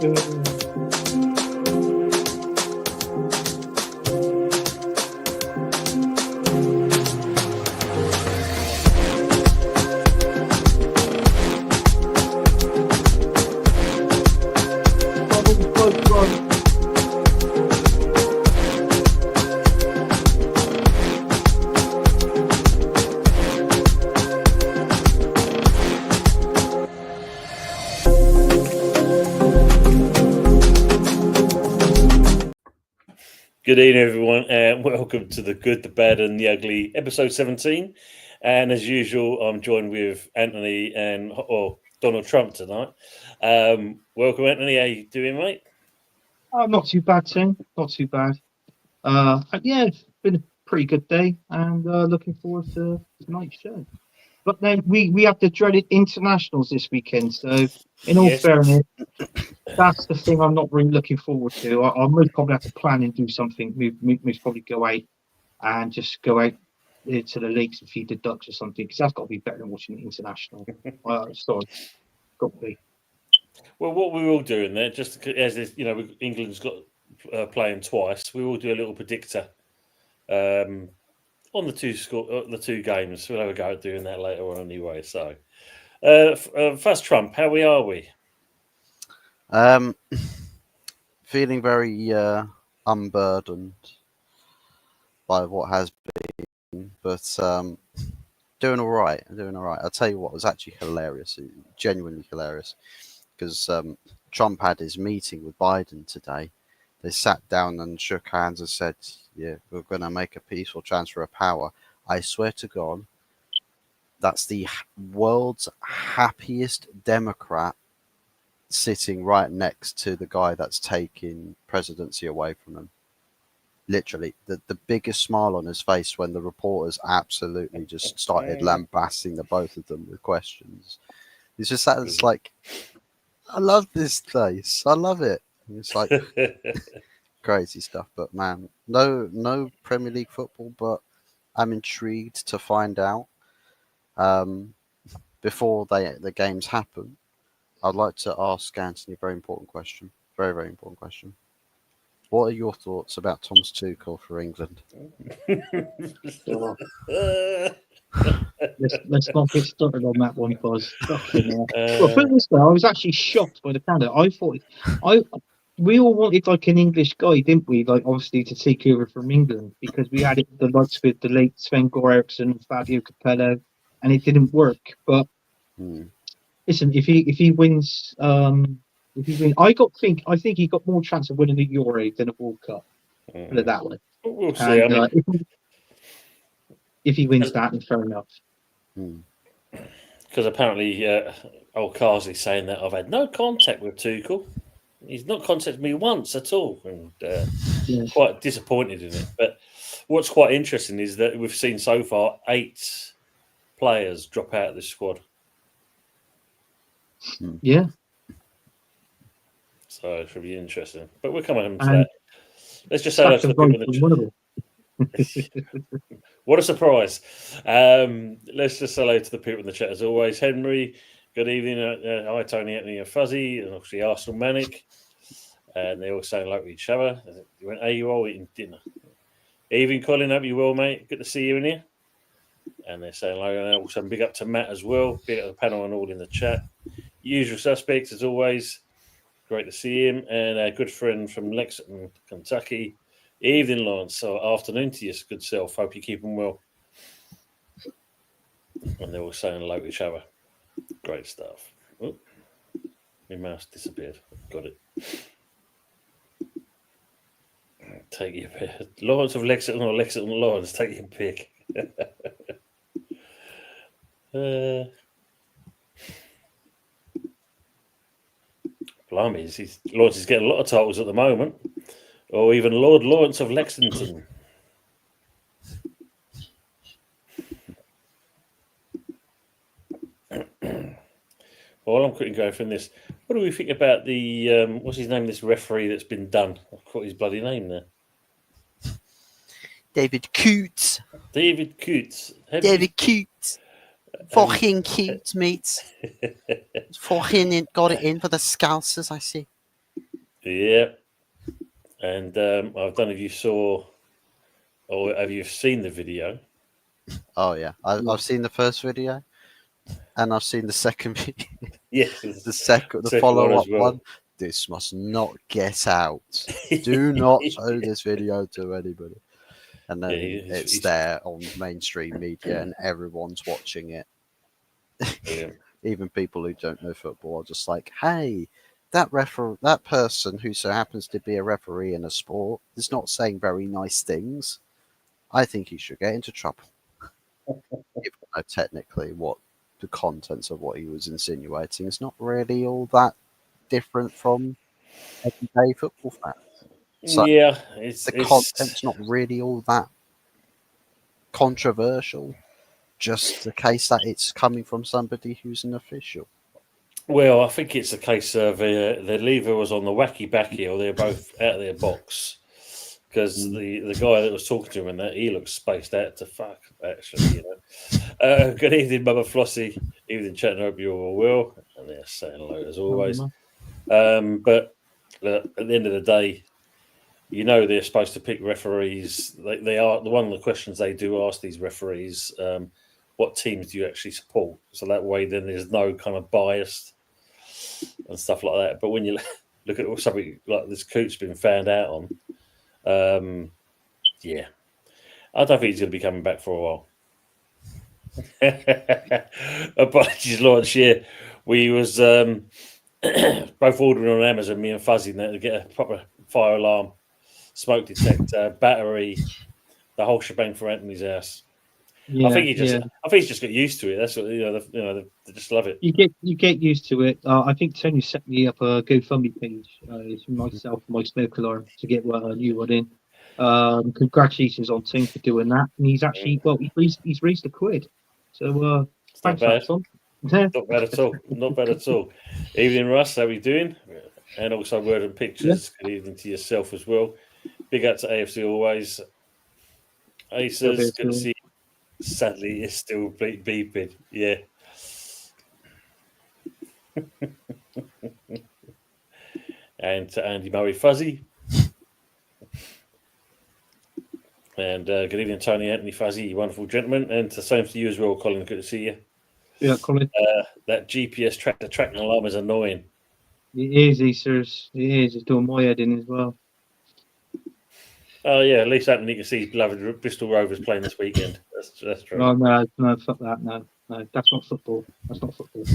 Good evening, everyone, and welcome to The Good, the Bad, and the Ugly, episode 17. And as usual, I'm joined with Anthony and Donald Trump tonight. Welcome, Anthony. How you doing, mate? Not too bad, Tim. Not too bad. Yeah, it's been a pretty good day, and looking forward to tonight's show. But then we have the dreaded internationals this weekend, so in all fairness, that's the thing I'm not really looking forward to. I'll most probably have to plan and do something. Most probably go out and just go out to the lakes and feed the ducks or something, because that's got to be better than watching the international. Sorry, got to be. Well, what we will do in there, just as this, England's got playing twice, we will do a little predictor on the two games. We'll have a go at doing that later on anyway. So, first, Trump, how are we? Feeling very unburdened by what has been, but doing all right. I'll tell you what was actually hilarious, genuinely hilarious, because Trump had his meeting with Biden today. They sat down and shook hands and said, yeah, we're going to make a peaceful transfer of power. I swear to God, that's the world's happiest Democrat sitting right next to the guy that's taking presidency away from him. Literally, the biggest smile on his face when the reporters absolutely just started lambasting the both of them with questions. It's just that it's like, I love this place. I love it. It's like crazy stuff. But man, no Premier League football, but I'm intrigued to find out before the games happen. I'd like to ask Anthony a very important question. Very, very important question. What are your thoughts about Thomas Tuchel for England? Let's not get started on that one, Buzz. Well, put it this way, I was actually shocked by the candidate. I thought we all wanted like an English guy, didn't we? Like obviously to take over from England, because we had the likes with the late Sven Goran Eriksson, Fabio Capello, and it didn't work. But listen, if he wins, I think he got more chance of winning the Euro than a World Cup. Put it that way. We'll see. If he wins that, then fair enough. Because apparently, old Carsley's saying that I've had no contact with Tuchel. He's not contacted me once at all, and quite disappointed in it. But what's quite interesting is that we've seen so far 8 players drop out of the squad. Yeah. So it should be interesting. But we're coming to that. Let's just say hello to the people in the chat. What a surprise. Let's just say hello to the people in the chat as always. Henry, good evening. Hi, Tony, Anthony, and Fuzzy, and obviously Arsenal Manic. And they're all saying hello to each other. You went, hey, you all eating dinner. Evening, Colin, hope you well, mate. Good to see you in here. And they're saying hello. And also big up to Matt as well. Big up to the panel and all in the chat. Usual suspects, as always. Great to see him. And our good friend from Lexington, Kentucky. Evening, Lawrence. So afternoon to you, good self. Hope you're keeping well. And they're all saying hello to each other. Great stuff. Oh, my mouse disappeared. Got it. Take your pick. Lawrence of Lexington or Lexington Lawrence, take your pick. Blimey, Lawrence is getting a lot of titles at the moment. Or even Lord Lawrence of Lexington. While I'm quickly going from this, what do we think about the what's his name? This referee that's been done. I've got his bloody name there. David Coots. David Coots. David Coots. Fucking cute, mate. Fucking got it in for the Scousers, I see. Yeah. And I don't know if you saw or have you seen the video? Oh yeah, I've seen the first video, and I've seen the second video. Yes, The second one follow as up well. one. This must not get out. Do not show this video to anybody. And then it's there on mainstream media, and everyone's watching it. Brilliant. Even people who don't know football are just like, "Hey, that person who so happens to be a referee in a sport is not saying very nice things. I think he should get into trouble." Even though technically what the contents of what he was insinuating is not really all that different from everyday football fans. So Yeah, the content's not really all that controversial. Just the case that it's coming from somebody who's an official. Well, I think it's a case of the lever was on the wacky backy, or they're both out of their box. Because the guy that was talking to him and that he looks spaced out to fuck, actually. Good evening, Mother Flossie. Evening, chatting. Hope you're all well. And they're saying hello as always. But at the end of the day, they're supposed to pick referees. They are one of the questions they do ask these referees. What teams do you actually support? So that way, then there's no kind of bias and stuff like that. But when you look at something like this, Coot's been found out on. Yeah, I don't think he's going to be coming back for a while. Apologies, Lawrence. Yeah, we was both ordering on Amazon, me and Fuzzy, now to get a proper fire alarm, smoke detector, battery, the whole shebang for Anthony's house. Yeah, I think he's just got used to it. That's what they just love it. You get used to it. I think Tony set me up a GoFundMe page. It's myself and my smoke alarm to get a new one in. Congratulations on Tim for doing that. And he's actually he's raised £1. So it's not bad. Not bad at all. Not bad at all. Evening, Russ. How are you doing? And also word and pictures. Yeah. Good evening to yourself as well. Big up to AFC always. Aces, good to see you. Sadly, it's still beeping. Yeah. And to Andy Murray Fuzzy. And good evening, Tony, Anthony, Fuzzy, you wonderful gentlemen. And the same to you as well, Colin. Good to see you. Yeah, Colin. That GPS tracking alarm is annoying. It is, Easters. It is. It's doing my head in as well. Oh, yeah. At least Anthony can see his beloved Bristol Rovers playing this weekend. That's true. Oh, no, fuck that. No, that's not football. That's not football.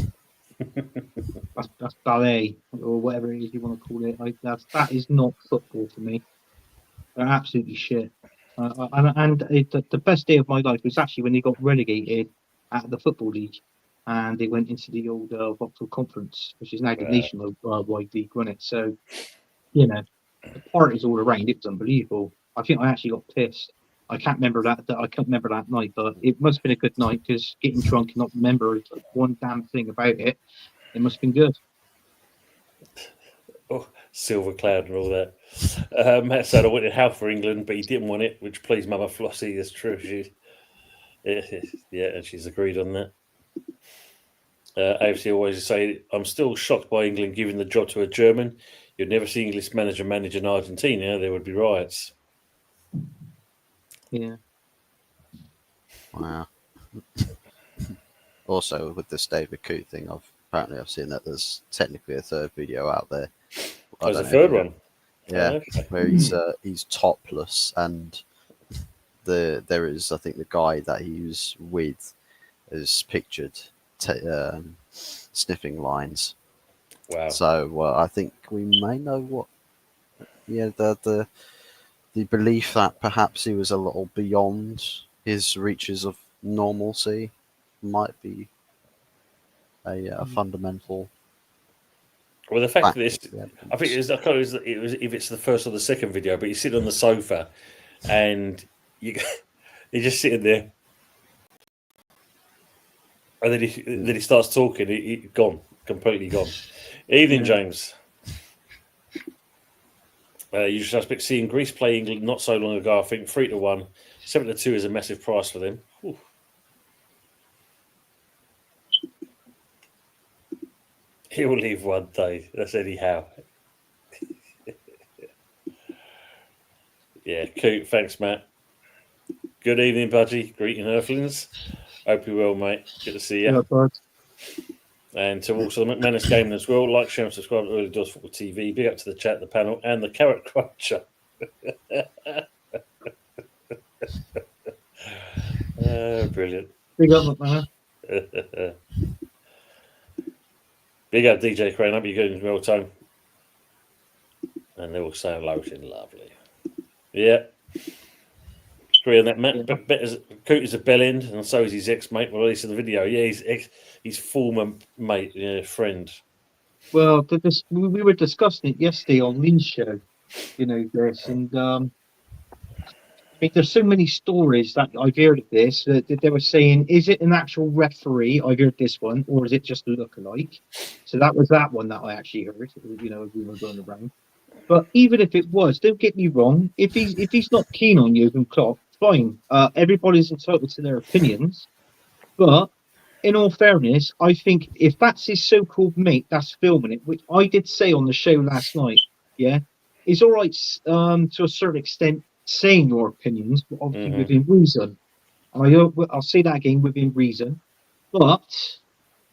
that's ballet or whatever it is you want to call it. That is not football for me. They're absolutely shit. The best day of my life was actually when they got relegated at the Football League, and they went into the old Vauxhall Conference, which is now the nationwide league, wasn't it? So, the parties all around. It was unbelievable. I think I actually got pissed. I can't remember that night, but it must have been a good night because getting drunk and not remember one damn thing about it. It must have been good. Oh, Silver Cloud and all that. Matt said I wanted Hal for England, but he didn't want it, which pleased Mama Flossie. Is true. Yeah, and she's agreed on that. AFC always say, I'm still shocked by England giving the job to a German. You'd never see English manager manage in Argentina. There would be riots. Yeah. Wow. Also, with this David Coote thing, I've seen that there's technically a third video out there. There's a third one. Yeah, where he's topless, and there is, I think, the guy that he was with is pictured sniffing lines. Wow. So I think we may know what. Yeah, the belief that perhaps he was a little beyond his reaches of normalcy might be a fundamental. Well, the fact that this, I think it was if it's the first or the second video, but you sit on the sofa and you're just sitting there, and then he starts talking. He gone, completely gone. Evening, James. You just expect seeing Greece play England not so long ago. I think 3-1, 7-2 is a massive price for them. Whew. He will leave one day. That's anyhow. Yeah, Coot. Thanks, Matt. Good evening, Budgie. Greeting Earthlings. Hope you're well, mate. Good to see you. Yeah, bud. And to also the McManus Gaming as well. Like, share, and subscribe to Early Doors Football TV. Big up to the chat, the panel, and the Carrot Cruncher. Brilliant. Big up, man. Big up, DJ Crane. Hope you're good as well, Tone. And they're all saying lotion. Lovely. Yeah. Agree on that, Matt. Yeah. Coot is a bell end, and so is his ex-mate. Well, at least in the video. Yeah, his former mate, friend. Well, we were discussing it yesterday on Lee's show, this, and I mean, there's so many stories that I've heard of this that they were saying, is it an actual referee? I've heard this one, or is it just a lookalike? So that was that one that I actually heard, we were going around. But even if it was, don't get me wrong, if he's not keen on Jurgen Klopp, fine. Everybody's entitled to their opinions. But in all fairness, I think if that's his so-called mate that's filming it, which I did say on the show last night, yeah, it's all right to a certain extent saying your opinions, but obviously within reason. And I'll say that again, within reason. But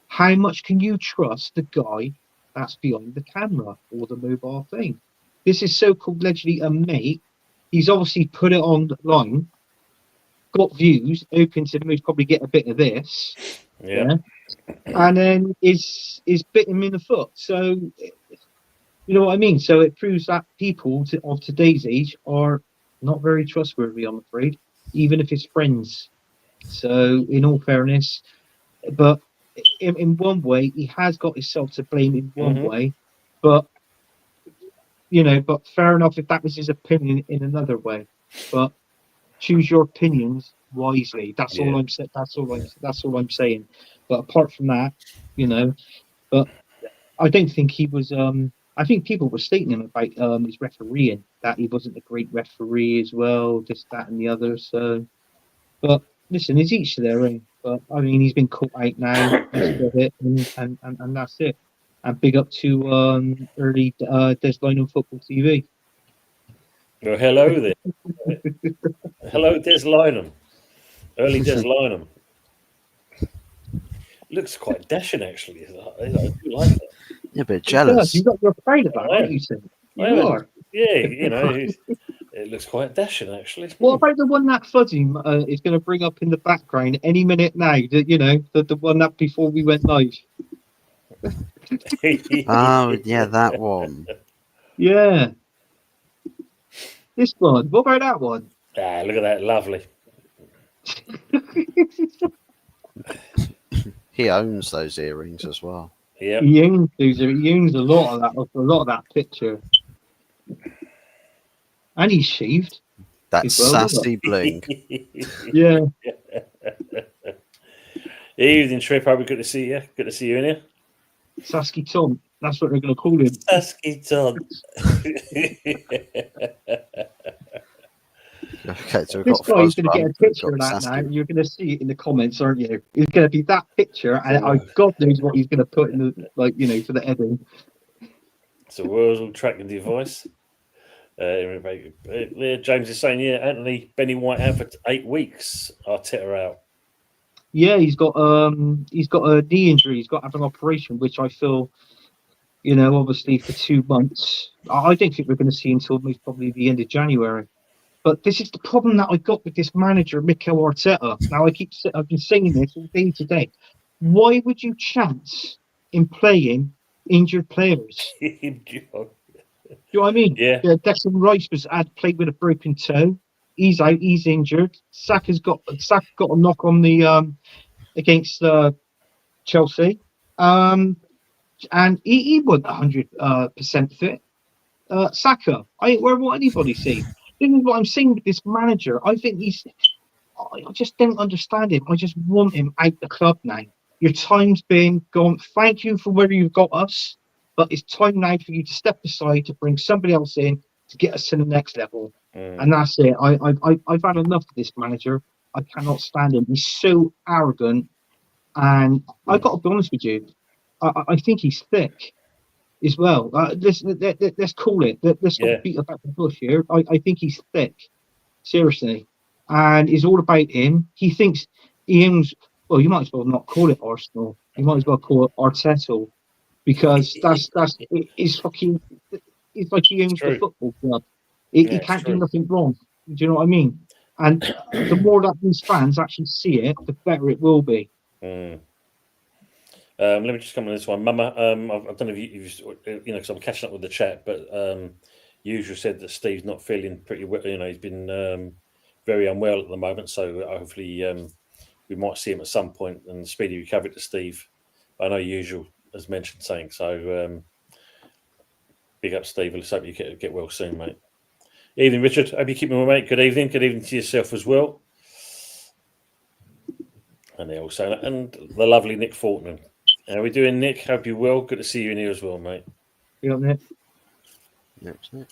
how much can you trust the guy that's behind the camera or the mobile thing? This is so-called allegedly a mate. He's obviously put it online, got views, hoping to most probably get a bit of this. Yeah. And then is bit him in the foot. So, you know what I mean? So it proves that people of today's age are not very trustworthy, I'm afraid, even if it's friends. So, in all fairness, but in one way, he has got himself to blame in one way, but but fair enough if that was his opinion in another way. But choose your opinions wisely. That's all I'm saying. That's all I'm saying. But apart from that, but I don't think he was. I think people were stating him about his refereeing, that he wasn't a great referee as well, this, that, and the other. So, but listen, it's each to their own. But I mean, he's been caught out now. and that's it. And big up to early Des Lynam Football TV. Well, hello there. Hello, Des Lynam. Early Des Lynam. Looks quite dashing, actually. I do like that. You're a bit jealous. You're proud of that, aren't you, Tim? You are. Yeah, it looks quite dashing, actually. What about the one that Fuzzy is going to bring up in the background any minute now? The one that before we went live. Oh, yeah, that one. Yeah. This one. What about that one? Ah, look at that. Lovely. He owns those earrings as well. Yeah. He owns a lot of that picture. And he's shaved. That sassy bling. Yeah. Evening, Trip. How good to see you. Good to see you in here. Sasky Tom. That's what they're going to call him. Sasky Tom. Okay, so this guy's going to get a picture of that now. You're going to see it in the comments, aren't you? It's going to be that picture, and God knows what he's going to put in the for the heading. It's a world tracking device. James is saying, Anthony Benny White out for 8 weeks. Arteta out. Yeah, he's got a knee injury. He's got to have an operation, which I feel, obviously for 2 months. I don't think we're going to see until most probably the end of January. But this is the problem that I got with this manager, Mikel Arteta. Now I've been saying this all day today. Why would you chance in playing injured players? Do you know what I mean? Yeah. Declan Rice had played with a broken toe. He's out. He's injured. Saka's got a knock on the against Chelsea, and he wasn't 100% fit. Saka, I ain't worried what anybody sees. This is what I'm saying with this manager. I think I just don't understand him. I just want him out the club now. Your time's been gone. Thank you for where you've got us, but it's time now for you to step aside to bring somebody else in to get us to the next level. And that's it. I've had enough of this manager. I cannot stand him. He's so arrogant, and I've got to be honest with you. I think he's thick. as well. Let's call it. Let's not beat about the bush here. I think he's thick, seriously, and it's all about him. He thinks he owns. Well, you might as well not call it Arsenal. You might as well call it Arteta, because it's fucking. It's like he owns the football club. He can't do nothing wrong. Do you know what I mean? And the more that these fans actually see it, the better it will be. Let me just come on this one, Mama. I don't know if you because I'm catching up with the chat, but Usual said that Steve's not feeling pretty well. He's been very unwell at the moment, so hopefully we might see him at some point and speedy recovery to Steve. I know Usual has mentioned saying so. Big up, Steve. Let's hope you get well soon, mate. Evening, Richard. Hope you keep me well, mate. Good evening. Good evening to yourself as well. And they all say that. And the lovely Nick Fortnum. How are we doing, Nick? Hope you're well. Good to see you in here as well, mate. You Nick?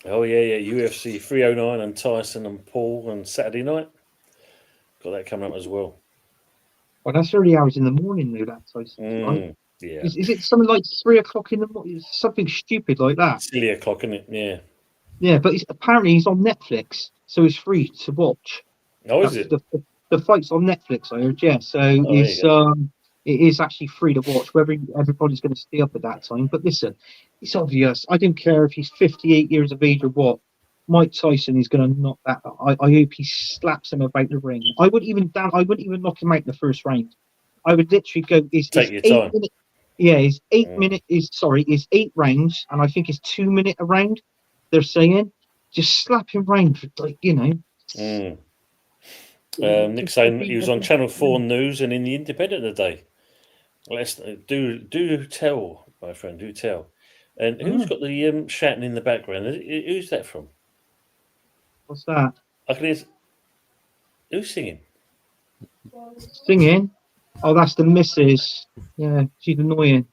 Oh, yeah. UFC 309 and Tyson and Paul on Saturday night. Got that coming up as well. Well, that's early hours in the morning, though, that Tyson. Right? Yeah. Is it something like 3 o'clock in the morning? Something stupid like that. Silly o'clock, isn't it? Yeah. Yeah, but apparently he's on Netflix, so it's free to watch. Oh, is it? The fight's on Netflix, I heard, yeah. So it is actually free to watch, whether everybody's going to stay up at that time. But listen, it's obvious. I don't care if he's 58 years of age or what. Mike Tyson is going to knock that. I hope he slaps him about the ring. I wouldn't even knock him out in the first round. I would literally go. Take your time. It's 8 rounds, and I think it's 2 minute a round. They're saying, just slap him round for Nick saying he was on Channel 4 News and in the Independent today. Let's do tell, my friend, do tell. And who's got the shouting in the background? Who's that from? What's that? I can hear. Who's singing? Singing? Oh, that's the missus. Yeah, she's annoying.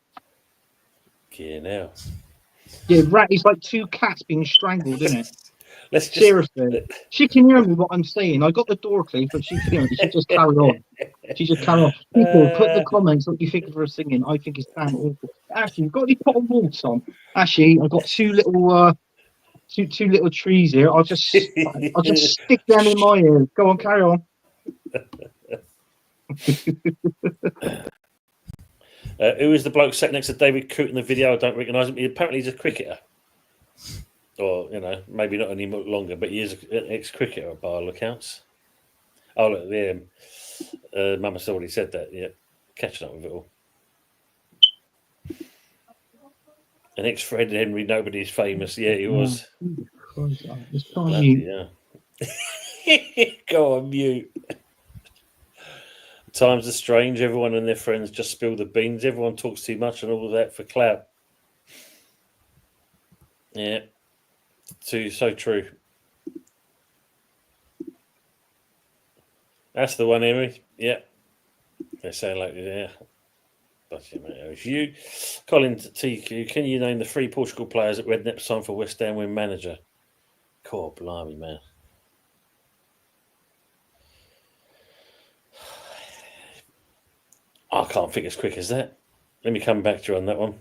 Yeah, now. Yeah, it's like 2 cats being strangled, isn't it? Seriously. She can hear me what I'm saying. I got the door clean, but she can hear me. She just carried on. People, put the comments what you think of her singing. I think it's damn awful. Actually, you've got any pot and waltz on? Actually, I've got 2 little two little trees here. I'll just stick them in my ear. Go on, carry on. Who is the bloke sat next to David Coote in the video? I don't recognise him. Apparently he's a cricketer. Or, maybe not any longer, but he is an ex-cricketer by all accounts. Oh, look, yeah. Mama's already said that, yeah. Catching up with it all. An ex-Fred Henry, nobody's famous. Yeah, he was. Yeah. Go on mute. Times are strange. Everyone and their friends just spill the beans. Everyone talks too much and all of that for clout. Yeah. So true. That's the one, Henry. Yeah. They sound like, yeah. But if you, Colin TQ, can you name the 3 Portugal players that Redknapp signed for West Ham when manager? God, blimey, man. I can't think as quick as that. Let me come back to you on that one.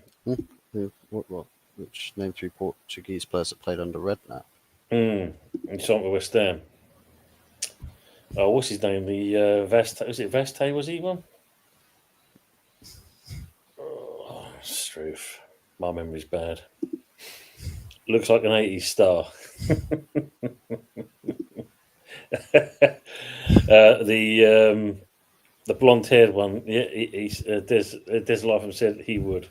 What? Which name 3 Portuguese players that played under Redknapp? And signed for West Ham. Oh, what's his name? The Vaste. Was it Vaste? Was he one? Oh, Struth. My memory's bad. Looks like an 80s star. The blonde-haired one. Yeah, Des Latham said he would.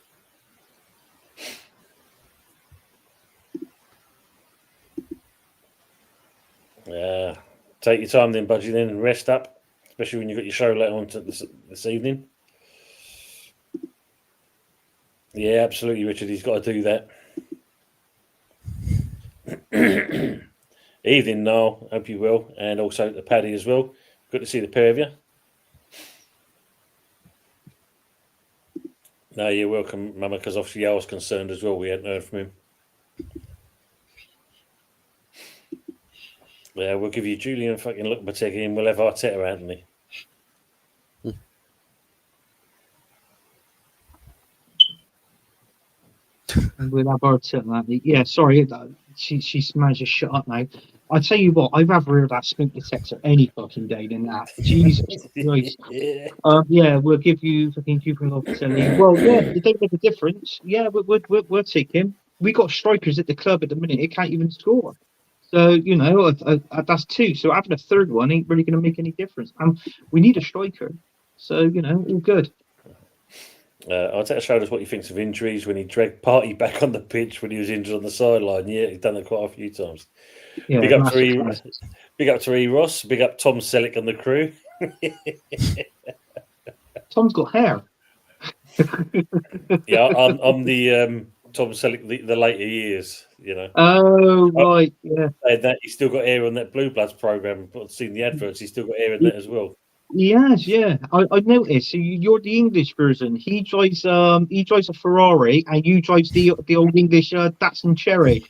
Take your time then, Budgie, then, and rest up, especially when you've got your show later on this evening. Yeah, absolutely, Richard. He's got to do that. Evening, Noel. Hope you will. And also to Paddy as well. Good to see the pair of you. No, you're welcome, Mama, because obviously I was concerned as well. We hadn't heard from him. Yeah, we'll give you Julian fucking Lopetegui and we'll have Arteta, Anthony. We'll have Arteta. Yeah, sorry, she's managed to shut up now. I tell you what, I'd rather hear that smoke detector any fucking day than that. Jesus Christ. Yeah, we'll give you fucking coupon opportunity. Well, yeah, it don't make a difference. Yeah, we'll take him. We got strikers at the club at the minute. It can't even score. So, you know, that's two. So having a third one ain't really going to make any difference. We need a striker. So, you know, all good. Arteta showed us what he thinks of injuries when he dragged Party back on the pitch when he was injured on the sideline. Yeah, he's done it quite a few times. Yeah, big up to E. Ross. Big up Tom Selleck and the crew. Tom's got hair. Yeah, I'm the Tom Selleck the later years. You know. Oh right, yeah. That he's still got hair on that Blue Bloods program. I've seen the adverts. He's still got hair in that as well. He has, yeah. I noticed. So you're the English version. He drives a Ferrari, and you drives the old English Datsun Cherry.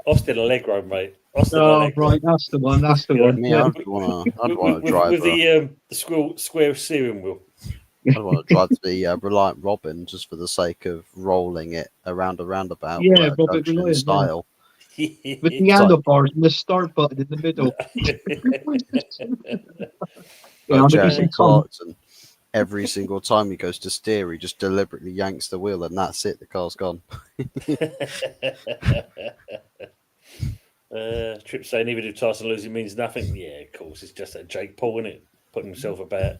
Austin Allegro, mate. Austin Allegro. Right, that's the one. That's the one. Yeah, I'd want to drive with the square steering wheel. I want to drive the Reliant Robin just for the sake of rolling it around a roundabout. Yeah, Robert Reliant style. Yeah. With the handlebars and the start button in the middle. Jeremy Clarkson, every single time he goes to steer, he just deliberately yanks the wheel, and that's it. The car's gone. Trip saying even if Tyson losing means nothing. Yeah, of course, it's just that Jake Paul, isn't it? Putting himself about.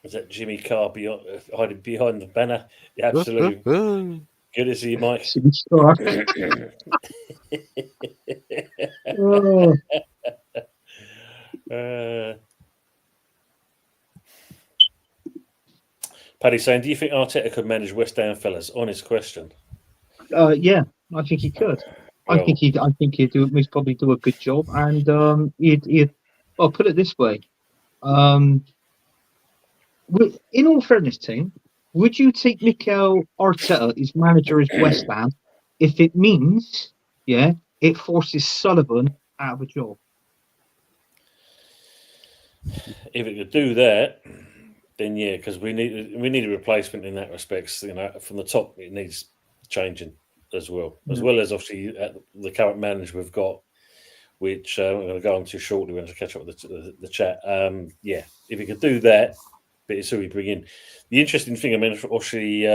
Is that Jimmy Carr hiding behind the banner? Yeah, absolutely. Good to see you, Mike. Paddy saying, do you think Arteta could manage West Ham, fellas? Honest question. Yeah, I think he could. Well, I think he'd probably do a good job, and he'd well, put it this way. In all fairness, team, would you take Mikel Arteta as manager as West Ham if it means, it forces Sullivan out of a job? If it could do that, then yeah, because we need a replacement in that respect. You know, from the top, it needs changing as well as obviously the current manager we've got, which I'm going to go on to shortly when I catch up with the chat. Yeah, if he could do that. But it's who we bring in. The interesting thing, I mean, obviously,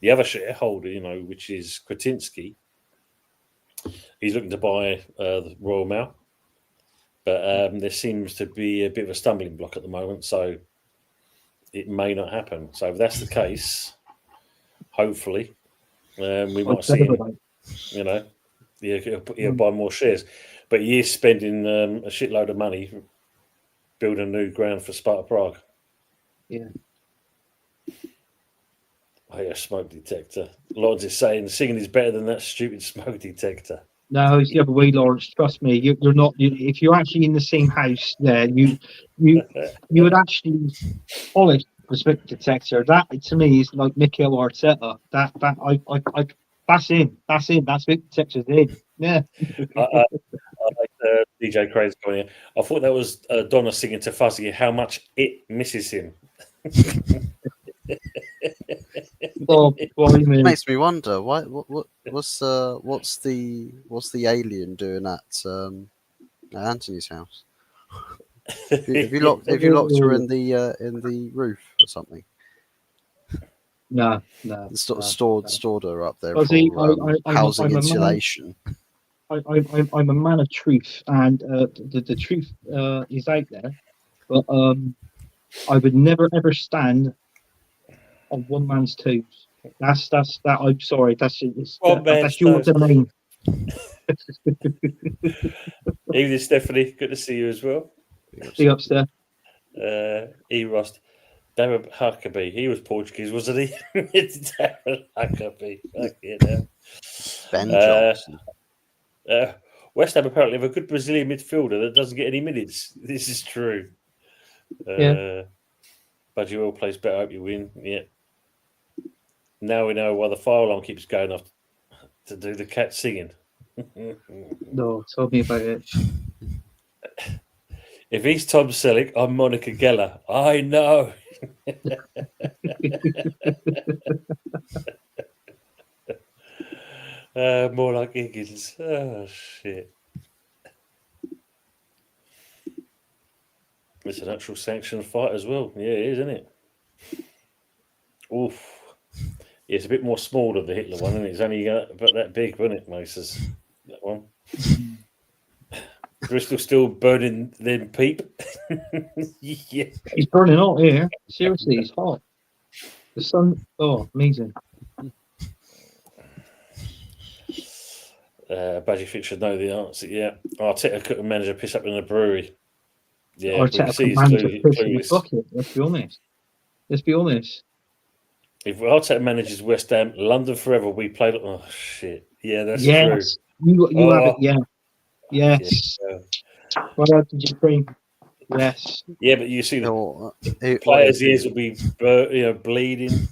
the other shareholder, you know, which is Kretinsky, he's looking to buy the Royal Mail, but there seems to be a bit of a stumbling block at the moment, so it may not happen. So if that's the case, hopefully, we might see him, you know, he'll buy more shares. But he is spending a shitload of money building a new ground for Sparta Prague. Yeah. Oh, yeah, smoke detector. Lawrence is saying singing is better than that stupid smoke detector. No, it's the other way, Lawrence. Trust me, you're not. If you're actually in the same house, there, you would actually polish the smoke detector. That to me is like Mikel Arteta. That's him. That's him. That smoke detector's in. Yeah. I like DJ Craig's going here. I thought that was Donna singing to Fuzzy how much it misses him. It makes me wonder what's the alien doing at Anthony's house? Have you locked her in the roof or something? No. Stored her up there for housing insulation. I'm a man of truth, and the truth is out there. But I would never ever stand on one man's toes. That's that. I'm sorry. That's your domain. Evening, Stephanie. Good to see you as well. See you upstairs. E. Rost. Darren Huckabee. He was Portuguese, wasn't he? It's Darren Huckabee. Ben Johnson. West Ham apparently have a good Brazilian midfielder that doesn't get any minutes. This is true. Budgie Will plays better. Hope you win. Yeah. Now we know why the fire alarm keeps going off to do the cat singing. No, tell me about it. If he's Tom Selleck, I'm Monica Geller. I know. More like Higgins. Oh, shit. It's an actual sanctioned fight as well. Yeah, it is, isn't it? Oof. Yeah, it's a bit more smaller, the Hitler one, and it's only about that big, wasn't it, Moses? That one. Bristol still burning them peep. Yeah. He's burning hot here. Seriously, he's hot. The sun, amazing. Badgie Fitch should know the answer. Yeah, Arteta couldn't manage a piss up in a brewery. Yeah, Arteta could manage a piss in the bucket. Let's be honest. If Arteta manages West Ham, London forever, we played. Oh shit! Yeah, that's true. You have it. Yeah. Yes. Yeah. What else did you bring? Yes. Yeah, but you see the players' ears will be, bleeding.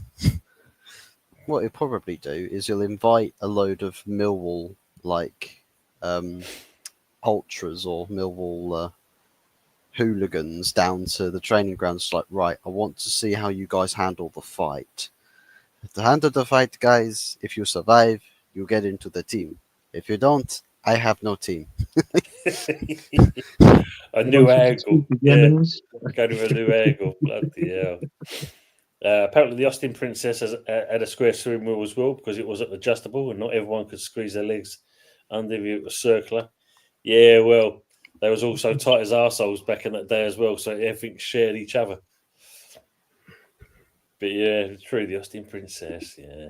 What he'll probably do is he'll invite a load of Millwall ultras or Millwall hooligans down to the training grounds. Like, right, I want to see how you guys handle the fight. At the end of the fight, guys, if you survive, you get into the team. If you don't, I have no team. A new angle. Yeah. Go to a new angle. Bloody hell. Apparently, the Austin Princess has had a square steering wheel as well because it wasn't adjustable and not everyone could squeeze their legs under if it was circular. Yeah, well, they was also tight as arseholes back in that day as well, so everything shared each other. But yeah, true, the Austin Princess, yeah.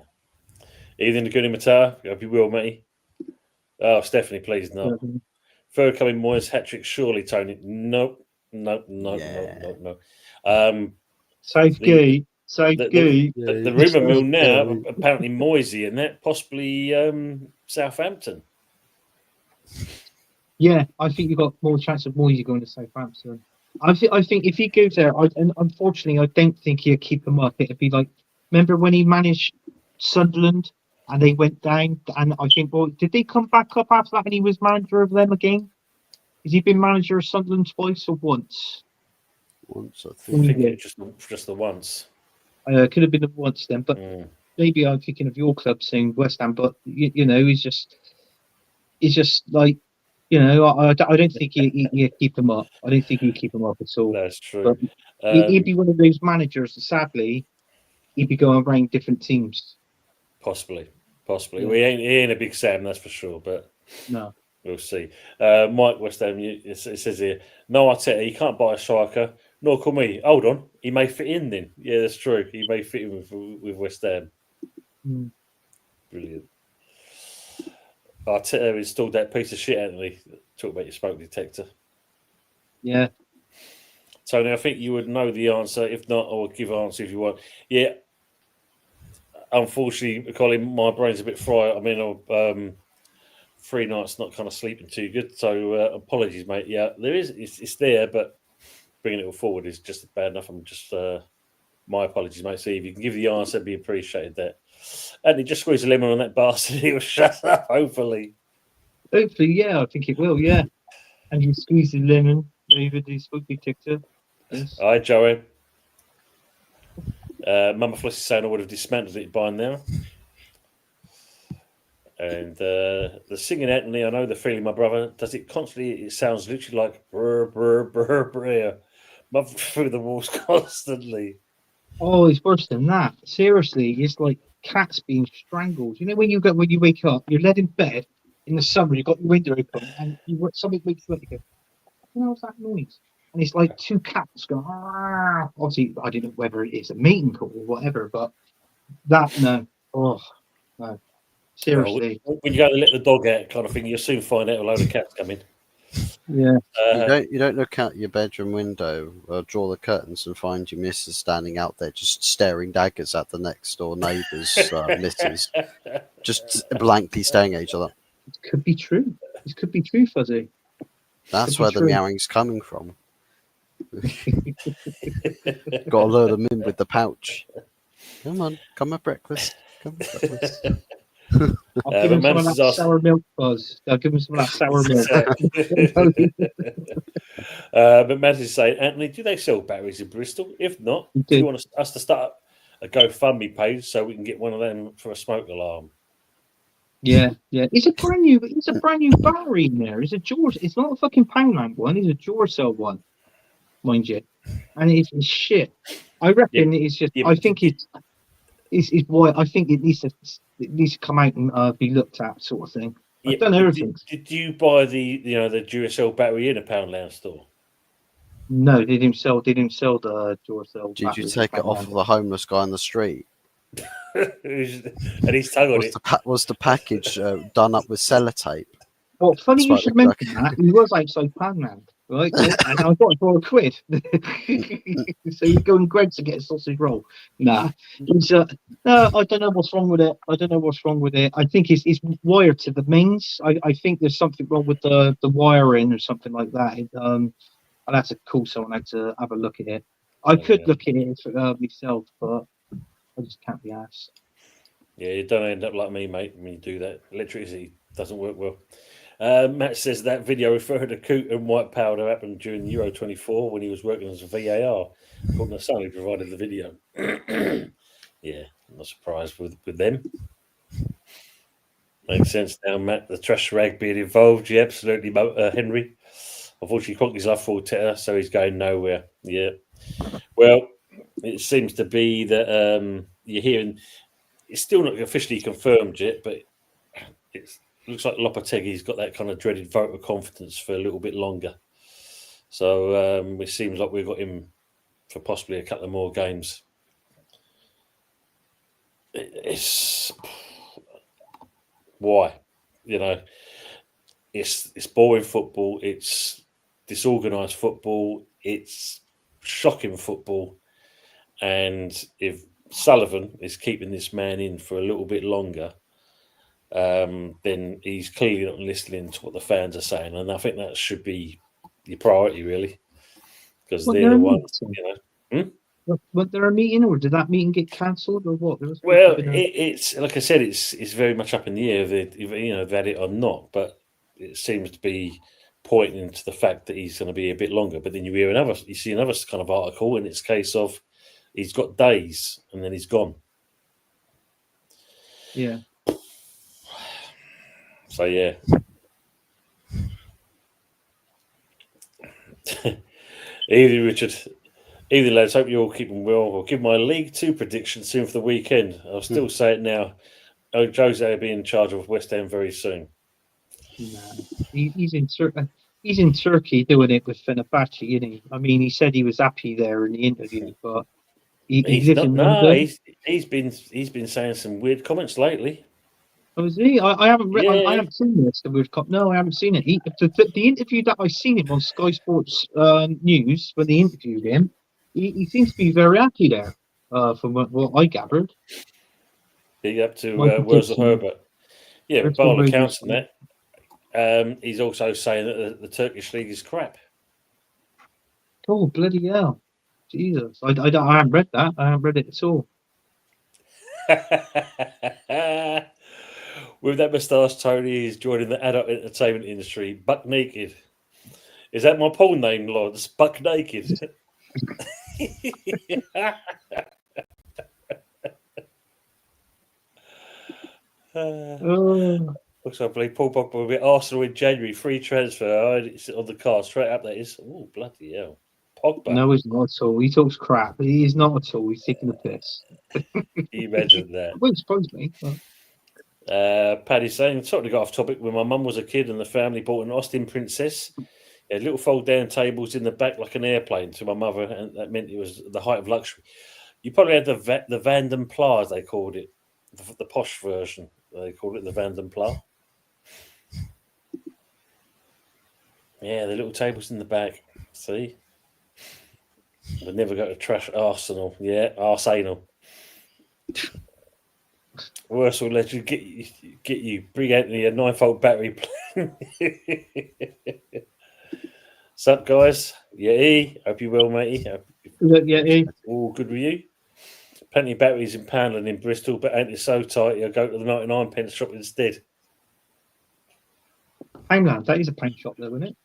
Anything to good in Matar? Hope you will, matey. Oh, Stephanie, please, no. Third coming Moyes hat-trick, surely, Tony. No. Safety. The rumour mill now, apparently Moisey and that, possibly Southampton. Yeah, I think you've got more chance of Moisey going to Southampton. I think if he goes there, and unfortunately, I don't think he'll keep him up. It'd be like, remember when he managed Sunderland and they went down? And I think, did they come back up after that and he was manager of them again? Has he been manager of Sunderland twice or once? Once, I think it's just the once. Could have been the once then, but maybe I'm thinking of your club saying West Ham. But he's just like. I don't think he'd keep him up. I don't think he'd keep him up at all. That's true. But he'd be one of those managers, sadly, he'd be going around different teams. Possibly. Yeah. He ain't a big Sam, that's for sure, but no. We'll see. Mike West Ham, it says here, no Arteta, he can't buy a striker, nor can we. Hold on, he may fit in then. Yeah, that's true. He may fit in with West Ham. Brilliant. Arteta installed that piece of shit, Anthony. Talk about your smoke detector. Yeah. Tony, I think you would know the answer. If not, I will give an answer if you want. Yeah. Unfortunately, Colin, my brain's a bit fried. I mean, 3 nights not kind of sleeping too good. So apologies, mate. Yeah, there is. It's there, but bringing it all forward is just bad enough. I'm just my apologies, mate. See if you can give the answer, it'd be appreciated. That. And he just squeezed a lemon on that bastard. He will shut up. Hopefully, yeah. I think it will. Yeah. And you squeeze the lemon over the smoke detector. Yes. Hi, Joey. Mama Floss is saying I would have dismantled it by now. And the singing, Anthony, I know the feeling, my brother. Does it constantly? It sounds literally like brr, brr, brr, brr, muffled through the walls constantly. Oh, it's worse than that. Seriously, it's like cats being strangled. You know when you wake up, you're led in bed in the summer, you've got your window open, and something wakes you up. You go, what the hell's that noise? And it's like 2 cats going. Argh. Obviously, I don't know whether it is a mating call or whatever, but that no. Seriously. Well, when you go to let the dog out, kind of thing, you'll soon find out a load of cats come in. Yeah. You don't look out your bedroom window or draw the curtains and find your missus standing out there just staring daggers at the next door neighbour's missus, just blankly staring at each other. It could be true. It could be true, Fuzzy. That's where the meowing's coming from. Got to lure them in with the pouch. Come on, come at breakfast. Come at breakfast. I'll give him some of that sour milk, Buzz. I'll give him some of that sour milk. But Matt is saying, Anthony, do they sell batteries in Bristol? If not, do you want us to start a GoFundMe page so we can get one of them for a smoke alarm. Yeah. It's a brand new battery in there. It's a George. It's not a fucking Poundland one. It's a Duracell one, mind you, and it's shit. I reckon it's just. I think it's why I think it needs to come out and be looked at, sort of thing. I've done everything. Did you buy the Duracell battery in a Poundland store? No, they didn't sell the Duracell. Did you take it off of the homeless guy on the street? And he's tongue on it. Was the package done up with sellotape? Well, funny you should mention that. He was outside Poundland, right? And I got it for £1. So you go in Greg's to get a sausage roll. Nah. No, I don't know what's wrong with it. I think it's wired to the mains. I think there's something wrong with the wiring or something like that. I'll have to call someone out to have a look at it. I could look at it myself, but I just can't be asked. Yeah, you don't end up like me, mate, when you do that. Electricity doesn't work well. Matt says that video referring to Coot and white powder happened during Euro 24 when he was working as a VAR. According to Sonny, provided the video. Yeah, I'm not surprised with them. Makes sense now, Matt. The trash rag being involved. Yeah, absolutely, Henry. Unfortunately, Cronky's love for Arteta, so he's going nowhere. Yeah. Well, it seems to be that you're hearing it's still not officially confirmed yet, but it looks like Lopetegui's got that kind of dreaded vote of confidence for a little bit longer. So it seems like we've got him for possibly a couple of more games. It's why, it's boring football. It's disorganised football. It's shocking football. And if Sullivan is keeping this man in for a little bit longer, then he's clearly not listening to what the fans are saying. And I think that should be your priority, really, because they're the ones, Was there a meeting, or did that meeting get cancelled, or what? Well, it's like I said, it's very much up in the air if they've had it or not. But it seems to be pointing to the fact that he's going to be a bit longer. But then you see another kind of article, and it's a case of he's got days and then he's gone. Yeah. So yeah. Evening, Richard. Evening, lads. Hope you're all keeping well. I'll give my League 2 prediction soon for the weekend. I'll still say it now. Jose will be in charge of West Ham very soon. No, he's in Turkey doing it with Fenerbahce, isn't he? I mean, he said he was happy there in the interview, but he's been saying some weird comments lately. Oh, is he? I haven't read. I haven't seen this. The weird no, I haven't seen it. The interview that I seen him on Sky Sports News when they interviewed him, he seems to be very happy there. From what I gathered. Big up to Where's the Herbert? Yeah, by all accounts and that. He's also saying that the Turkish league is crap. Oh, bloody hell. Jesus. I haven't read that. I haven't read it at all. With that moustache, Tony is joining the adult entertainment industry, buck naked. Is that my porn name, Lords? Buck naked. Looks like I believe Paul Pogba will be at Arsenal in January. Free transfer. It's on the card. Straight up, that is. Oh, bloody hell. Pogba. No, he's not at all. He talks crap. He is not at all. He's taking the piss. Can you imagine that? Well, suppose me. Paddy's saying, totally got off topic. When my mum was a kid and the family bought an Austin Princess, it had little fold-down tables in the back like an airplane to my mother, and that meant it was the height of luxury. You probably had the Vanden Plas, they called it. The posh version. They called it the Vanden Plas. Yeah, the little tables in the back. See? We'll never go to trash Arsenal. Yeah, Arsenal. Worse will let you get you. Bring Anthony a 9-volt battery. What's up, guys? Yeah, hope you well, matey. Yeah, all good with you. Plenty of batteries in Poundland in Bristol, but ain't it so tight? You'll go to the 99p shop instead. Poundland, that is a paint shop, though, isn't it?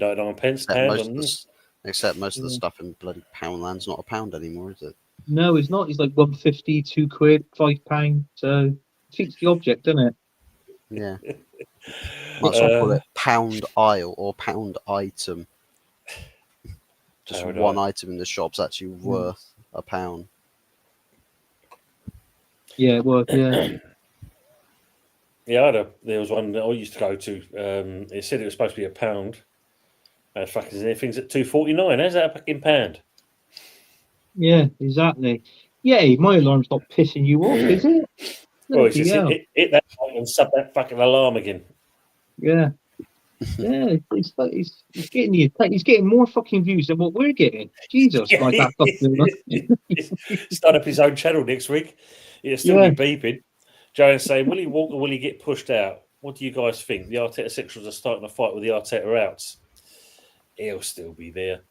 99p. Except most of the stuff in bloody Poundland's not a pound anymore, is it? No, it's not. It's like 150, £2, £5. So defeats the object, doesn't it? Yeah. Might as well call it pound aisle or pound item. Just one item in the shop's actually worth £1. Yeah, well, yeah. Yeah, there was one that I used to go to. It said it was supposed to be £1. Fucking things at £2.49. How's that a fucking pound? Yeah, exactly. Yeah, my alarm's not pissing you off, is it? Well, it's just hit that and sub that fucking alarm again. Yeah. Yeah, it's like he's getting you. He's getting more fucking views than what we're getting. Jesus, like that fucking. Start up his own channel next week. It'll still be beeping. Joanne's saying, "Will he walk or will he get pushed out?" What do you guys think? The Arteta Sixers are starting to fight with the Arteta outs. He'll still be there.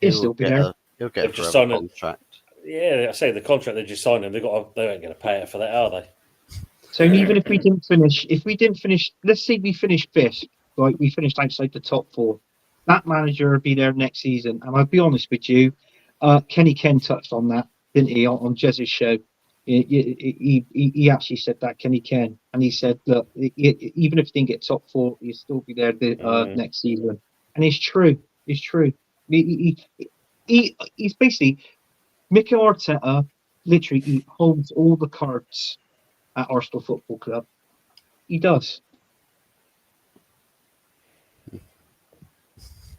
He'll still be there. He'll get a forever contract. Yeah, I say the contract they just signed him. They ain't going to pay it for that, are they? So even if we didn't finish, let's say we finished fifth, like we finished outside the top four, that manager will be there next season. And I'll be honest with you, Kenny Ken touched on that, didn't he, on Jez's show? He actually said that, Kenny Ken, and he said, look, even if he didn't get top four, he'll still be there next season. And it's true. It's true. He's basically Mikel Arteta. Literally, he holds all the cards at Arsenal Football Club. He does.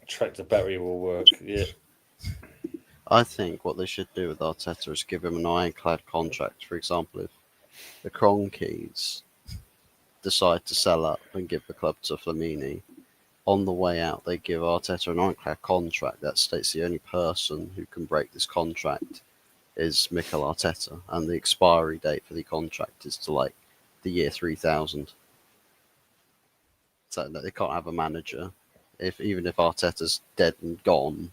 Tractor battery will work. Yeah. I think what they should do with Arteta is give him an ironclad contract. For example, if the Kroenkes decide to sell up and give the club to Flamini, on the way out they give Arteta an ironclad contract that states the only person who can break this contract is Mikel Arteta, and the expiry date for the contract is to like the year 3000. So that they can't have a manager. Even if Arteta's dead and gone,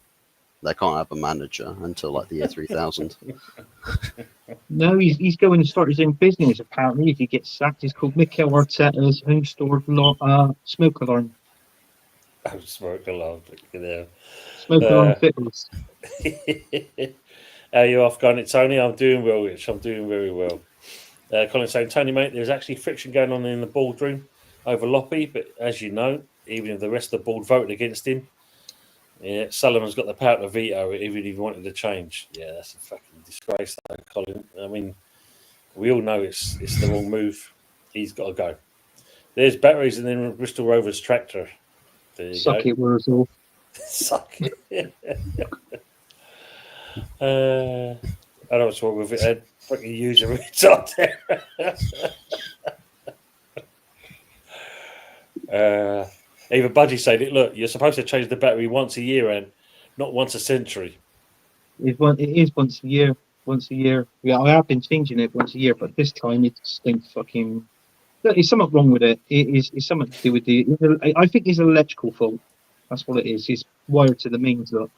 they can't have a manager until like the year 3000. No, he's going to start his own business. Apparently, if he gets sacked, it's called Mikel Arteta's Home Stored Smoke Alarm. Oh, smoke alarm! Smoke alarm fitness. How are you off going it, Tony? I'm doing well, Rich. I'm doing very well. Colin saying, Tony, mate, there's actually friction going on in the boardroom over Loppy, but as you know, even if the rest of the board voted against him, yeah, Sullivan's got the power to veto it, even if he wanted to change. Yeah, that's a fucking disgrace, though, Colin. I mean, we all know it's the wrong move. He's got to go. There's batteries and then Bristol Rovers tractor. There you Suck go. it, Wurzel. Suck it. I don't know what's wrong with it, Ed. Fucking user retard there. Even Budgie said it. Look, you're supposed to change the battery once a year, and not once a century. It is once a year. Once a year. Yeah, I have been changing it once a year, but this time it stinks fucking. There's something wrong with it. It's something to do with I think it's an electrical fault. That's what it is. It's wired to the mains. Look.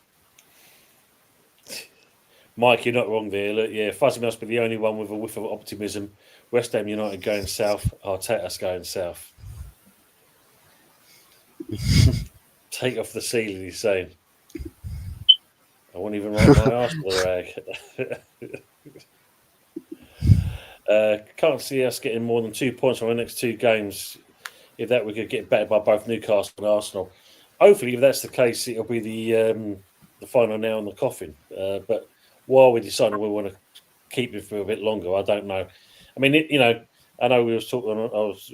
Mike, you're not wrong there. Look, yeah, Fuzzy must be the only one with a whiff of optimism. West Ham United going south. Arteta's going south. Take off the ceiling, he's saying. I won't even write my arse with a rag. Can't see us getting more than 2 points from our next two games. If that, we could get battered by both Newcastle and Arsenal. Hopefully, if that's the case, it'll be the final nail in the coffin. But while we decided we want to keep it for a bit longer, I don't know. I mean, I know we was talking. I was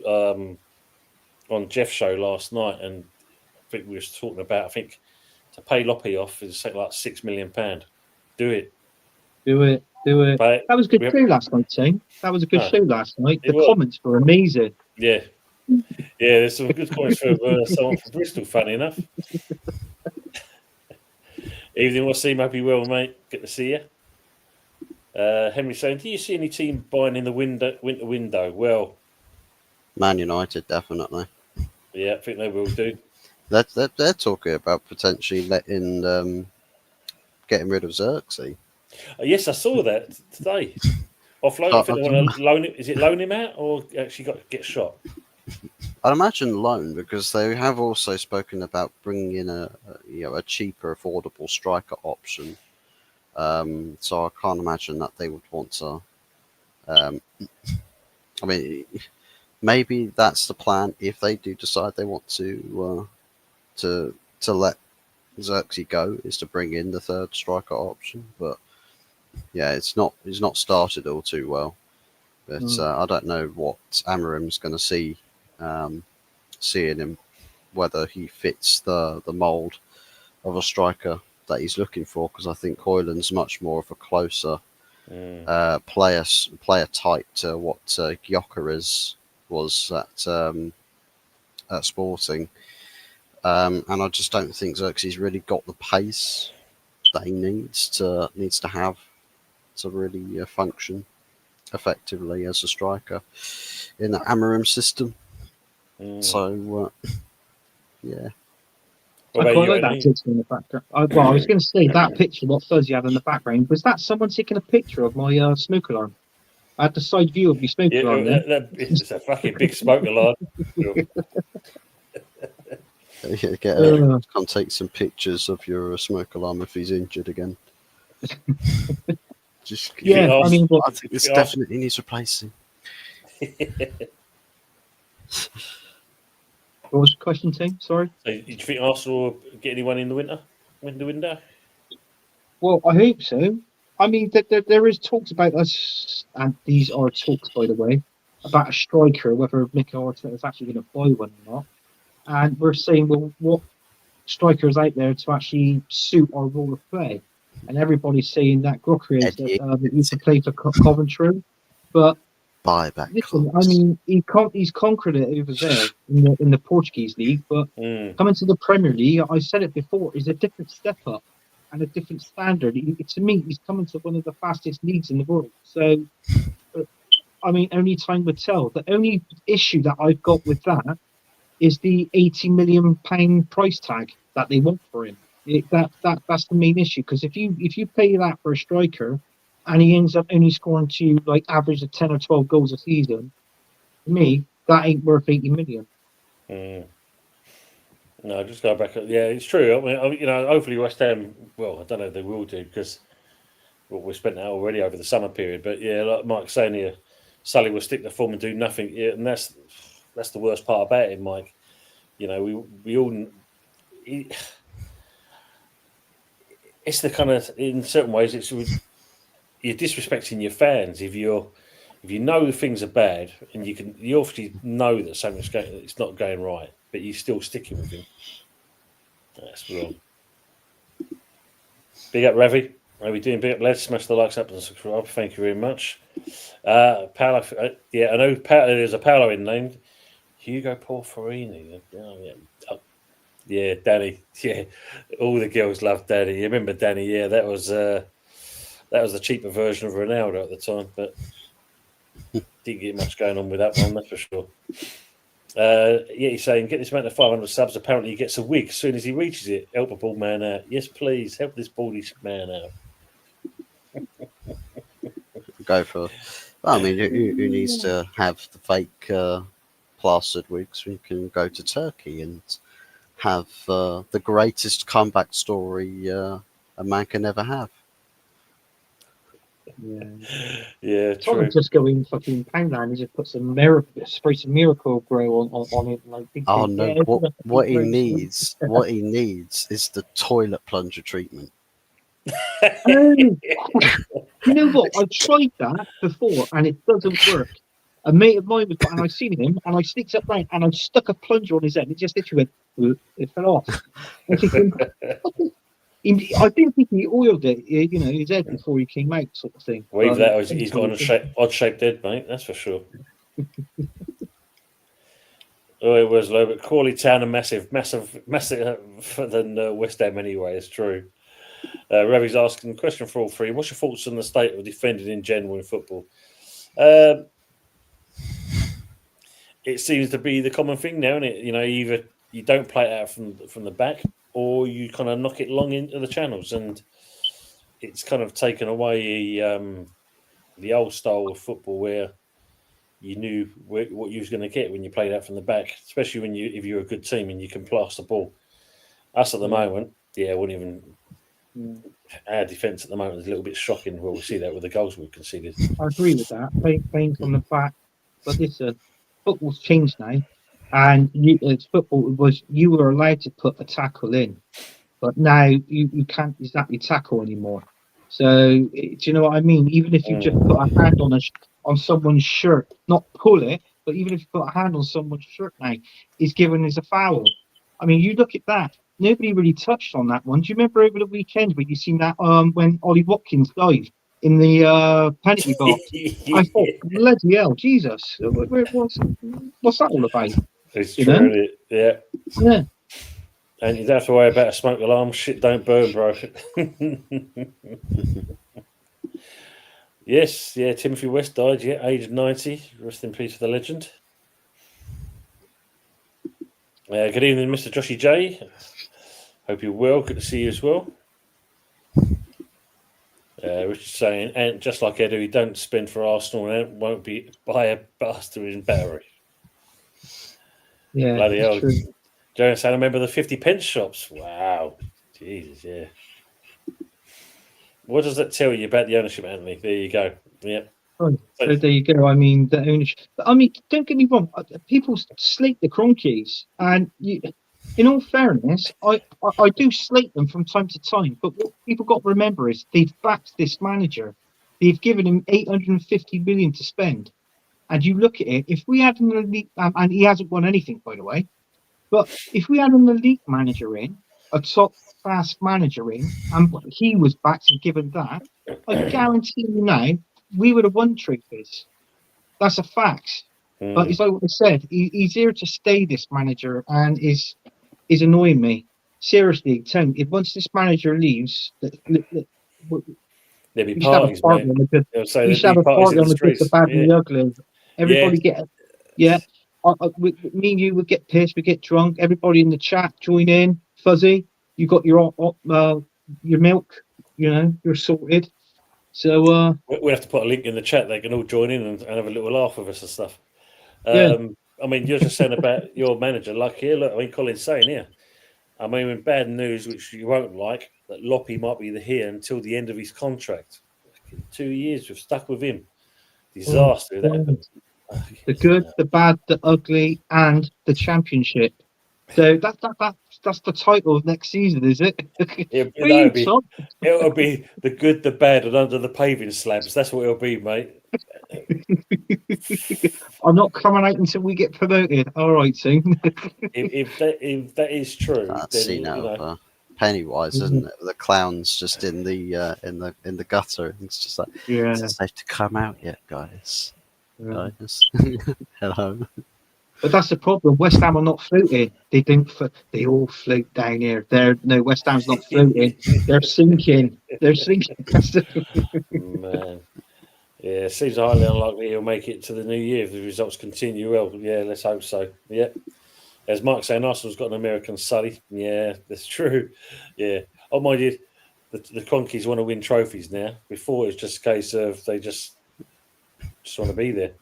on Jeff's show last night, and I think we was talking about. I think to pay Loppy off is like £6 million. Do it. But that was a good show last night, Tim. That was a good show last night. The comments were amazing. Yeah, there's some good comments from someone from Bristol. Funny enough. Evening, we'll see you. Hope you well, mate. Good to see you. Henry saying, do you see any team buying in the winter window? Well, Man United, definitely. Yeah, I think they will do. They're talking about potentially getting rid of Xerxes. Yes, I saw that today. Offload. I think they want to loan him. Is it loan him out or actually get shot? I'd imagine loan, because they have also spoken about bringing in a cheaper, affordable striker option, So I can't imagine that they would want to. I mean, maybe that's the plan if they do decide they want to let Xerxes go, is to bring in the third striker option. But yeah, it's not started all too well. But I don't know what Amorim's going to see in him, whether he fits the mould of a striker that he's looking for. Because I think Højlund's much more of a closer player type to what Gyökeres was at Sporting, and I just don't think Xerxes really got the pace that he needs to have to really function effectively as a striker in the Amorim system. So yeah. I quite like that picture in the background. I was going to say that picture, what Fuzzy had in the background, was that someone taking a picture of my smoke alarm? I had the side view of my smoke alarm. It's a fucking big smoke alarm. Come take some pictures of your smoke alarm if he's injured again. I think this definitely needs replacing. What was the question, Tim? Sorry. So, do you think Arsenal will get anyone in the window? Well, I hope so. I mean, there is talks about us, and these are talks, by the way, about a striker, whether Mikel Arteta is actually going to buy one or not. And we're saying, well, what strikers out there to actually suit our role of play? And everybody's saying that Gyökeres that used to play for Coventry, but listen, I mean, he's conquered it over there in the Portuguese league, but coming to the Premier League, I said it before, is a different step up and a different standard. To me, he's coming to one of the fastest leagues in the world. So, I mean, only time would tell. The only issue that I've got with that is the £80 million price tag that they want for him. That's the main issue, because if you pay that for a striker and he ends up only scoring to like average of 10 or 12 goals a season, to me that ain't worth 80 million. No, just go back. Yeah, it's true. I mean, hopefully West Ham. Well, I don't know if they will do, because we spent that already over the summer period. But yeah, like Mike's saying here, Sully will stick to form and do nothing. Yeah, and that's the worst part about it, Mike. We all. It's the kind of, in certain ways, you're disrespecting your fans if you know things are bad and you obviously know that it's not going right, but you're still sticking with him. That's wrong. Big up, Ravi. How are we doing? Big up, lads. Smash the likes up and subscribe. Thank you very much. Paolo, yeah, I know there's a Paolo in named Hugo Porphyrini. Oh, yeah. Yeah, Danny. Yeah, all the girls love Danny. You remember Danny? Yeah, that was the cheaper version of Ronaldo at the time, but didn't get much going on with that one, that's for sure. Yeah, he's saying, get this man to 500 subs. Apparently, he gets a wig as soon as he reaches it. Help a bald man out. Yes, please, help this baldish man out. Go for. Well, I mean, who needs to have the fake plastered wigs? We can go to Turkey and have the greatest comeback story a man can ever have. Yeah, true. Just go in fucking Poundland and just put some spray some Miracle Grow on it. Like, oh no! What he needs is the toilet plunger treatment. You know what? I've tried that before and it doesn't work. A mate of mine was, and I seen him, and I sneaked up round and I stuck a plunger on his head. It just literally went, it fell off. I didn't think he oiled it, his head before he came out, sort of thing. Well, he's got an odd-shaped head, mate. That's for sure. Oh, it was low, but Crawley Town are massive than West Ham anyway. It's true. Ravi's asking a question for all three. What's your thoughts on the state of defending in general in football? It seems to be the common thing now, isn't it? Either you don't play it out from the back, or you kind of knock it long into the channels, and it's kind of taken away the old style of football where you knew what you was going to get when you played out from the back, especially if you're a good team and you can pass the ball. Us at the moment, yeah, I wouldn't even Our defence at the moment is a little bit shocking. Well, we see that with the goals we've conceded. I agree with that. Playing from the back, but listen, football's changed now, and football was you were allowed to put a tackle in, but now you can't exactly tackle anymore. So do you know what I mean? Even if you just put a hand on someone's shirt, not pull it, but even if you put a hand on someone's shirt now, is given as a foul. I mean, you look at that. Nobody really touched on that one. Do you remember over the weekend when you seen that when Ollie Watkins dived in the penalty box? I thought, bloody hell, Jesus, what's that all about? It's true, isn't it? Yeah. Yeah. And you don't have to worry about a smoke alarm. Shit don't burn, bro. Yes, yeah, Timothy West died, aged 90. Rest in peace for the legend. Good evening, Mr. Joshy J. Hope you're well. Good to see you as well. Richard saying, and just like Edu, he don't spend for Arsenal and won't be buy a bastard in Barry. Yeah, bloody hell. true. Jonas saying, I remember the 50p shops. Wow. Jesus, yeah. What does that tell you about the ownership, Anthony? There you go. Yeah. Oh, so there you go. I mean, the ownership. I mean, don't get me wrong. People slate the Cronkies, and in all fairness, I do slate them from time to time. But what people got to remember is they've backed this manager. They've given him 850 million to spend. And you look at it. If we had an elite, and he hasn't won anything, by the way, but if we had an elite manager in, a top class manager in, and he was backed and given that, I guarantee you now, we would have won trophies. That's a fact. But it's like what I said. He's here to stay, this manager, and is annoying me. Seriously, Tim. If once this manager leaves, there'll be parties, mate. We should have a party on the good, the bad, and the ugly. Everybody get, me and you would get pissed. We get drunk. Everybody in the chat join in. Fuzzy, you got your milk. You're sorted. So we have to put a link in the chat. They can all join in and have a little laugh with us and stuff. I mean, you're just saying about your manager. Like here, look. I mean, Colin's saying here. I mean, in bad news, which you won't like, that Loppy might be here until the end of his contract. 2 years, we've stuck with him. Disaster. The good, the bad, the ugly, and the championship. So that's the title of next season, is it? It'll be the good, the bad, and under the paving slabs. That's what it'll be, mate. I'm not coming out until we get promoted. All right, soon. if that is true, then Pennywise, isn't it? The clown's just in the gutter. It's just like, it's not safe to come out yet, guys. Yeah. Guys. Hello. But that's the problem. West Ham are not floating. They don't. They all float down here. West Ham's not floating. They're sinking. They're sinking. Man, yeah, it seems highly unlikely he'll make it to the new year if the results continue well. Yeah, let's hope so. Yeah, as Mark's saying, Arsenal's got an American Sully. Yeah, that's true. Yeah, oh mind you, the Cronkies want to win trophies now. Before it's just a case of they just want to be there.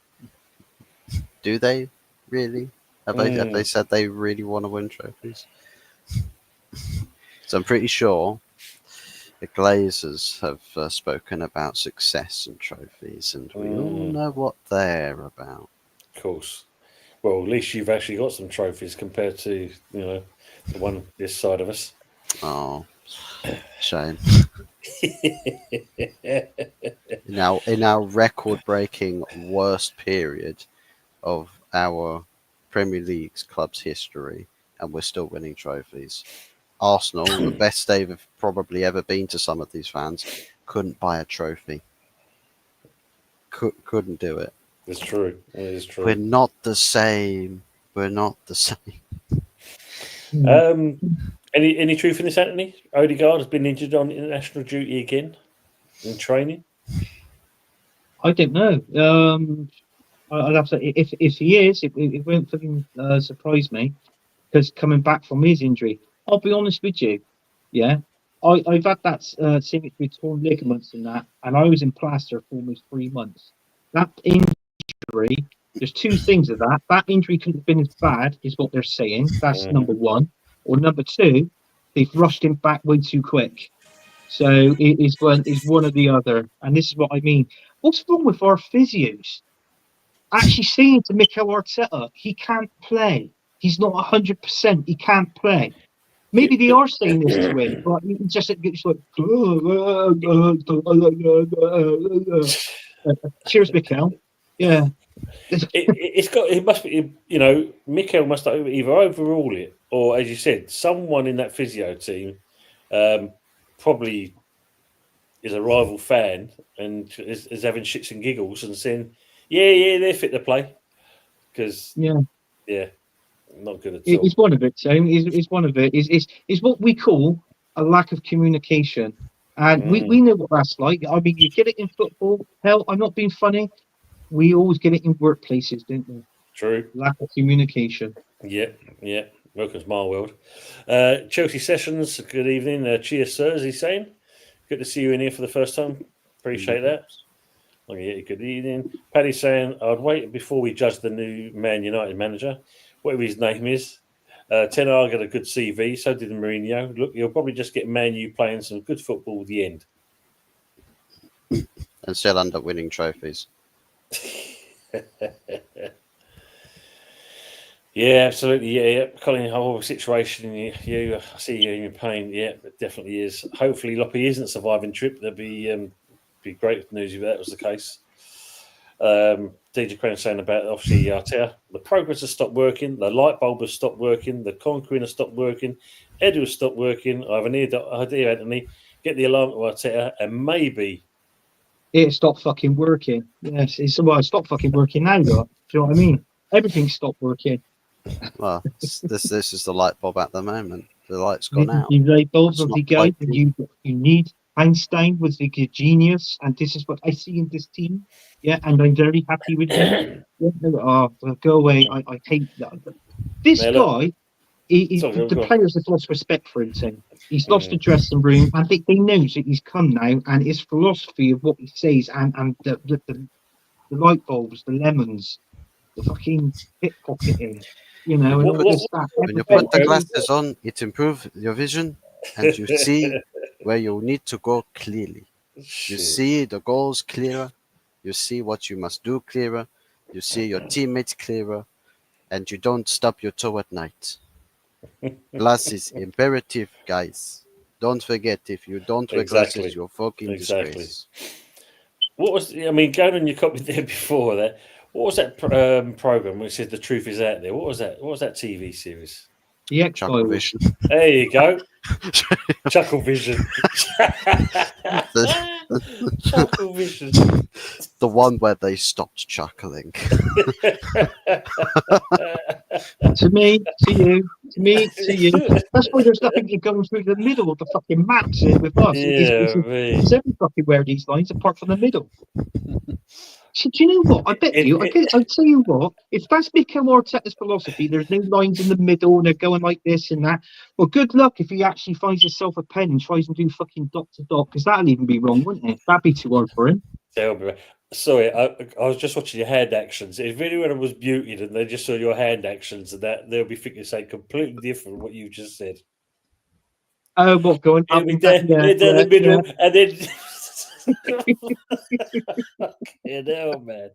Do they? Really? Have they said they really want to win trophies? So I'm pretty sure the Glazers have spoken about success and trophies, and we all know what they're about. Of course. Well, at least you've actually got some trophies compared to the one this side of us. Oh, shame. In our record-breaking worst period of our Premier League's club's history, and we're still winning trophies. Arsenal, the best they've probably ever been to some of these fans, couldn't buy a trophy. Couldn't do it. It's true. It is true. We're not the same. We're not the same. Any truth in this, Anthony? Odegaard has been injured on international duty again in training. I don't know. I'd have to say, if he is, it won't fucking surprise me, because coming back from his injury, I'll be honest with you, I've had that signature with torn ligaments and that, and I was in plaster for almost 3 months. That injury, there's two things of that. That injury couldn't have been as bad, is what they're saying. That's number one. Or number two, they've rushed him back way too quick. So it's one or the other. And this is what I mean. What's wrong with our physios? Actually saying to Mikel Arteta, he can't play. He's not 100%. He can't play. Maybe they are saying this to him, but he just gets like, cheers, Mikel. Yeah. It must be, Mikel must either overrule it or, as you said, someone in that physio team probably is a rival fan and is having shits and giggles and saying, yeah, they're fit to play. Because, not good at all. It's one of it, Sam. It's one of it. It's what we call a lack of communication. And we know what that's like. I mean, you get it in football. Hell, I'm not being funny. We always get it in workplaces, don't we? True. Lack of communication. Yeah. Welcome to my world. Chelsea Sessions, good evening. Cheers, sir, as he's saying. Good to see you in here for the first time. Appreciate that. Oh, yeah, good evening. Paddy's saying, I'd wait before we judge the new Man United manager, whatever his name is. Ten Hag got a good CV, so did Mourinho. Look, you'll probably just get Man U playing some good football at the end. And still end up winning trophies. Yeah, absolutely. Yeah. Colin, horrible situation. I see you in your pain. Yeah, it definitely is. Hopefully, Loppy isn't surviving trip. That'd be great news if that was the case. DJ Crane saying about obviously Arteta. The progress has stopped working. The light bulb has stopped working. The conquering has stopped working. Edu has stopped working. I have an idea, Anthony. Get the alarm to Arteta and maybe it stopped fucking working. Yes, it stopped fucking working now, though. Do you know what I mean? Everything stopped working. Well, this is the light bulb at the moment. The light's gone out. The light bulbs of the guy that you need. Einstein was the genius, and this is what I see in this team. Yeah, and I'm very happy with him. Go away. I hate that. This guy, the players have lost respect for him. Tim. He's lost the dressing room. I think they know that he's come now, and his philosophy of what he says, and the light bulbs, the lemons, the fucking pickpocketing. You know, when you put the glasses on, it improves your vision, and you see where you need to go clearly. You see the goals clearer. You see what you must do clearer. You see your teammates clearer, and you don't stub your toe at night. Glass is imperative, guys. Don't forget, if you don't wear glasses, you're fucking disgrace. What was? I mean, going on your copy there before that. What was that program which said the truth is out there? What was that? What was that TV series? The Chuckle Vision. There you go. Chuckle Vision. Chuckle Vision. The one where they stopped chuckling. To me, to you, to me, to you. That's why there's nothing going through the middle of the fucking maps with us. It's everywhere these lines apart from the middle. So, do you know what? I bet you. I'll tell you what. If that's Mikel Arteta's philosophy, there's no lines in the middle, and they're going like this and that. Well, good luck if he actually finds himself a pen and tries and do fucking dot to dot, because that'll even be wrong, wouldn't it? That'd be too hard for him. Sorry, I was just watching your hand actions. If anyone was muted and they just saw your hand actions, and that they'll be thinking something completely different from what you just said. Oh, what going up down the middle, and then. Fucking hell, man.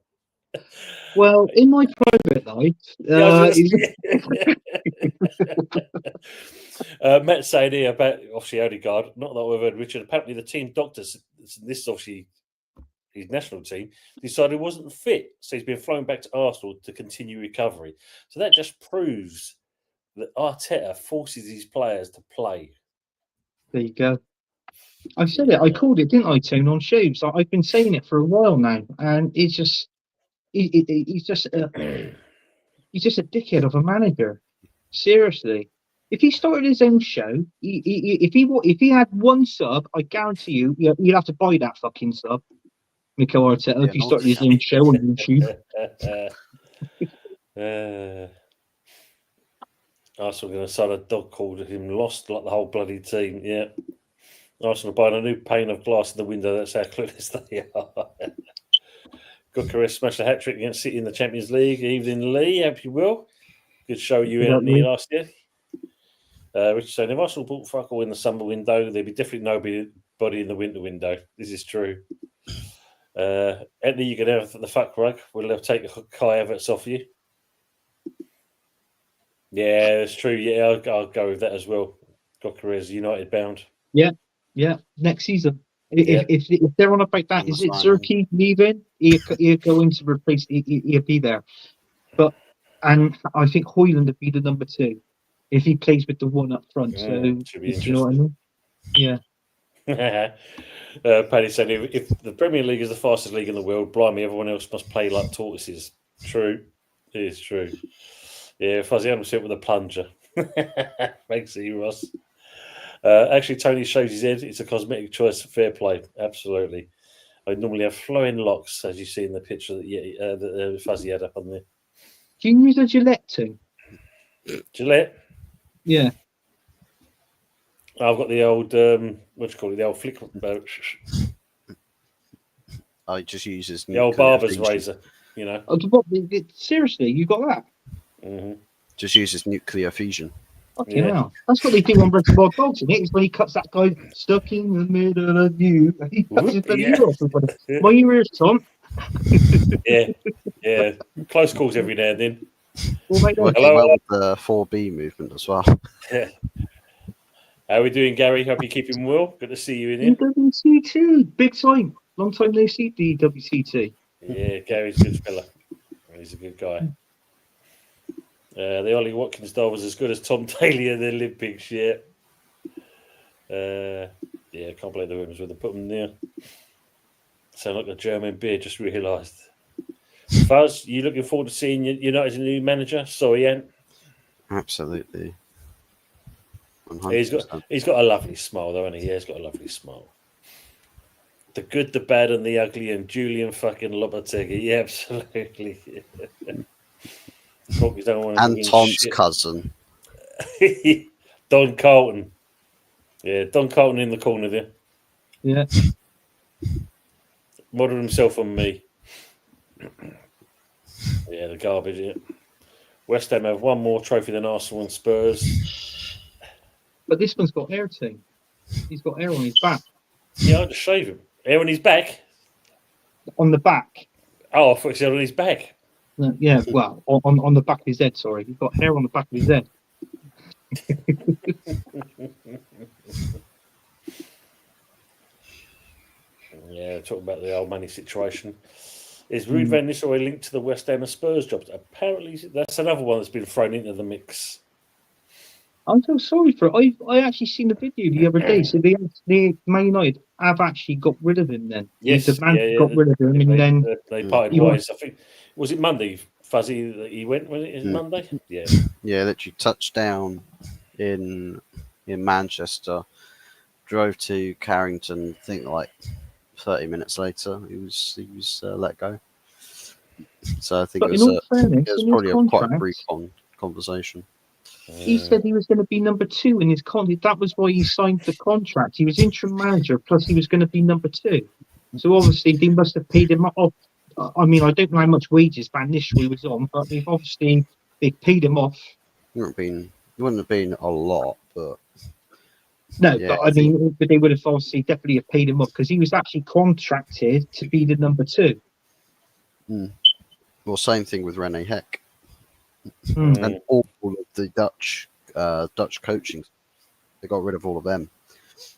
Well, in my private life, Matt's saying here about obviously Odegaard. Not that we've heard Richard. Apparently, the team doctors, this is obviously his national team, decided he wasn't fit, so he's been flown back to Arsenal to continue recovery. So that just proves that Arteta forces his players to play. There you go. I said it. I called it, didn't I, Tone, on shows? I've been saying it for a while now, and it's just he's just a dickhead of a manager. Seriously, if he started his own show, if he had one sub, I guarantee you'd have to buy that fucking sub, Mikel Arteta. If he started his own show on YouTube. Arsenal going to sign a dog called him Lost, like the whole bloody team. Yeah. Arsenal buying a new pane of glass in the window. That's how clueless they are. Gyökeres smashed a hat-trick against City in the Champions League. Evening, Lee. Hope you will. Good show you in last year. Richard saying, if Arsenal bought fuck all in the summer window, there'd be definitely nobody body in the winter window. This is true. Anthony, you can have the fuck rug. We'll take Kai Havertz off you. Yeah, it's true. Yeah, I'll go with that as well. Coquerez United bound. Yeah. Next season, if they're on about that, is it Zerkey leaving? He'll go in to replace. He'll be there, and I think Højlund would be the number 2 if he plays with the one up front. So you know what I mean? Yeah. Paddy said, if the Premier League is the fastest league in the world, blimey, everyone else must play like tortoises. True. It is true. Yeah, Fuzzy Adams hit with a plunger. Thanks, Ross. Actually, Tony shows his head. It's a cosmetic choice. Fair play. Absolutely. I normally have flowing locks, as you see in the picture that Fuzzy had up on there. Do you use a Gillette too? Gillette? Yeah. I've got the old, what do you call it? The old flick. I just use his the old barber's razor, you know. Seriously, you got that? Mm-hmm. Just uses nuclear fusion. Okay, wow. That's what they do on Reservoir Dogs, isn't it? Is when he cuts that guy stuck in the middle of you. He cuts his ear off. My ears, Tom. yeah. Close calls every now and then. Working well with the 4B movement as well. Yeah. How are we doing, Gary? Hope you're keeping well. Good to see you in here. DWCT, big time. Long time no see, DWCT. Yeah, Gary's a good fella. He's a good guy. The Ollie Watkins doll was as good as Tom Daly in the Olympics, yeah. I can't believe the women's with them. Put them there. Sound like a German beer, just realised. Fuzz, you looking forward to seeing United's new manager? Sorry, Ant. Absolutely. 100%. He's got a lovely smile, though, hasn't he? Yeah, he's got a lovely smile. The good, the bad, and the ugly, and Julian fucking Lopetegui. Yeah, absolutely. And Tom's cousin. Don Carlton. Yeah, Don Carlton in the corner there. Yeah. Model himself on me. Yeah, the garbage, yeah. West Ham have one more trophy than Arsenal and Spurs. But this one's got hair too. He's got hair on his back. Yeah, I'll just shave him. Hair on his back? On the back. Oh, I thought he said on his back. Yeah, well, on the back of his head, sorry. He's got hair on the back of his head. Yeah, talking about the old money situation. Is Ruud van Nistelrooy linked to the West Ham and Spurs jobs? Apparently, that's another one that's been thrown into the mix. I'm so sorry for it. I actually seen the video the other day. So they Man United have actually got rid of him then. Yes, the man got rid of him, and then they parted ways. I think was it Monday, Fuzzy, that he went? Was it Monday? Yeah. Yeah, literally touched down in Manchester, drove to Carrington. I think like 30 minutes later, he was let go. So I think it was probably quite a brief conversation. He said he was going to be number 2 in his contract. That was why he signed the contract. He was interim manager, plus he was going to be number 2. So obviously they must have paid him off. I mean, I don't know how much wages Van Nistelrooy was on, but they paid him off. It wouldn't have been a lot, but no. Yeah, but they would have obviously definitely have paid him off because he was actually contracted to be the number 2. Well, same thing with Rene Heck. And all of the Dutch coaching, they got rid of all of them.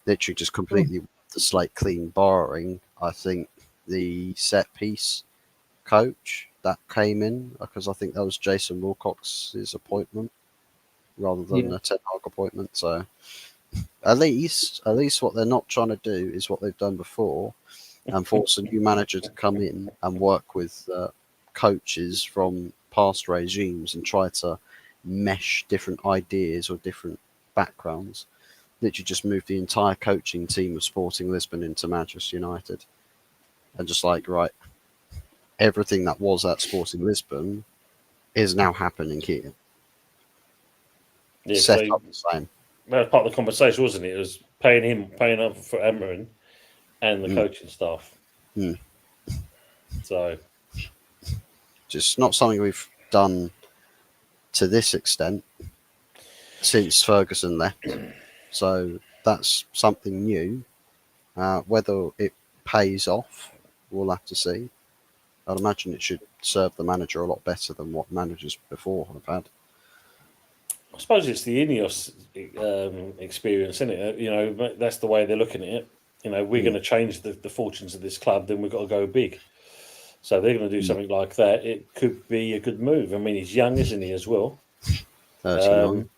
Literally just completely the slate clean, barring, I think, the set piece coach that came in, because I think that was Jason Wilcox's appointment rather than a Ten Hag appointment. So at least what they're not trying to do is what they've done before and force a new manager to come in and work with coaches from past regimes and try to mesh different ideas or different backgrounds. Literally just move the entire coaching team of Sporting Lisbon into Manchester United and just right, everything that was at Sporting Lisbon is now happening here. Yeah, set up the same. That was part of the conversation, wasn't it? It was paying up for Amorin and the coaching staff. So just not something we've done to this extent since Ferguson left. So that's something new. Whether it pays off, we'll have to see. I'd imagine it should serve the manager a lot better than what managers before have had. I suppose it's the Ineos experience, isn't it? You know, that's the way they're looking at it. You know, we're going to change the fortunes of this club, then we've got to go big. So they're going to do something like that. It could be a good move. I mean, he's young, isn't he, as well? 39.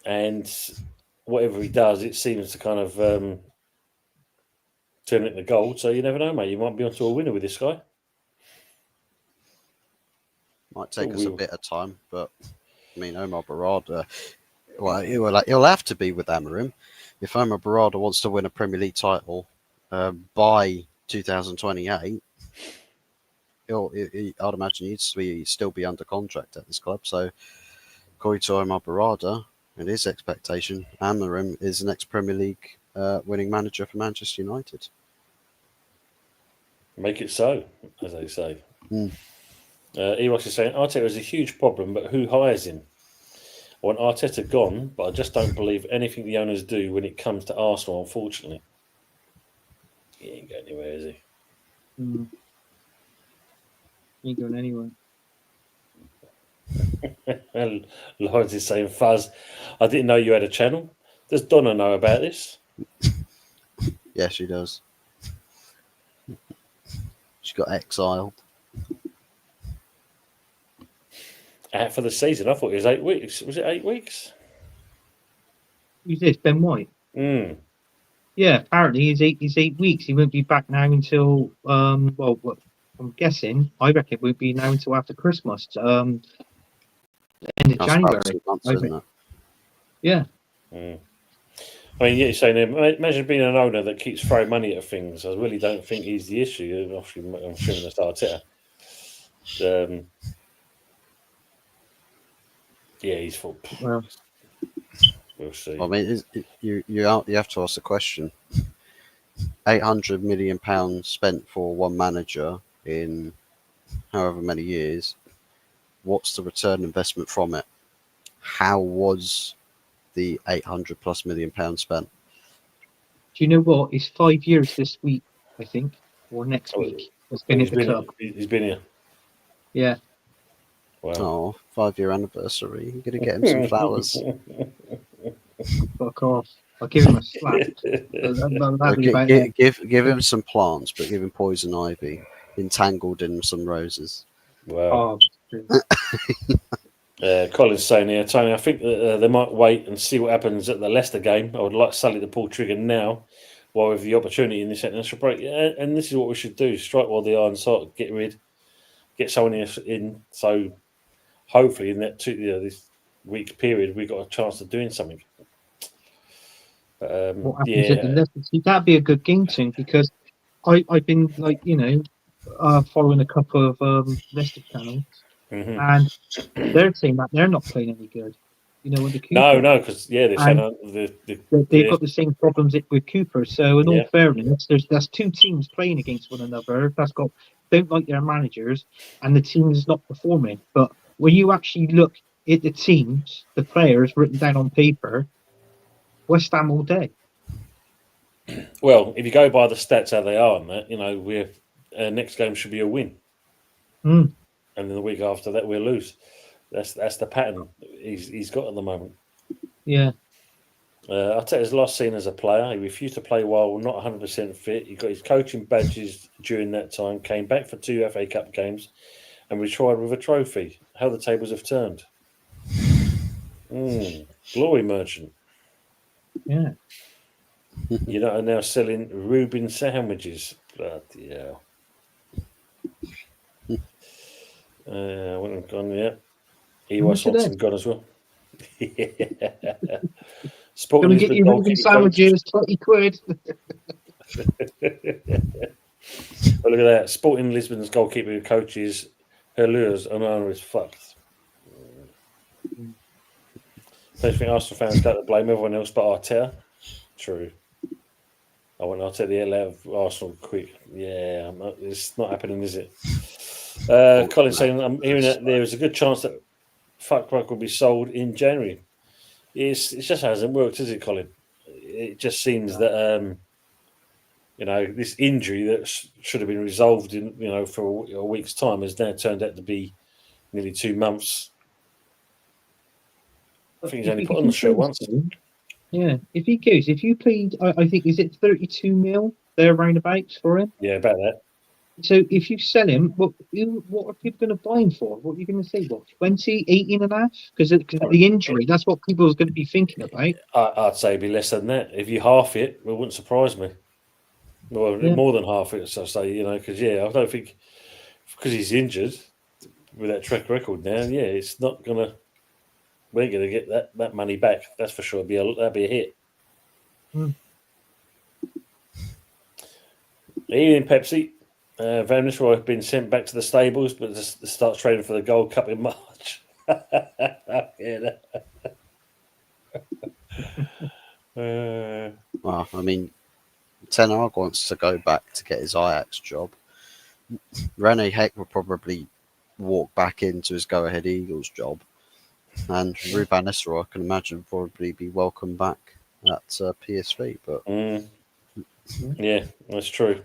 And whatever he does, it seems to kind of turn it into gold. So you never know, mate. You might be onto a winner with this guy. Might take us a bit of time, but I mean, Omar Barada, well, he'll have to be with Amorin. If Omar Barada wants to win a Premier League title by 2028, I'd imagine he'd still be under contract at this club. So, according to Omar Barada and his expectation, Amorin is the next Premier League winning manager for Manchester United. Make it so, as they say. Eros is saying Arteta is a huge problem, but who hires him? I want Arteta gone, but I just don't believe anything the owners do when it comes to Arsenal, unfortunately. He ain't going anywhere, is he? He ain't going anywhere. Lawrence is saying, Fuzz, I didn't know you had a channel. Does Donna know about this? Yeah, she does. She got exiled. Out for the season. I thought it was 8 weeks. Was it 8 weeks? Who's this? Ben White? Yeah, apparently he's 8 weeks. He won't be back now until well, I'm guessing. I reckon it won't be now until after Christmas. End of January. Months, isn't it? Yeah. I mean, you're saying, imagine being an owner that keeps throwing money at things. I really don't think he's the issue. Obviously, I'm assuming that's Arteta. Yeah, he's full. Well, we'll see. I mean, you have to ask the question. £800 million spent for one manager in however many years. What's the return investment from it? How was the £800+ million spent? do you know what? It's 5 years this week, I think, or next week. He's been at the club. He's been here. Yeah. Wow. Oh, 5-year anniversary. You're going to get him some flowers. Fuck off. I'll give him a slap. Give him some plants, but give him poison ivy entangled in some roses. Wow. Colin's saying here, Tony, I think that they might wait and see what happens at the Leicester game. I would like Sully to pull trigger now while we have the opportunity in this international break. Yeah, and this is what we should do. Strike while the iron's hot, get someone in. So hopefully in that this week period, we've got a chance of doing something. What happens at the Leicester? See, that'd be a good game too, because I've been following a couple of Leicester channels, and they're saying that they're not playing any good. You know, with the Cooper. No, because they've got the same problems with Cooper. So in all fairness, there's two teams playing against one another. Don't like their managers, and the team is not performing. But when you actually look at the teams, the players written down on paper, West Ham all day. Well, if you go by the stats how they are, and that, we're next game should be a win, and then the week after that we'll lose. That's the pattern he's got at the moment. Yeah. Arteta's last seen as a player. He refused to play while not 100% fit. He got his coaching badges during that time, came back for 2 FA Cup games, and retired with a trophy. How the tables have turned. Glory merchant. Yeah. Are now selling Reuben sandwiches. Bloody hell. I wouldn't have gone yet. EY Swanson gone as well. Can we get you Reuben sandwiches? 20 quid. Well, look at that. Sporting Lisbon's goalkeeper coaches her lures and owner is fucked. Don't think Arsenal fans got to blame everyone else but Arteta. True. I want Arteta to let Arsenal quick. Yeah, it's not happening, is it? Colin saying, I'm hearing that there is a good chance that Fuckbrook will be sold in January. It just hasn't worked, has it, Colin? It just seems that this injury that should have been resolved in, for a week's time has now turned out to be nearly 2 months. I think he's only put on the shirt once. Yeah, if you played, I think, is it 32 mil there roundabouts for him? Yeah, about that. So if you sell him, what are people going to buy him for? What are you going to say? What, 20, 18 and a half? Because of the injury, that's what people are going to be thinking about. I'd say it'd be less than that. If you half it wouldn't surprise me. Well, more than half it, so I say, because I don't think, because he's injured with that track record now, it's not going to, we ain't going to get that money back. That's for sure. That'd be a hit. Ian Pepsi, Van Nistelrooy have been sent back to the stables, but just starts training for the Gold Cup in March. Well, I mean, Ten Hag wants to go back to get his Ajax job. Rene Heck will probably walk back into his Go Ahead Eagles job. And Ruben Nistelroy, I can imagine, probably be welcome back at PSV. But yeah, that's true.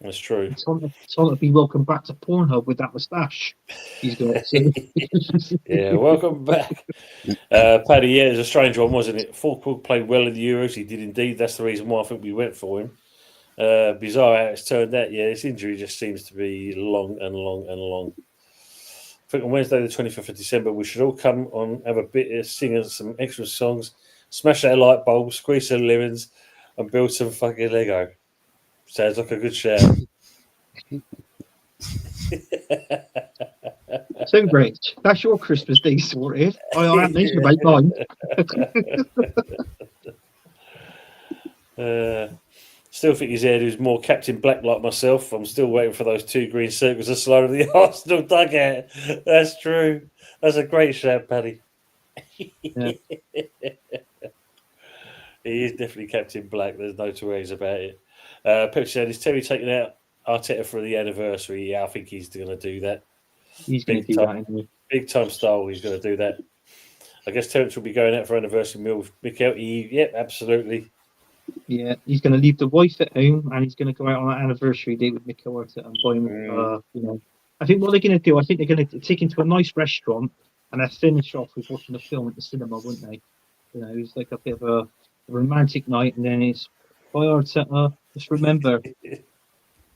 That's true. It's all to be welcome back to Pornhub with that moustache he's got. Yeah, welcome back. Paddy, it's a strange one, wasn't it? Fulkrug played well in the Euros. He did indeed. That's the reason why I think we went for him. Bizarre how it's turned out. Yeah, this injury just seems to be long and long and long. I think on Wednesday, the 25th of December, we should all come on, have a bit, sing some extra songs, smash our light bulbs, squeeze some lemons, and build some fucking Lego. Sounds like a good shout. So great. That's your Christmas Day sorted. I haven't mentioned about mine. Still think his head is more Captain Black like myself. I'm still waiting for those 2 green circles to slide of the Arsenal dugout. That's true. That's a great shout, Paddy. Yeah. He is definitely Captain Black. There's no two ways about it. Pepsi said, is Terry taking out Arteta for the anniversary? Yeah, I think he's going to do that. He's going to do that, isn't he? Big time style, he's going to do that. I guess Terence will be going out for anniversary meal with Mikel. Yep, absolutely. Yeah, he's going to leave the wife at home and he's going to go out on an anniversary date with Mikel Arteta and buy him. I think what they're going to do, I think they're going to take him to a nice restaurant and they'll finish off with watching a film at the cinema, wouldn't they? It's like a bit of a romantic night, and then it's bye Arteta. Just remember,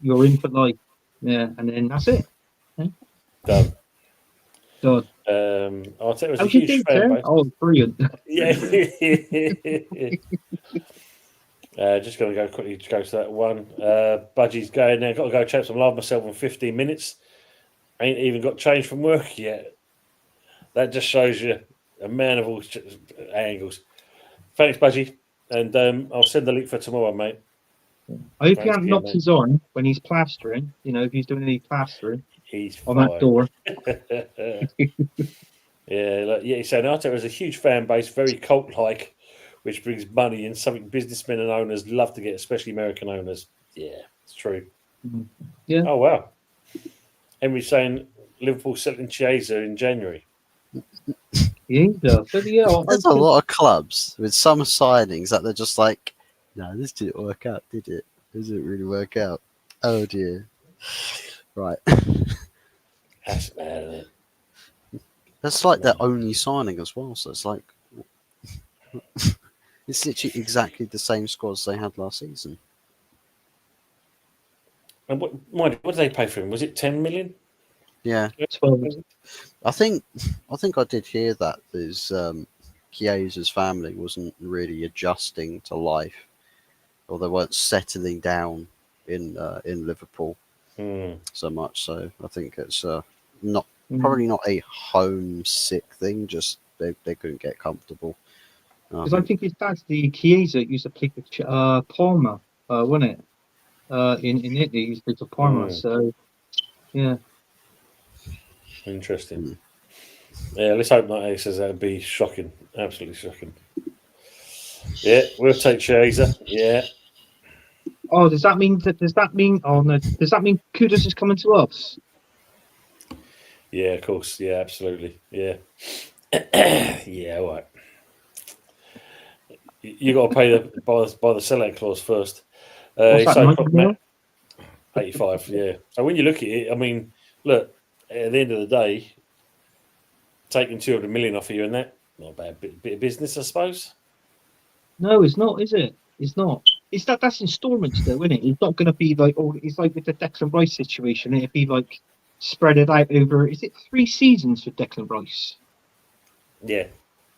you're in for life. Yeah, and then that's it. Okay? Done. Arteta was a huge fan base. Oh, brilliant! Yeah. Just going to go quickly to go to that one. Budgie's going now. Got to go chat some love myself in 15 minutes. Ain't even got changed from work yet. That just shows you a man of all angles. Thanks, Budgie. And I'll send the link for tomorrow, mate. I hope he hasn't knocked his arm when he's plastering. If he's doing any plastering he's on that door. He's saying Arteta is a huge fan base, very cult-like, which brings money in, something businessmen and owners love to get, especially American owners. Yeah, it's true. Yeah. Oh, wow. Henry's saying Liverpool selling Chiesa in January. There's a lot of clubs with some signings that they're just like, no, this didn't work out, did it? Does it really work out? Oh dear. Right. That's bad, isn't it? That's like their only signing as well. So it's like, it's literally exactly the same squads they had last season. And what did they pay for him? Was it 10 million? Yeah. 12. I think I did hear that there's Chiesa's family wasn't really adjusting to life, or they weren't settling down in Liverpool so much. So I think it's probably not a homesick thing. Just they couldn't get comfortable. Because I think his dad's the Chiesa used to play for Parma, wasn't it? In Italy, he used to play for Parma. So yeah. Interesting. Yeah, let's hope not. He says that'd be shocking, absolutely shocking. Yeah, we'll take Chiesa. Yeah. Oh, does that mean? Oh no, does that mean Kudus is coming to us? Yeah, of course. Yeah, absolutely. Yeah. Yeah, all right. You got to pay by the sellout clause first. What's that, 90 mil? 85, yeah. So when you look at it, I mean, look, at the end of the day, taking 200 million off of you and that, not a bad bit of business, I suppose. No, it's not, is it? It's not. It's that's installments though, isn't it? It's not going to be like, oh, it's like with the Declan Rice situation. It'd be like spread it out over. Is it 3 seasons for Declan Rice? Yeah.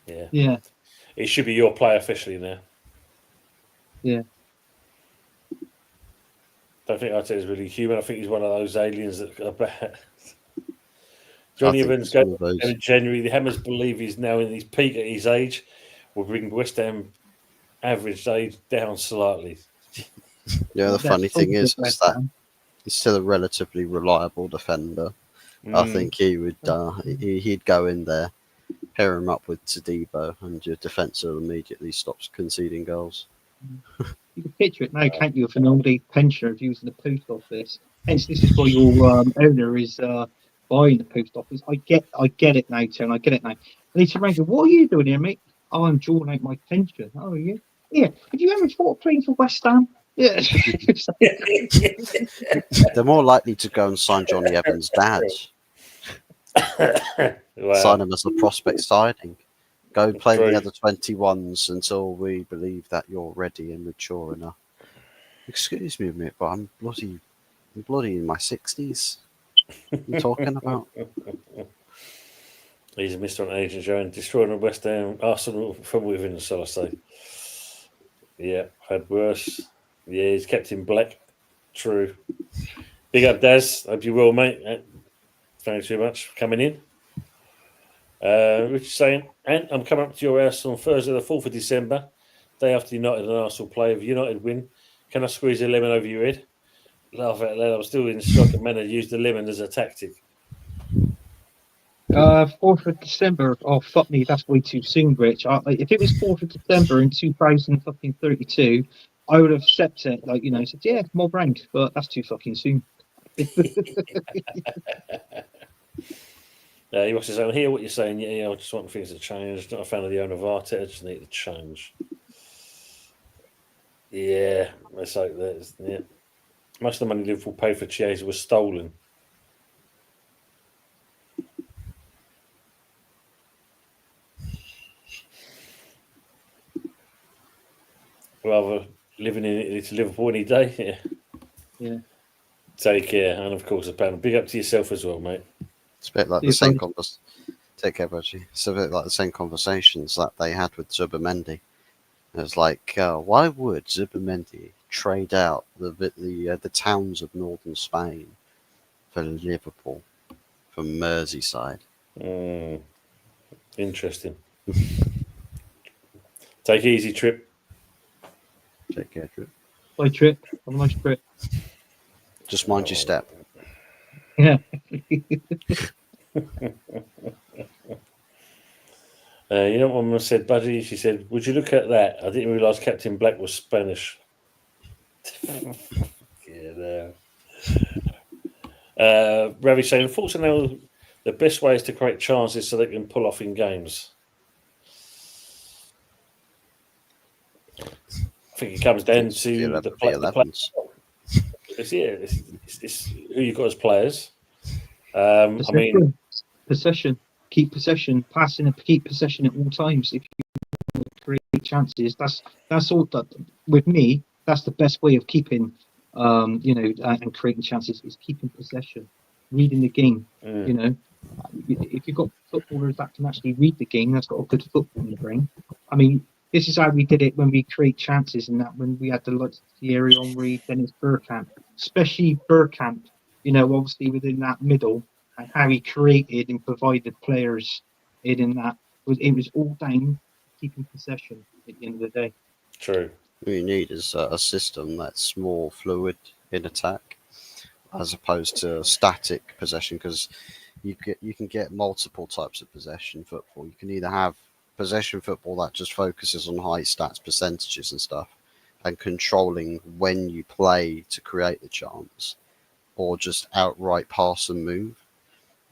It should be your play officially now. Yeah. I don't think Arteta is really human. I think he's one of those aliens that are bad. Johnny Evans goes in January. The Hammers believe he's now in his peak at his age. Will bring West Ham average age down slightly. Yeah, the funny thing is that he's still a relatively reliable defender. I think he would he'd go in there, pair him up with Tadibo, and your defence will immediately stops conceding goals. You can picture it now, can't you? If an old age pensioner using the post office. Hence, this is why your owner is buying the post office. I get it now, Tony. I get it now. And he said, "Ranger, what are you doing here, mate?" "Oh, I'm drawing out my pension." "Oh, yeah. Yeah. Have you ever thought of playing for West Ham?" Yeah. They're more likely to go and sign Johnny Evans' dad. Wow. Sign him as a prospect signing. Go play the other 21s until we believe that you're ready and mature enough. Excuse me, mate, but I'm bloody in my 60s. What are you talking about? He's a Mr. on Agent Joe and destroying West Ham Arsenal from within, shall I say. Yeah, had worse. Yeah, he's kept him black. True. Big up, Daz. Hope you will, mate. Thanks very much for coming in. Richard saying, and I'm coming up to your house on Thursday, the 4th of December, day after United and Arsenal play. If United win, can I squeeze a lemon over your head? Laugh out loud. I'm still in shock at men that use the lemon as a tactic. 4th of December. Oh, fuck me. That's way too soon, Rich. If it was 4th of December in 2032, I would have accepted it. Like, said, yeah, more rank, but that's too fucking soon. He must have said, I hear what you're saying. Yeah, I just want things to change. Not a fan of the owner of Arteta. I just need to change. Yeah, let's hope that. Yeah. Most of the money Liverpool paid for Chiesa was stolen. Rather living in Italy to Liverpool any day. Yeah. Take care. And of course, a pound. Big up to yourself as well, mate. It's a bit like the same conversation. Take care, Reggie. It's a bit like the same conversations that they had with Zubimendi. It was like, why would Zubimendi trade out the towns of northern Spain for Liverpool, for Merseyside? Interesting. Take it easy, Trip. Take care, Trip. Bye, Trip. Have a nice trip. Just mind your step. Yeah. You know what Mum said, Budgie? She said, would you look at that? I didn't realise Captain Black was Spanish. Ravi saying, unfortunately, the best way is to create chances so they can pull off in games. I think it comes down to the players. It's who you've got as players. Possession. Keep possession. Passing and keep possession at all times. If you create chances, that's all. That with me, that's the best way of keeping, and creating chances is keeping possession, reading the game. If you've got footballers that can actually read the game, that's got a good footballing brain. I mean, this is how we did it when we create chances, and that when we had the likes of Thierry Henry, Dennis Bergkamp, especially Bergkamp. Obviously within that middle. And how he created and provided players in that it was all down keeping possession at the end of the day. True. What you need is a system that's more fluid in attack as opposed to static possession, because you can get multiple types of possession football. You can either have possession football that just focuses on high stats, percentages and stuff, and controlling when you play to create the chance, or just outright pass and move.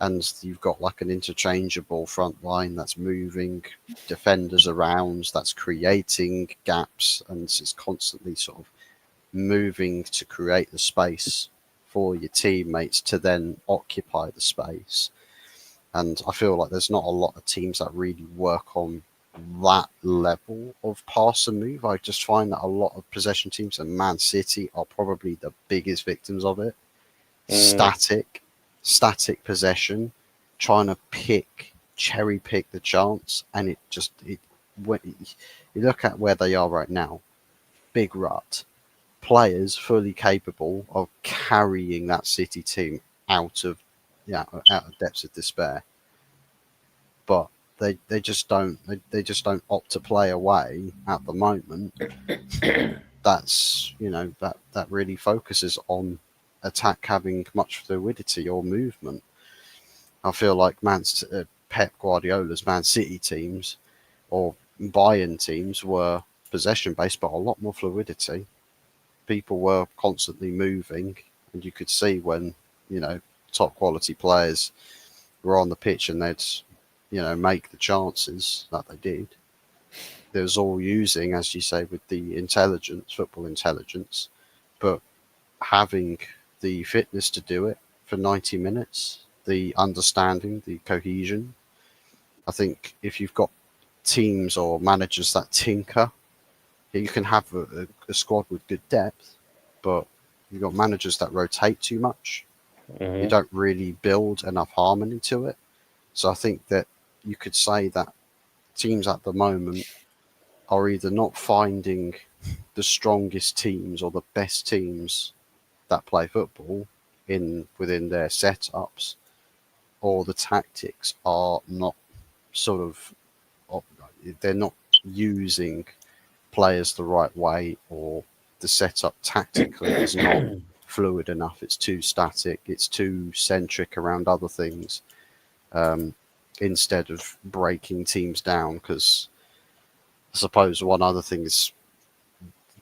And you've got like an interchangeable front line that's moving defenders around, that's creating gaps, and it's constantly sort of moving to create the space for your teammates to then occupy the space. And I feel like there's not a lot of teams that really work on that level of pass and move. I just find that a lot of possession teams, and Man City are probably the biggest victims of it. Static possession, trying to cherry pick the chance, and when you look at where they are right now, big rut, players fully capable of carrying that City team out of depths of despair, but they just don't opt to play away at the moment. That's that really focuses on attack having much fluidity or movement. I feel like Pep Guardiola's Man City teams or Bayern teams were possession based, but a lot more fluidity. People were constantly moving, and you could see when top quality players were on the pitch and they'd make the chances that they did. It was all using, as you say, with the football intelligence, but having the fitness to do it for 90 minutes, the understanding, the cohesion. I think if you've got teams or managers that tinker, you can have a squad with good depth, but you've got managers that rotate too much. You don't really build enough harmony to it. So I think that you could say that teams at the moment are either not finding the strongest teams or the best teams that play football within their setups, or the tactics are not they're not using players the right way, or the setup tactically is not fluid enough. It's too static. It's too centric around other things, instead of breaking teams down. Because I suppose one other thing is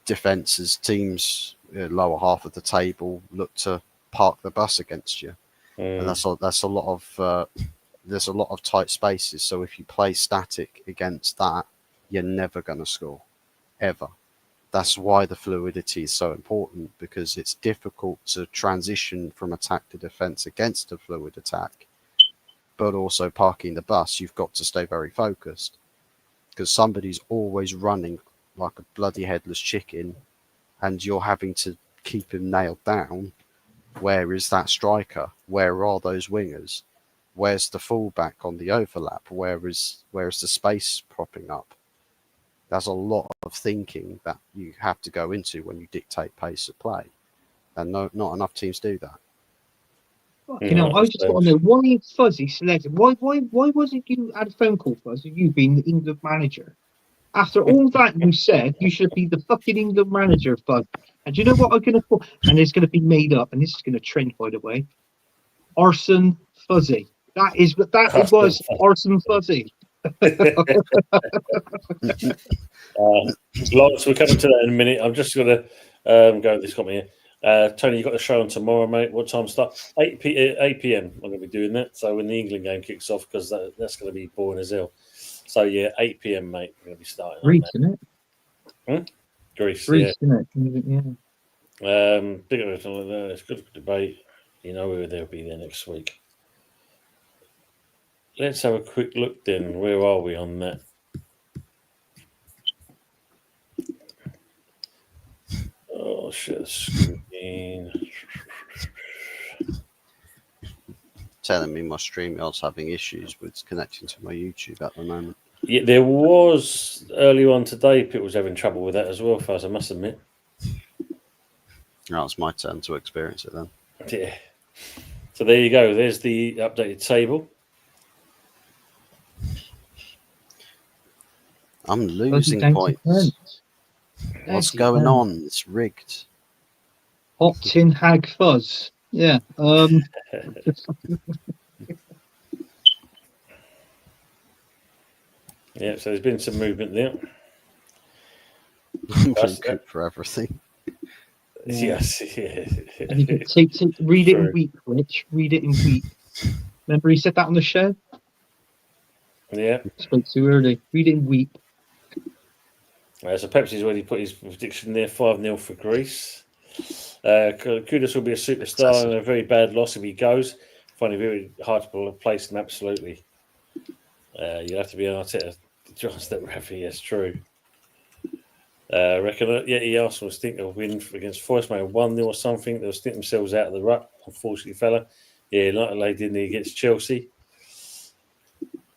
defenses. Teams lower half of the table look to park the bus against you, and that's a lot of there's a lot of tight spaces. So if you play static against that, you're never going to score, ever. That's why the fluidity is so important, because it's difficult to transition from attack to defense against a fluid attack. But also parking the bus, you've got to stay very focused, because somebody's always running like a bloody headless chicken, and you're having to keep him nailed down. Where is that striker? Where are those wingers? Where's the fullback on the overlap? Where is the space propping up? There's a lot of thinking that you have to go into when you dictate pace of play, and not enough teams do that. I just want to know why Fuzzy selected. Why wasn't you at a phone call, Fuzzy? You being the England manager. After all that you said, you should be the fucking England manager, Fuzz. And do you know what I'm going to call? And it's going to be made up, and this is going to trend, by the way. Arson Fuzzy. It was Arson Fuzzy. Lawrence, we're coming to that in a minute. I'm just going to go. This got me here. Tony, you've got a show on tomorrow, mate. What time start? 8 p.m. I'm going to be doing that. So when the England game kicks off, because that's going to be boring as hell. So yeah, 8 p.m. mate. We're going to be starting. Greece, isn't it? Greece, yeah. Isn't it? Yeah. Big of it. It's good debate. They'll be there next week. Let's have a quick look then. Where are we on that? Oh, shit. Screen. Telling me my StreamYard's having issues with connecting to my YouTube at the moment. Yeah, there was earlier on today, people was having trouble with that as well, Fuzz, I must admit. Now it's my turn to experience it then. Yeah. So there you go. There's the updated table. I'm losing points. What's going on? It's rigged. Hot tin hag fuzz. Yeah. Yeah, so there's been some movement there. I'm being good for everything. Yes. Yeah. And you can read it in week, Rich. Read it in week. Remember he said that on the show? Yeah. Spoke too early. Read it in week. So Pepsi's already put his prediction there, 5-0 for Greece. Kudus will be a superstar and a very bad loss if he goes. Find it very hard to place him, absolutely. You'll have to be Arteta to trust that referee, yes, true. Reckon, he Arsenal think they'll win against Forest, maybe 1-0 or something. They'll stick themselves out of the rut, unfortunately, fella. Yeah, like they did against Chelsea.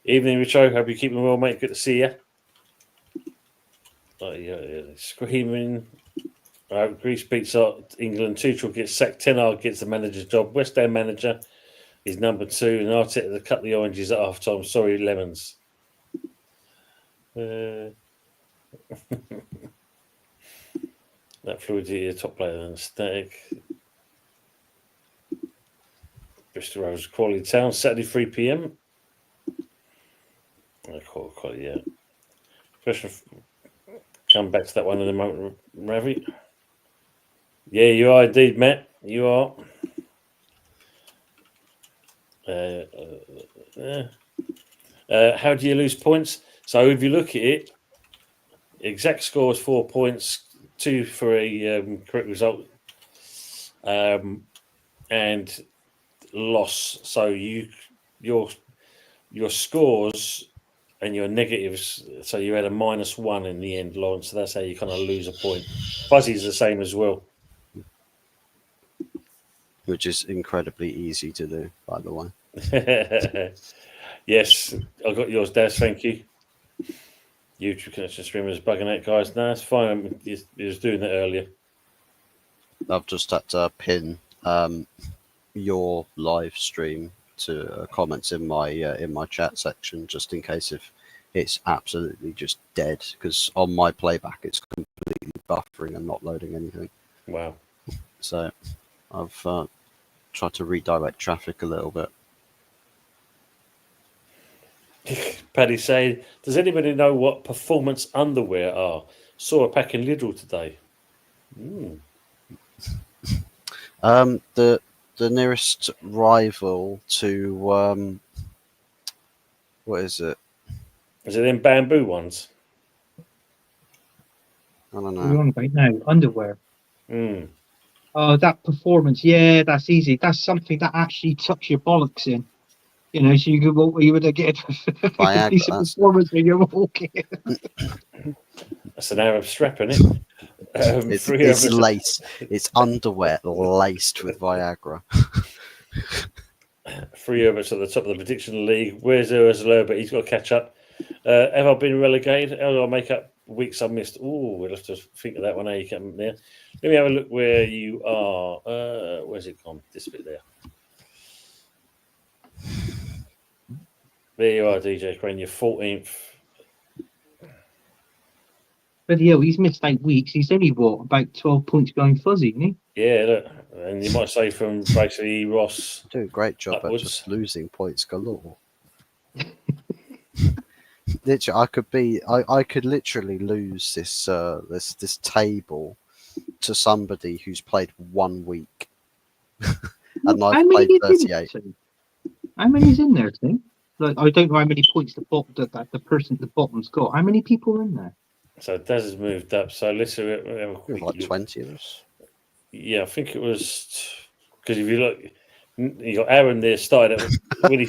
Evening, Richo. Hope you're keeping well, mate. Good to see you. Screaming. Greece beats England. Tuchel gets sacked. Ten Hag gets the manager's job. West Ham manager is number 2. And Arteta to cut the oranges at half time. Sorry, lemons. That fluidity, top player than static. Bristol Rovers quality town. Saturday 3 p.m. Quality, yeah. Question. Come back to that one in a moment, Ravi. Yeah, you are indeed, Matt. You are. How do you lose points? So if you look at it, exact score is 4 points, 2 for a correct result, and loss. So your scores and your negatives. So you had a -1 in the end, Lawrence. So that's how you kind of lose a point. Fuzzy's the same as well. Which is incredibly easy to do, by the way. Yes, I got yours, Daz. Thank you. YouTube connection streamers bugging out, guys. No, it's fine. He was doing that earlier. I've just had to pin your live stream to comments in my chat section, just in case if it's absolutely just dead, because on my playback it's completely buffering and not loading anything. Wow. So I've tried to redirect traffic a little bit. Paddy saying, does anybody know what performance underwear are? Saw a pack in Lidl today. The nearest rival to what is it? Is it them bamboo ones? I don't What are you know. on about now? Underwear. Oh, that performance. Yeah, that's easy. That's something that actually tucks your bollocks in. You know, so you could walk, you would get a decent performance when you're walking. That's an Arab strap, isn't it? It's laced. It's underwear laced with Viagra. 3 Herberts at the top of the prediction league. Where's Herbert? He's got to catch up. Have I been relegated? How do I make up weeks I missed? Oh, we'll have to think of that one. How you come there? Let me have a look where you are. Where's it gone? This bit there. There you are, DJ Crane. You're 14th. But yeah, he's missed 8 weeks. He's only about 12 points going fuzzy, isn't he? Yeah, look, and you might say from basically Ross. Do a great job upwards. at just losing points galore. Literally, I could literally lose this this table to somebody who's played 1 week, and I've played 38. How many's in there, Tim? Like, I don't know how many points that the person at the bottom's got. How many people are in there? So Daz has moved up. So let's have a quick Like look. 20 of us. Yeah, I think it was because if you look, you got Aaron there started when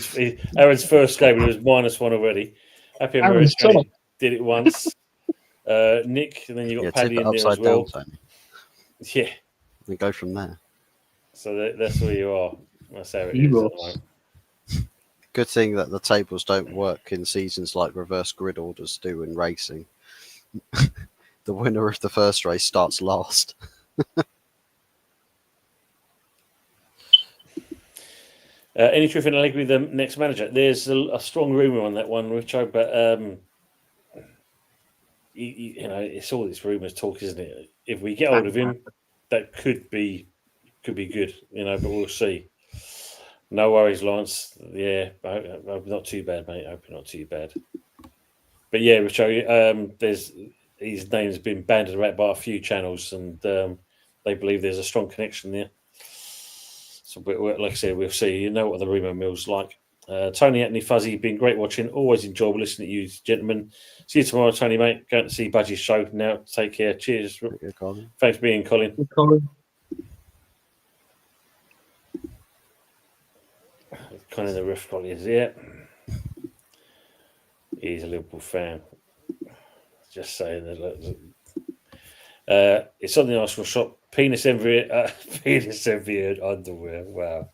Aaron's first game. He was -1 already. Happy Aaron's American did it once. Nick, and then you got Paddy in there as well. Down, yeah, and go from there. So that's where you are. That's how it is. At the moment. Good thing that the tables don't work in seasons like reverse grid orders do in racing. The winner of the first race starts last. Any truth in Allegri, the next manager? There's a strong rumor on that one, Richo, but you know, it's all this rumors talk, isn't it? If we get hold of him, that could be good, you know, but we'll see. No worries, Lawrence. Yeah, not too bad, mate. Hope not too bad. But yeah, Richo, his name's been bandied about by a few channels, and they believe there's a strong connection there. So, like I said, we'll see. You know what the rumour mill's like. Tony, Anthony, Fuzzy, been great watching. Always enjoyable listening to you, gentlemen. See you tomorrow, Tony, mate. Going to see Budgie's show now. Take care. Cheers. Thanks for being, Colin. Good, Colin. Colin the ref, Colin is here. He's a Liverpool fan. Just saying that. It's on the Arsenal shop. Penis envy underwear. Wow.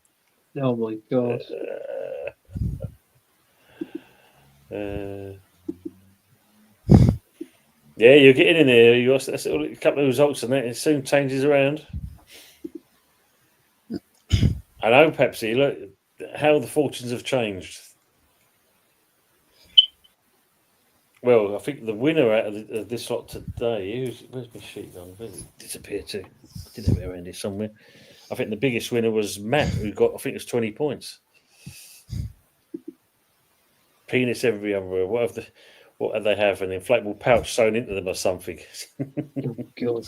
Oh my god. Yeah, you're getting in there. You got a couple of results, and it soon changes around. I know, Pepsi. Look how the fortunes have changed. Well, I think the winner out of this lot today. Where's my sheet gone? Where's it disappeared to? I didn't have it around here somewhere. I think the biggest winner was Matt, who got, I think it was 20 points. Penis every underwear. What have they have? An inflatable pouch sewn into them or something? Oh god.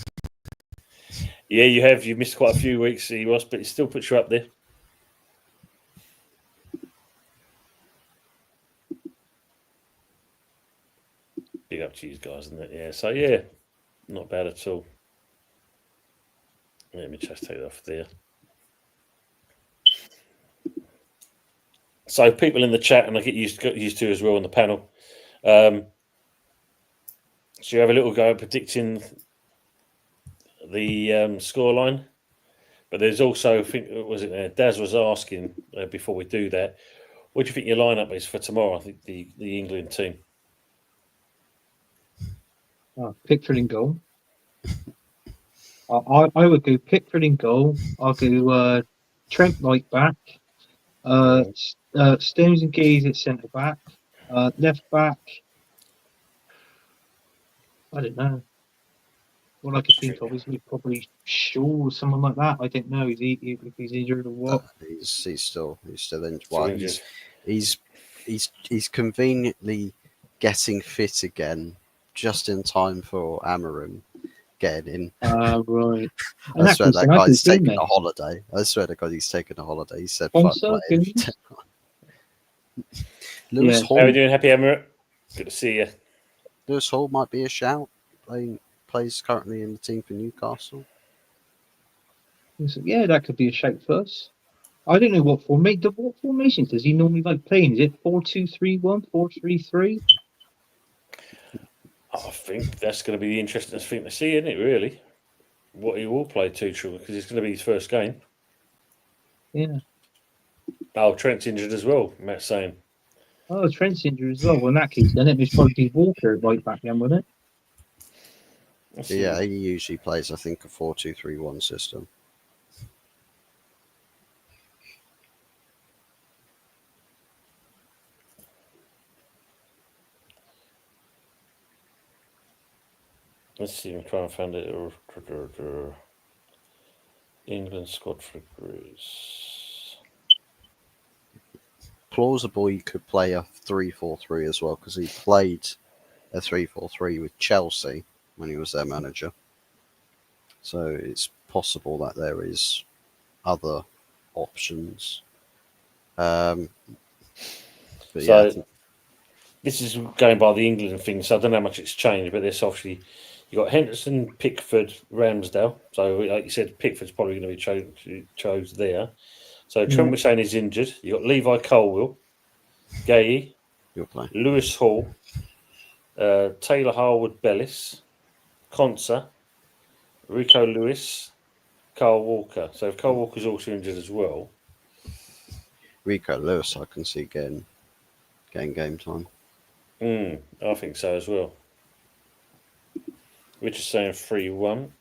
Yeah, you have. You've missed quite a few weeks, Ross, but it still puts you up there. Big up to you guys, isn't it? Yeah. So yeah, not bad at all. Let me just take it off there. So people in the chat, and I get used to as well on the panel. So you have a little go at predicting the scoreline, but there's also, I think, Daz was asking before we do that, what do you think your lineup is for tomorrow? I think the England team. Pickford in goal. I would go Pickford in goal. I'll go Trent right back. Stones and Gaze at centre back. Left back. I don't know. What I could think of is probably Shaw or someone like that. I don't know. If he's injured or what? He's still injured. Well, he's conveniently getting fit again, just in time for Amorin getting in. Right. I swear that guy's taking a holiday. I swear to God, he's taking a holiday. He said, "Fuck that." Lewis Hall. How are you doing? Happy Herbert? Good to see you. Lewis Hall might be a shout. Plays currently in the team for Newcastle. Yeah, that could be a shout for us. I don't know what formations does he normally like playing? Is it 4-2-3-1, 4-3-3? I think that's going to be the interesting thing to see, isn't it, really? What he will play Tuchel, because it's going to be his first game. Yeah. Oh, Trent's injured as well, Matt's saying. Oh, Trent's injured as well. Well, in that case, then it was probably Walker right back then, wasn't it? Yeah, he usually plays, I think, a 4-2-3-1 system. Let's see, I'm trying to find it. England squad for Greece. Plausible he could play a 3-4-3 as well, because he played a 3-4-3 with Chelsea when he was their manager. So it's possible that there is other options. But this is going by the England thing, so I don't know how much it's changed, but there's obviously you've got Henderson, Pickford, Ramsdale. So like you said, Pickford's probably going to be chose there. So Trent was saying he's injured. You've got Levi Colwill, Gay, Lewis Hall, Taylor Harwood Bellis, Conser, Rico Lewis, Carl Walker. So if Carl Walker's also injured as well. Rico Lewis, I can see getting game time. I think so as well. We're just saying 3-1.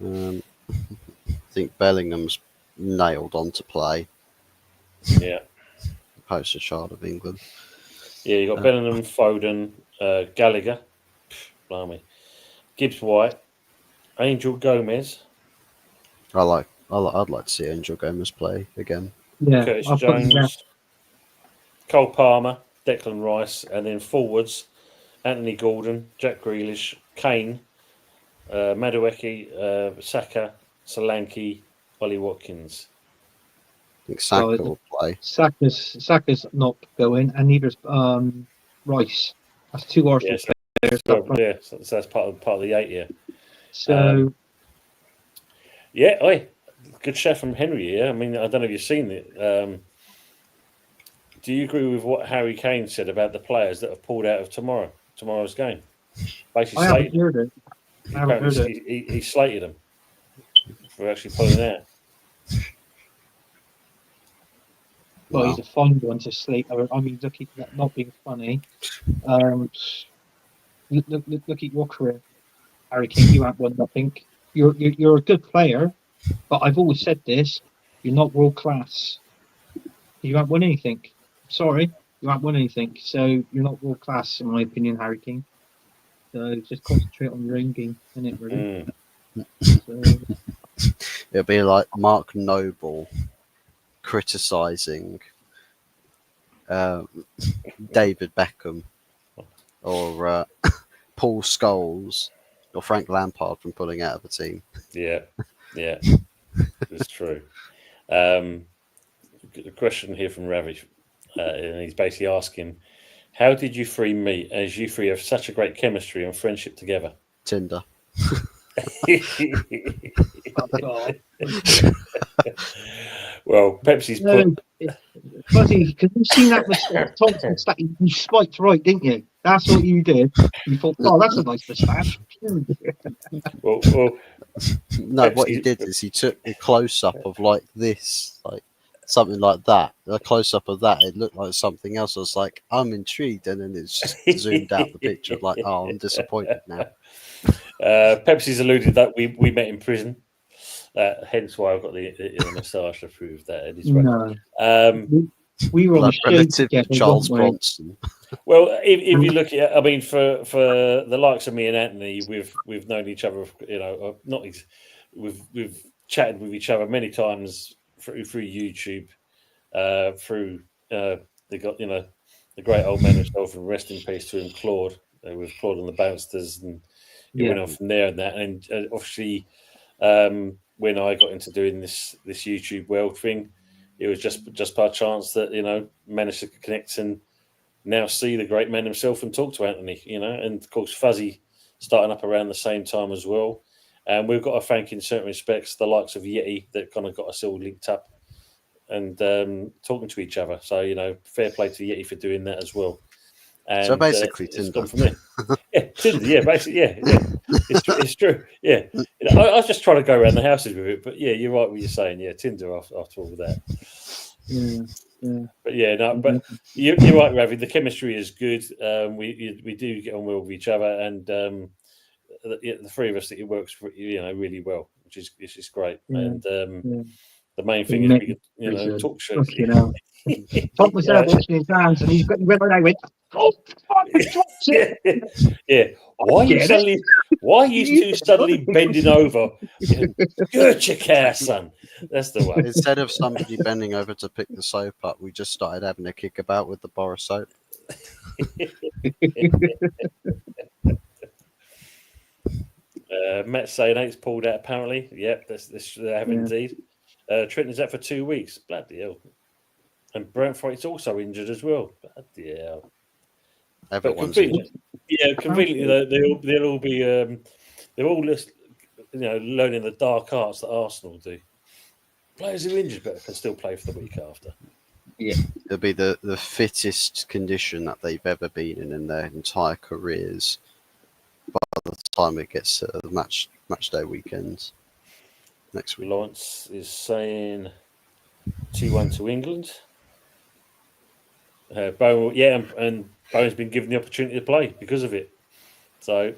I think Bellingham's nailed on to play. Yeah. Poster child of England. Yeah, you got Bellingham, Foden, Gallagher, blimey, Gibbs White, Angel Gomez. I'd like to see Angel Gomez play again. Yeah, Curtis Jones, Cole Palmer, Declan Rice, and then forwards, Anthony Gordon, Jack Grealish, Kane, Madueke, Saka, Solanke, Ollie Watkins. I think Saka will play. Saka's not going, and neither's Rice. That's two Arsenal players. So that's part of the 8 year. So good shout from Henry. Yeah, I mean, I don't know if you've seen it. Do you agree with what Harry Kane said about the players that have pulled out of tomorrow's game? Basically, I haven't heard it. He slated them for actually pulling out. Well, he's a fun one to slate. I mean, look at that, not being funny. Look at your career, Harry Kane. You haven't won nothing. You're a good player, but I've always said this: you're not world class. You haven't won anything. Sorry, you haven't won anything. So you're not world class, in my opinion, Harry Kane. So just concentrate on your own game, innit, really? So, it'll be like Mark Noble criticising David Beckham or Paul Scholes or Frank Lampard from pulling out of a team. Yeah, it's true. A question here from Ravish, and he's basically asking, how did you three meet, as you three have such a great chemistry and friendship together? Tinder. Well, Pepsi's put... Fuzzy, because you've seen that moustache. You spiked right, didn't you? That's what you did. You thought, oh, that's a nice moustache. well, no, what he did is he took a close-up of like this, like something like that. A close-up of that, it looked like something else. I was like, I'm intrigued, and then it's just zoomed out the picture. Like, oh, I'm disappointed now. Pepsi's alluded that we met in prison. Hence why I've got the moustache to prove that. No. We were on the show together, Charles Bronson. Well, if you look at, I mean, for the likes of me and Anthony, we've known each other. We've chatted with each other many times through YouTube, through the great old man himself, and rest in peace to him, Claude. With Claude and the Bouncers, and he went on from there and that. And obviously, when I got into doing this YouTube world thing, it was just by chance that managed to connect and now see the great man himself and talk to Anthony. And of course Fuzzy starting up around the same time as well. And we've got to thank in certain respects the likes of Yeti that kind of got us all linked up and talking to each other. So fair play to Yeti for doing that as well. And, so basically, Tinder. Tinder. Yeah, basically, yeah. It's true. Yeah, I was just trying to go around the houses with it, but yeah, you're right. What you're saying, yeah, Tinder after all of that. Yeah. But yeah, no, but you're right, Ravi. The chemistry is good. We do get on well with each other, and the three of us, it works really well, which is great. Yeah. And the main thing is we can talk shit. Tom was there washing his hands, and he went. Oh, yeah. Why are you two suddenly bending over? Good your care, son. That's the way. Instead of somebody bending over to pick the soap up, we just started having a kickabout with the bar of soap. Matt saying 8's pulled out apparently. Yep, they have indeed. Trenton's out for 2 weeks. Bloody hell. And Brentford's also injured as well. Bloody hell. Everyone's conveniently, they'll all be they're all just learning the dark arts that Arsenal do. Players who are injured but can still play for the week after. Yeah, they'll be the fittest condition that they've ever been in their entire careers by the time it gets to the match day weekends next week. Lawrence is saying 2-1 to England. And Bowen's been given the opportunity to play because of it. So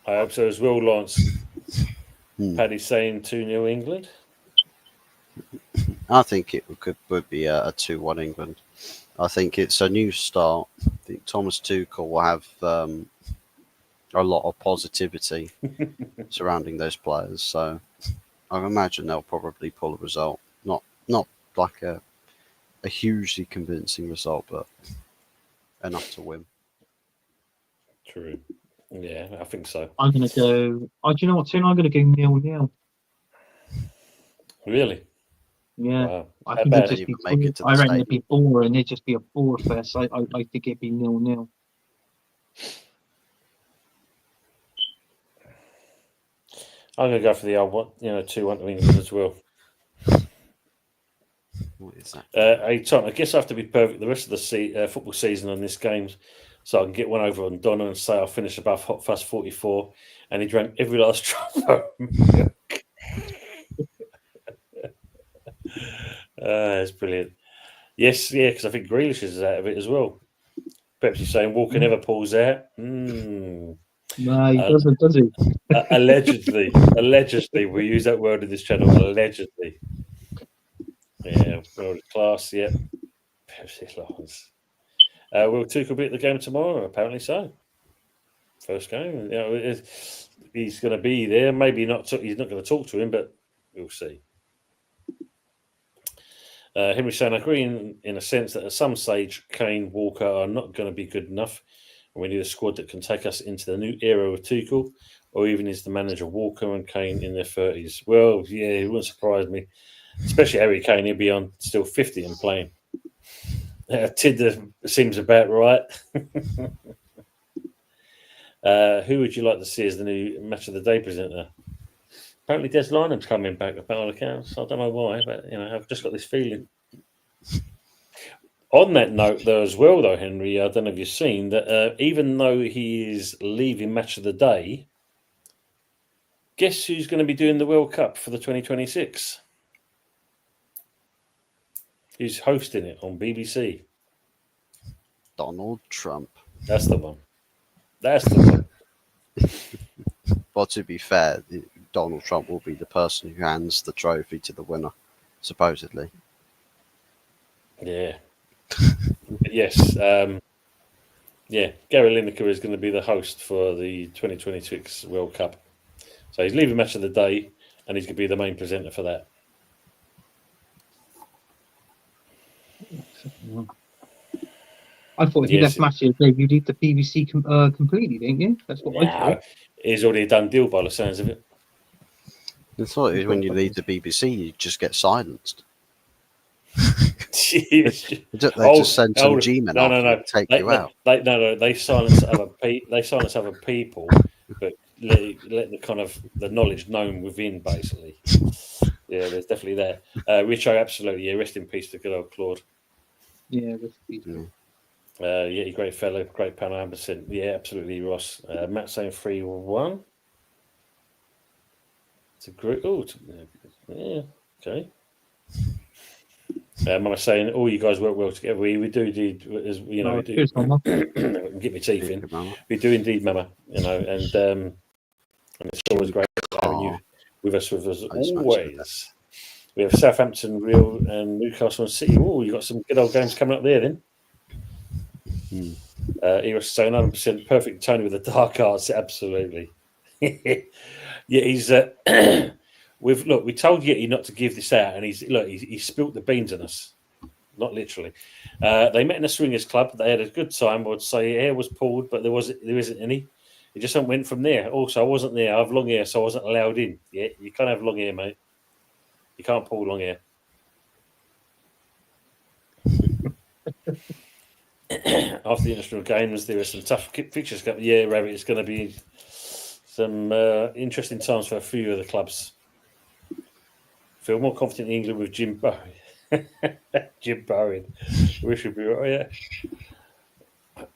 I hope so as well, Lawrence. Paddy's saying 2-0 England. I think it would be a 2-1 England. I think it's a new start. I think Thomas Tuchel will have a lot of positivity surrounding those players. So I imagine they'll probably pull a result. Not like a hugely convincing result, but enough to win. True. Yeah, I think so. I'm going to go... do you know what, Tim? I'm going to go 0-0. Really? Yeah. Wow. I How think bad? it'd just be. Make it to the I reckon it'd stadium. be boring. It'd just be a bore fest. I think it'd be 0-0. I'm going to go for the old one, 2-1 to England as well. What is that? Hey, Tom, I guess I have to be perfect the rest of the football season on this game, so I can get one over on Donna and say I'll finish above HotFuzz44, and he drank every last drop of milk. That's brilliant. Yes, yeah, because I think Grealish is out of it as well. Perhaps he's saying Walker never pulls out. No, he doesn't, does he? Allegedly, we use that word in this channel. Allegedly, yeah, world class. Yeah, Pepsi Lions. Will Tuchel be at the game tomorrow? Apparently so. First game. He's going to be there. Maybe not. He's not going to talk to him, but we'll see. Henry saying, I agree in a sense that at some stage, Kane, Walker are not going to be good enough. And we need a squad that can take us into the new era of Tuchel, or even is the manager Walker and Kane in their 30s. Well, yeah, it wouldn't surprise me. Especially Harry Kane, he'll be on still 50 and playing. Tinder seems about right. Who would you like to see as the new Match of the Day presenter? Apparently Des Lynam's coming back by all accounts. I don't know why, but I've just got this feeling. On that note, though, as well, though, Henry, I don't know if you've seen that even though he is leaving Match of the Day, guess who's going to be doing the World Cup for the 2026? Who's hosting it on BBC? Donald Trump. That's the one. That's the one. Well, to be fair, Donald Trump will be the person who hands the trophy to the winner, supposedly. Yeah. Yes. Yeah, Gary Lineker is going to be the host for the 2026 World Cup. So he's leaving Match of the Day, and he's going to be the main presenter for that. I thought if you left Match of the Day, you'd leave the BBC completely, didn't you? That's what I thought. He's already a done deal by the sounds of it. I thought when you leave the BBC, you just get silenced. They just send some G-men and take you out. They silence other people, but let the kind of the knowledge known within, basically. Yeah, there's definitely that. Richo, absolutely. Yeah, rest in peace to good old Claude. Yeah, rest in peace. Yeah, great fellow, great panel, 100%. Yeah, absolutely, Ross. Matt saying 3-1. It's a great. Yeah, okay. Mama saying, "Oh, you guys work well together. We do indeed, as we do. Cheers, Mama. Get my teeth in. We do indeed, Mama. And it's always great having you with us always. We have Southampton, Real, and Newcastle and City. Oh, you got some good old games coming up there, then. Eros saying 100% perfect Tony with the dark arts. Absolutely. Yeah, he's. We told Yeti not to give this out, and he spilt the beans on us. Not literally. They met in a swingers club. They had a good time. I would say hair was pulled, but there isn't any. It just went from there. Also, I wasn't there. I have long hair, so I wasn't allowed in. Yeah, you can't have long hair, mate. You can't pull long hair. After the international games, there were some tough fixtures. Yeah, Rabbit, it's going to be some interesting times for a few of the clubs. Feel more confident in England with Jim Bowen. Jim Bowen. We should be right, yeah.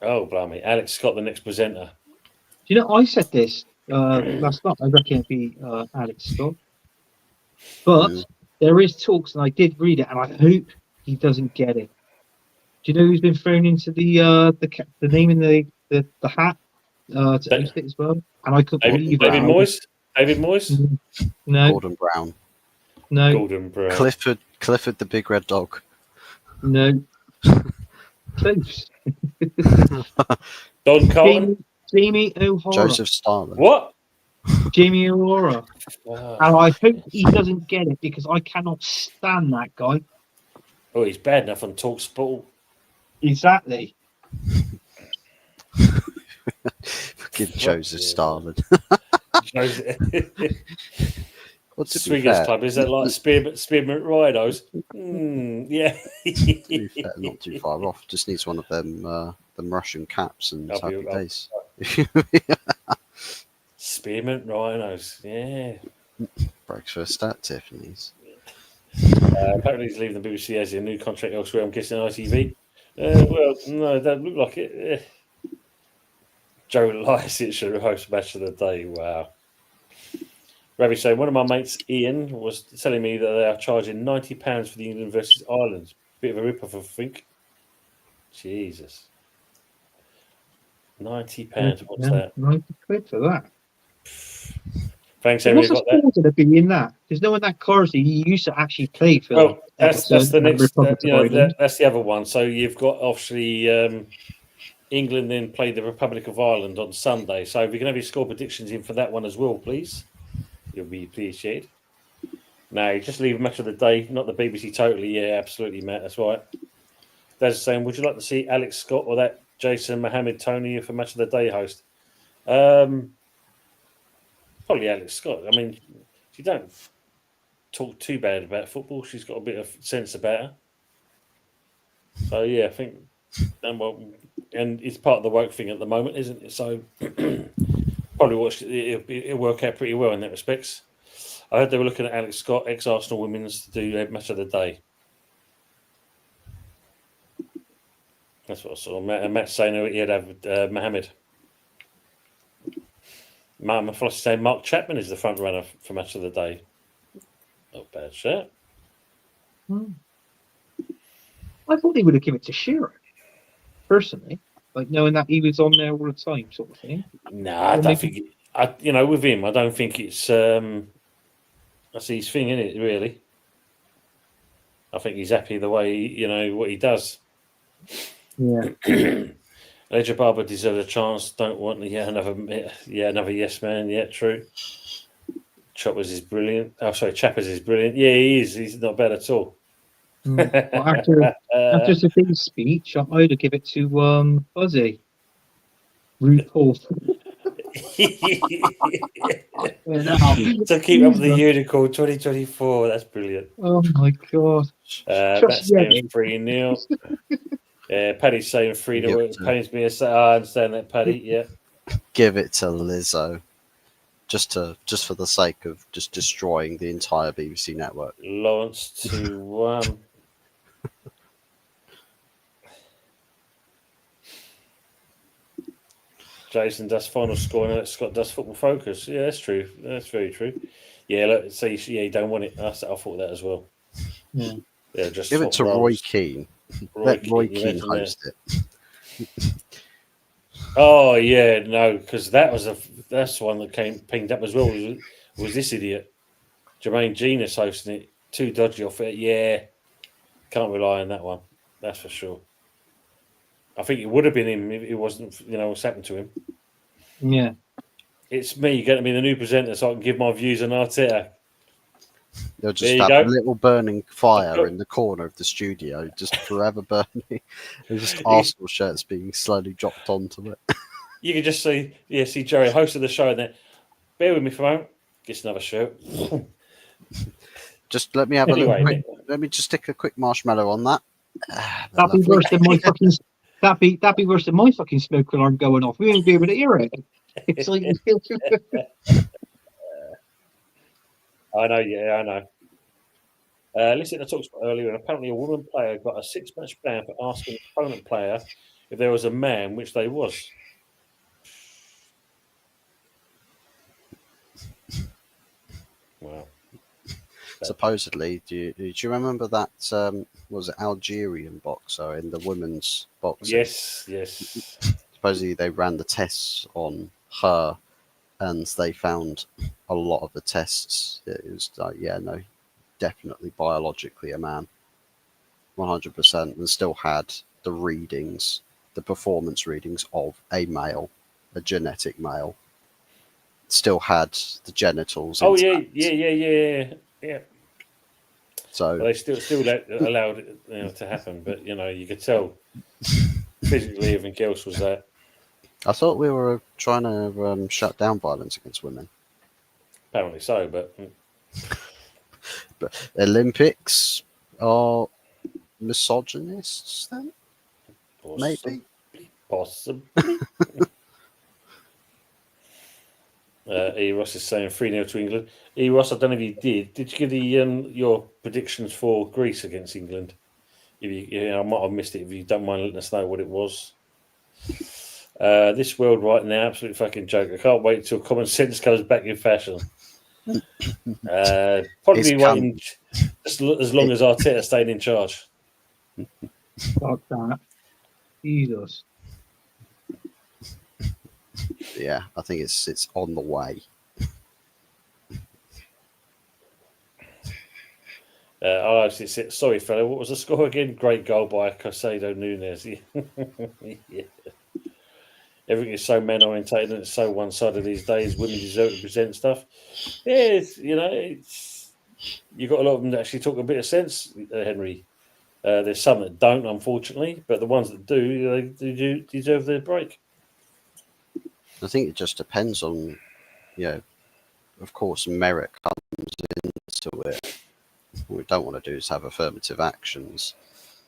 Oh, blimey. Alex Scott, the next presenter. Do you know, I said this last night. I reckon it'd be Alex Scott. But there is talks, and I did read it, and I hope he doesn't get it. Do you know who's been thrown into the name in the hat to host it as well? And I couldn't believe David Moyes? David Moyes? No. Gordon Brown. No. Gordon Brown. Clifford the Big Red Dog. No. Close. Don Carlton? Jamie O'Hara. Joseph Stalin. What? Jamie O'Hara. Wow. And I hope he doesn't get it because I cannot stand that guy. Oh, he's bad enough on TalkSport. Exactly. Forgive Joseph Stalin. Well, to be Swingers fair, Club, is that like spearmint rhinos? Yeah. to be fair, not too far off. Just needs one of them Russian caps and happy days. Spearmint rhinos, yeah. Breakfast at Tiffany's. Apparently he's leaving the BBC as a new contract elsewhere. I'm guessing ITV. Well, no, that look like it. Joe Lycett should host match of the day. Wow. Ravi saying one of my mates, Ian, was telling me that they are charging £90 for the England versus Ireland. Bit of a rip-off, I think. Jesus. £90. What's that? 90 quid for that. Thanks, Henry. What's the sport going to be in that? Because knowing that Carsey, he used to actually play for. Well, that's the next. Ireland. That's the other one. So you've got obviously England then play the Republic of Ireland on Sunday. So if you can have your score predictions in for that one as well, please, you'll be appreciated. No, just leave match of the day, not the BBC totally. Yeah, absolutely, Matt. That's right. That's saying, would you like to see Alex Scott or that Jason Mohammed Tony for match of the day host? Probably Alex Scott. I mean, she don't talk too bad about football. She's got a bit of sense about her. So yeah, I think, and it's part of the woke thing at the moment, isn't it? So probably it'll work out pretty well in that respects. I heard they were looking at Alex Scott, ex-Arsenal women's, to do a match of the day. That's what I saw. Matt saying he'd have Mohammed. Martin Flossie saying Mark Chapman is the front runner for match of the day. Not bad shit. I thought they would have given it to Shearer, personally, like knowing that he was on there all the time, sort of thing. No, I don't think. With him, I don't think it's. That's his thing, isn't it? Really. I think he's happy the way what he does. Yeah. Ledger Barber deserves a chance. Don't want another yes man. Yeah, true. Chappers is brilliant. Chappers is brilliant. Yeah, he is. He's not bad at all. Well, after Sophie's speech, I'd have give it to Fuzzy. RuPaul. To keep up the unicorn 2024. That's brilliant. Oh my god. That's saying 3-0. Paddy's saying 3-0. It pains me. I understand that, Paddy. Yeah. Give it to Lizzo. Just for the sake of just destroying the entire BBC network. Lawrence 2-1. Jason does final score and Scott does football focus. Yeah, that's true. That's very true. Yeah, look, see, you don't want it. I thought that as well. Yeah, just give it to Roy Keane. Let Roy Keane host it. Oh yeah, no, because that's one that came pinged up as well. Was this idiot Jermaine Genius hosting it? Too dodgy off it. Yeah, can't rely on that one. That's for sure. I think it would have been him if it wasn't, what's happened to him. Yeah. It's me going to be the new presenter so I can give my views on Arteta. They'll just have a little burning fire in the corner of the studio, just forever burning. There's just Arsenal shirts being slowly dropped onto it. You can just see Jerry hosted the show and then, bear with me for a moment, gets another shirt. Just let me have let me just stick a quick marshmallow on that. That'd be worse than my fucking. That'd be worse than my fucking smoke alarm going off. We wouldn't be able to hear it. It's like I know, yeah, I know. Listen, I talked about earlier, and apparently a woman player got a 6-match ban for asking an opponent player if there was a man, which they was. Wow. Supposedly, do you remember that was it Algerian boxer in the women's boxing? Yes. Supposedly they ran the tests on her, and they found a lot of the tests. It was like, definitely biologically a man, 100%, and still had the readings, the performance readings of a male, a genetic male. Still had the genitals. Oh yeah. So they still allowed it to happen, but you could tell physically everything else was that. I thought we were trying to shut down violence against women. Apparently so, but But Olympics are misogynists then? Maybe. Possibly. E. Ross is saying 3-0 to England. E. Ross, I don't know if you did. Did you give the your predictions for Greece against England? If you, I might have missed it. If you don't mind letting us know what it was. This world right now, absolute fucking joke. I can't wait till common sense comes back in fashion. Probably waiting just as long as Arteta staying in charge. Fuck that. Jesus. Yeah, I think it's on the way. Sorry, fella. What was the score again? Great goal by Caicedo Nunes. Yeah. Everything is so man-orientated and it's so one-sided these days. Women deserve to present stuff. Yeah, you've got a lot of them that actually talk a bit of sense, Henry. There's some that don't, unfortunately, but the ones that do, they do deserve their break. I think it just depends on, of course, merit comes into it. What we don't want to do is have affirmative actions.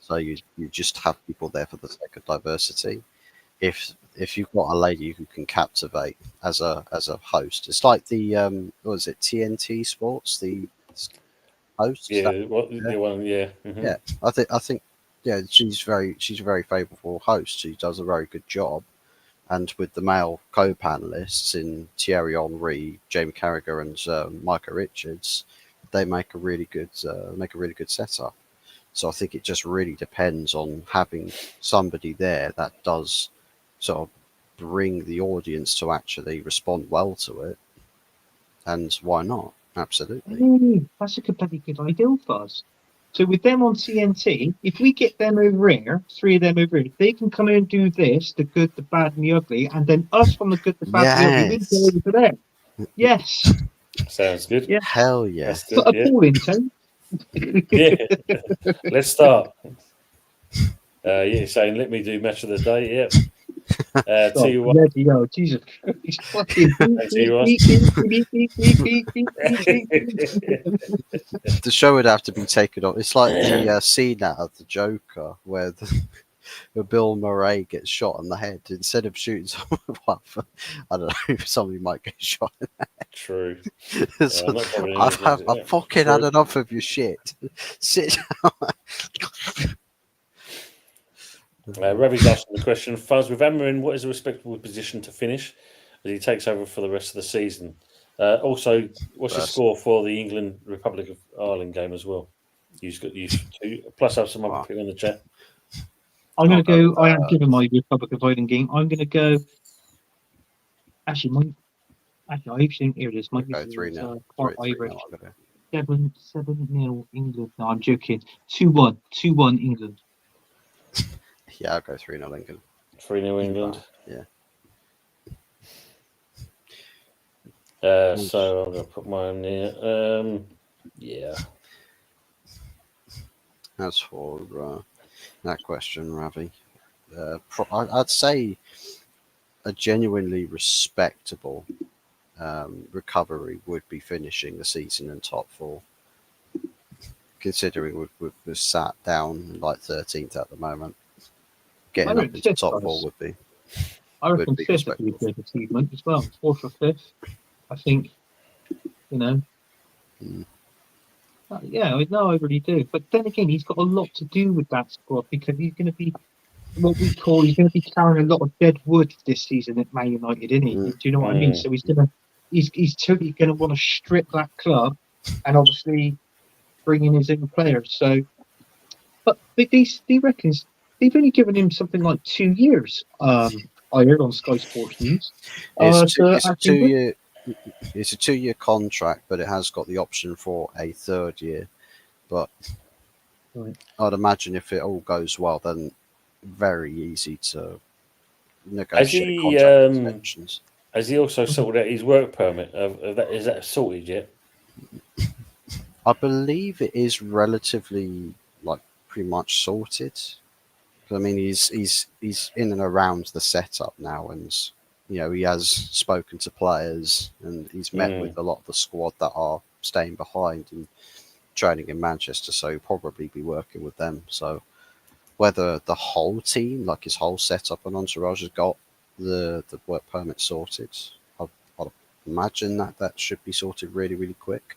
So you just have people there for the sake of diversity. If you've got a lady who can captivate as a host, it's like the what was it, TNT Sports, the host. Yeah, the one, yeah, mm-hmm. Yeah. I think she's a very favourable host. She does a very good job, and with the male co-panelists in Thierry Henry, Jamie Carragher, and Micah Richards, they make a really good setup. So I think it just really depends on having somebody there that does sort of bring the audience to actually respond well to it. And why not? Absolutely. That's a bloody good idea, Fuzz. So with them on TNT, if we get them over here, 3 of them over here, they can come in and do this, the good, the bad, and the ugly, and then us from the good, the bad, and the ugly, we can go over to them. Yes. Sounds good. Yeah. Hell yes. Yeah. Put a ball in, Tone. Yeah. Let's start. Saying let me do match of the day. Yeah. Tell you what. Jesus Christ. The show would have to be taken off. It's like the scene out of the Joker where Bill Murray gets shot in the head. Instead of shooting someone, I don't know, somebody might get shot in the head. True. I've fucking had enough of your shit. Sit down. Ravi's asking the question, Fuzz, with Amorin, what is a respectable position to finish as he takes over for the rest of the season? Also, what's your score for the England Republic of Ireland game as well? You've got used to, plus have some other people in the chat. I'm going to go. I am given my Republic of Ireland game. I'm going to go. Actually, I think here it is. Might be 3-0. Irish. 7-0 England. No, I'm joking. 2-1. 2-1 England. Yeah, I'll go 3-0 England. 3-0 England. Yeah. So I'm going to put mine here. Yeah. As for that question, Ravi, I'd say a genuinely respectable recovery would be finishing the season in top 4. Considering we're sat down like 13th at the moment. Getting up into top 4 would be. I reckon 5th would be a good achievement as well. 4th or 5th. I think, Yeah, I really do. But then again, he's got a lot to do with that squad because he's going to be he's going to be carrying a lot of dead wood this season at Man United, isn't he? Do you know what I mean? So he's totally going to want to strip that club and obviously bring in his own players. So, but he reckons they've only given him something like 2 years. I heard on Sky Sports News. It's a 2-year. It's a 2-year contract, but it has got the option for a 3rd year. But I'd imagine if it all goes well, then very easy to negotiate contract extensions. Has he also sorted out his work permit? Is that sorted yet? I believe it is relatively pretty much sorted. I mean, he's in and around the setup now, and he has spoken to players and he's met with a lot of the squad that are staying behind and training in Manchester, so he'll probably be working with them. So whether the whole team, like his whole setup and entourage, has got the work permit sorted, I'd imagine that should be sorted really, really quick.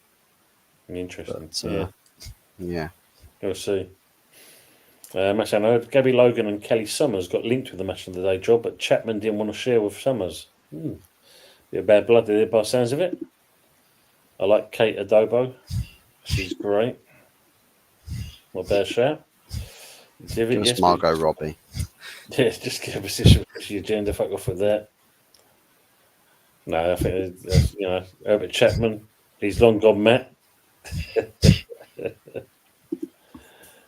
Interesting. But, yeah. We'll see. Match I know Gabby Logan and Kelly Summers got linked with the Match of the Day job, but Chapman didn't want to share with Summers. Bit of bad blood there by the sounds of it. I like Kate Adobo. She's great. Not a bad shout. Just Margot Robbie. Yeah, just get a position for your agenda. Fuck off with that. No, I think Herbert Chapman. He's long gone, Matt.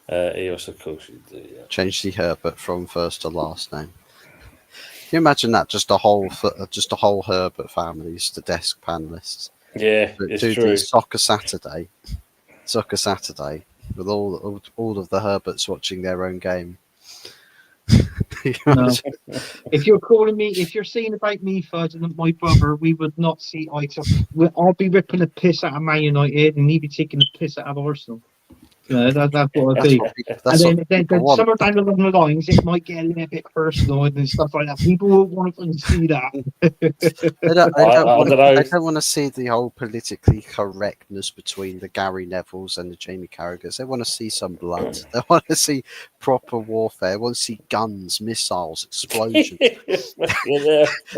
He also, of course, Change the Herbert from first to last name. Can you imagine that? Just a whole Herbert families, the desk panelists. Yeah, it's do true. the Soccer Saturday, with all of the Herberts watching their own game. No. If you're saying about me, Fudge, and my brother, we would not see eye to. I'll be ripping the piss out of Man United, and he'd be taking the piss out of Arsenal. That's what it'd be. And then somewhere down along the lines, it might get a little bit personal and stuff like that. People won't want to see that. They don't want to see the whole politically correctness between the Gary Nevilles and the Jamie Carragers. They want to see some blood. They want to see proper warfare. They want to see guns, missiles, explosions.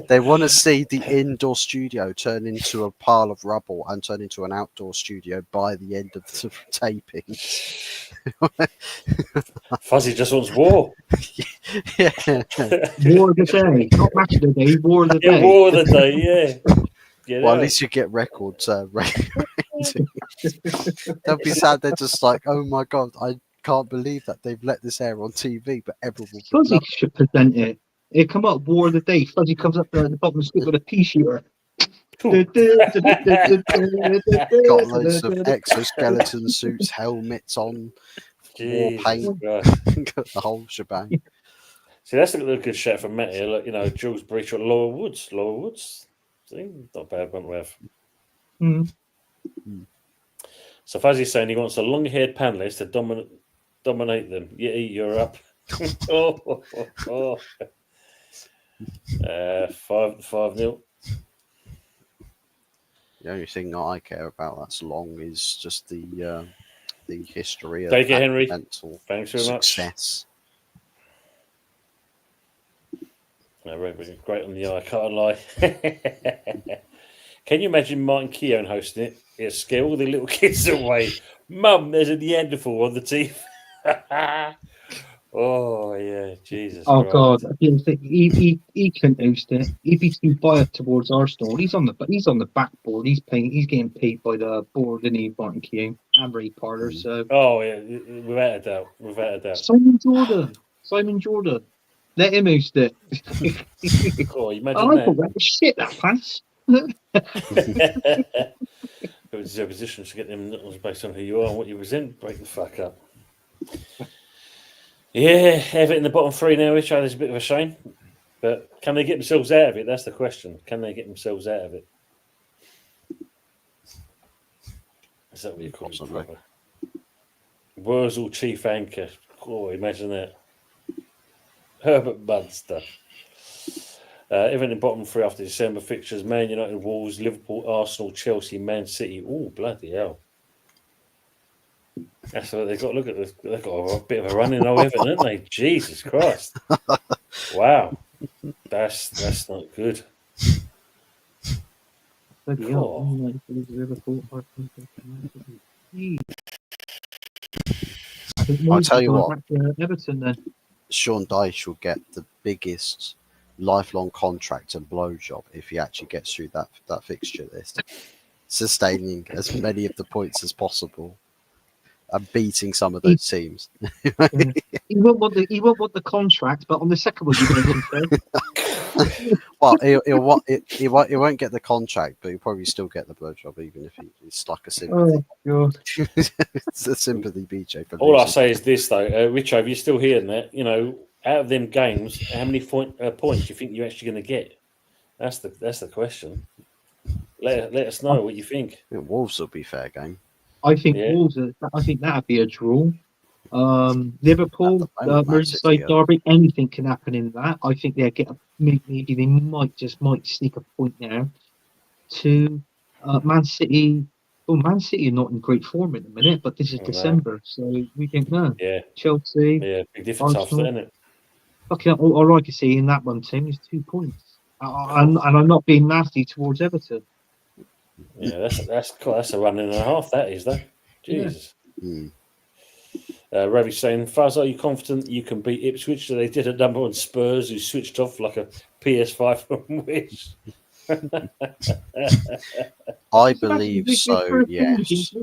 They want to see the indoor studio turn into a pile of rubble and turn into an outdoor studio by the end of the taping. Fuzzy just wants war. Yeah. War of the day, not match of the day. War of the day. War of the day. Yeah. Well, at least you get records. Ratings. They'll be sad. They're just like, oh my god, I can't believe that they've let this air on TV, but everyone. Fuzzy should present it. It come up War of the Day. Fuzzy comes up there at the bottom of the stick with a pea shooter. Got loads of exoskeleton suits, helmets on, war paint, the whole shebang. See, that's a good shout from Matt here. Like, Jules Breach or Laura Woods. See, not bad one to have. So Fuzzy's saying he wants a long-haired panelist to dominate them. Yeah, you're up. 5-0. The only thing that I care about that's long is just the history of Thank you, Henry. mental Thanks very success. No, great on the eye, can't lie. Can you imagine Martin Keown hosting it? He'll scare all the little kids away. Mum, there's a Neanderthal on the TV. Oh, yeah, Jesus. Oh, Christ. God. He couldn't host it. He'd be too biased towards Arsenal. He's on the backboard. He's getting paid by the board, isn't he, Martin Keown and Ray Parler. So. Oh, yeah, without a doubt. Simon Jordan. Let him host it. Oh, imagine I thought that was shit, that pass. It was a position to get them nickels based on who you are and what you present. Break the fuck up. Yeah, Everton in the bottom three now, which is a bit of a shame. But can they get themselves out of it? That's the question. Can they get themselves out of it? Is that what you call it? Wurzel chief anchor. Oh, imagine that. Herbert Munster. Everton in bottom three after December fixtures: Man United, Wolves, Liverpool, Arsenal, Chelsea, Man City. Oh, bloody hell! That's what they've got. Look at this. They've got a bit of a run in Everton, haven't they? Jesus Christ! Wow, that's not good. I'll tell you what. Everton then. Sean Dyche will get the biggest lifelong contract and blowjob if he actually gets through that fixture list, sustaining as many of the points as possible and beating some of those teams. He won't want the contract, but on the second one, you're going to get Well, he won't get the contract, but he'll probably still get the blowjob, even if it's like a sympathy. Oh, God. It's a sympathy, BJ. For all I say is this, though, Richo, if you're still hearing that, out of them games, how many points do you think you're actually going to get? That's the question. Let us know what you think. I think Wolves will be fair game. I think Wolves. I think that'd be a draw. Liverpool, Merseyside derby. Anything can happen in that. I think they'll get maybe they might sneak a point now to Man City. Well, Man City are not in great form at the minute, but this is December, so we don't know. Yeah. Chelsea. Yeah, big difference after, isn't it? Okay, all I can see in that one, Tim, is 2 points. And I'm not being nasty towards Everton. Yeah, that's a run and a half, that is, though. Jesus. Yeah. Ravi's saying, Fuzz, are you confident you can beat Ipswich? So they did a number on Spurs, who switched off like a PS5 from Wish. I believe so, yes.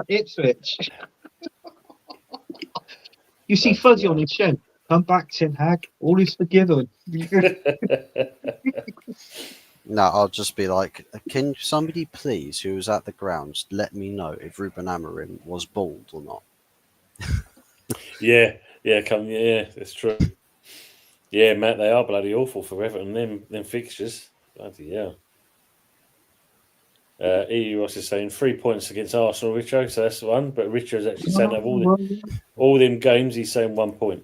Ipswich. You see Fuzzy on his show. Come back, Tim Hag. All is forgiven. No, I'll just be like, can somebody please, who was at the grounds, let me know if Ruben Amorin was bald or not? Yeah, that's true. Yeah, Matt, they are bloody awful for Everton. Them fixtures, bloody hell. E. Ross is saying 3 points against Arsenal, Richo, so that's one. But Richo's actually saying of all them games, he's saying 1 point.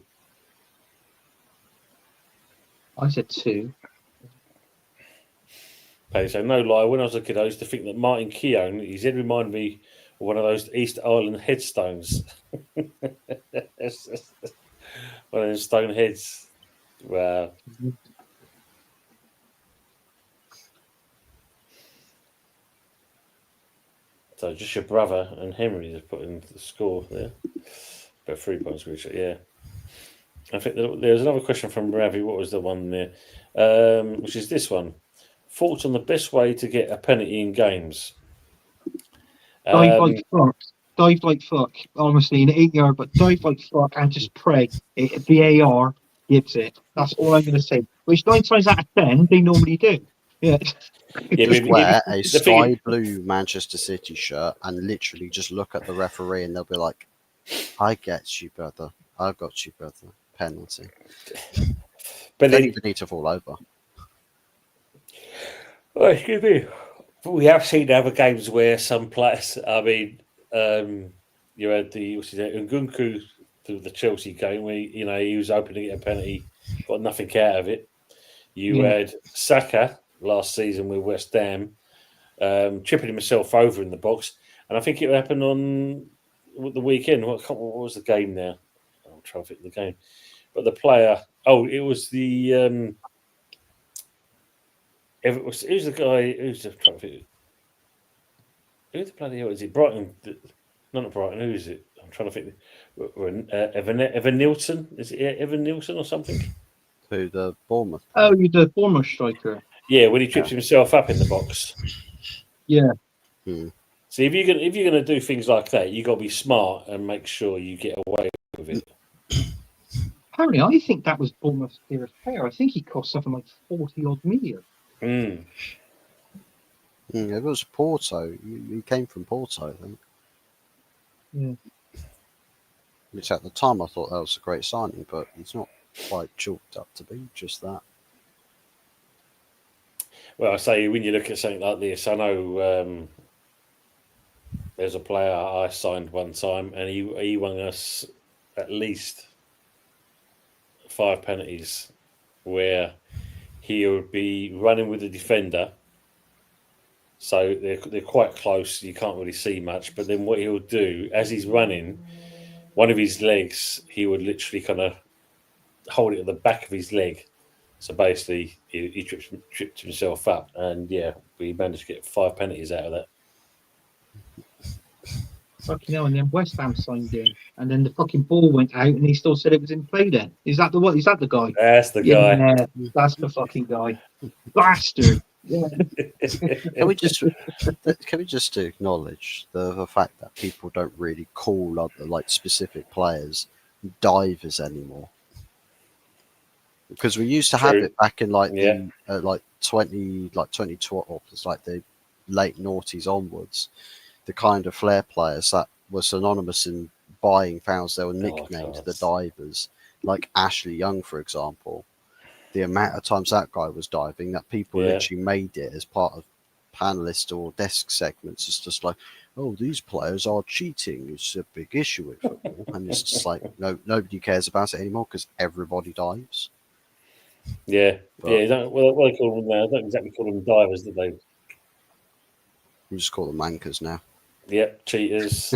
I said 2. So no lie, when I was a kid, I used to think that Martin Keown, his head reminded me of one of those East Island headstones. One of those stone heads. Wow. So just your brother and Henry have put in the score there. About 3 points, which, yeah. I think there's another question from Ravi. What was the one there? Which is this one. Thoughts on the best way to get a penalty in games? Dive like fuck. Dive like fuck. Honestly, in 8-yard, but dive like fuck and just pray. VAR gives it. That's all I'm going to say. Which 9 times out of 10, they normally do. Yeah. Just wear a sky blue Manchester City shirt and literally just look at the referee and they'll be like, I get you, brother. I got you, brother. Penalty. But then you need to fall over. Oh, excuse me. We have seen other games where some players, I mean, you had Nkunku through the Chelsea game where, he was hoping to get a penalty, got nothing out of it. You had Saka last season with West Ham, chipping himself over in the box. And I think it happened on the weekend. What was the game now? I'm trying to think of the game. But the player, it was the... who's the guy? Who's the bloody hell is it? Brighton? Not Brighton. Who is it? I'm trying to think. Evan Nilsson? Is it Evan Nilsson or something? Who, the Bournemouth? Oh, you're the Bournemouth striker. Yeah, when he trips himself up in the box. Yeah. See, if you're gonna do things like that, you got to be smart and make sure you get away with it. Apparently, I think that was Bournemouth's dearest player. I think he cost something like 40-odd million. It was Porto. He came from Porto, I think. Yeah. Which at the time I thought that was a great signing, but he's not quite chalked up to be just that. Well, I say when you look at something like this, I know there's a player I signed one time, and he won us at least 5 penalties where he would be running with the defender. So they're quite close. You can't really see much. But then what he'll do, as he's running, one of his legs, he would literally kind of hold it at the back of his leg. So basically, he tripped himself up. And, we managed to get 5 penalties out of that. Fucking hell, and then West Ham signed in. And then the fucking ball went out and he still said it was in play then. Is that the what? Is that the guy? That's the guy. Yeah, that's the fucking guy. Bastard. Yeah. Can we just acknowledge the fact that people don't really call other specific players divers anymore? Because we used to have it back in the 2012, it's like the late noughties onwards. The kind of flair players that were synonymous in buying fouls, they were nicknamed the divers, like Ashley Young, for example. The amount of times that guy was diving, that people literally made it as part of panelist or desk segments. It's just like, oh, these players are cheating. It's a big issue with football, and it's just like nobody cares about it anymore because everybody dives. Yeah, But yeah. What do they call them now? I don't exactly call them divers, do they? we just call them mankers now. Yep, cheaters.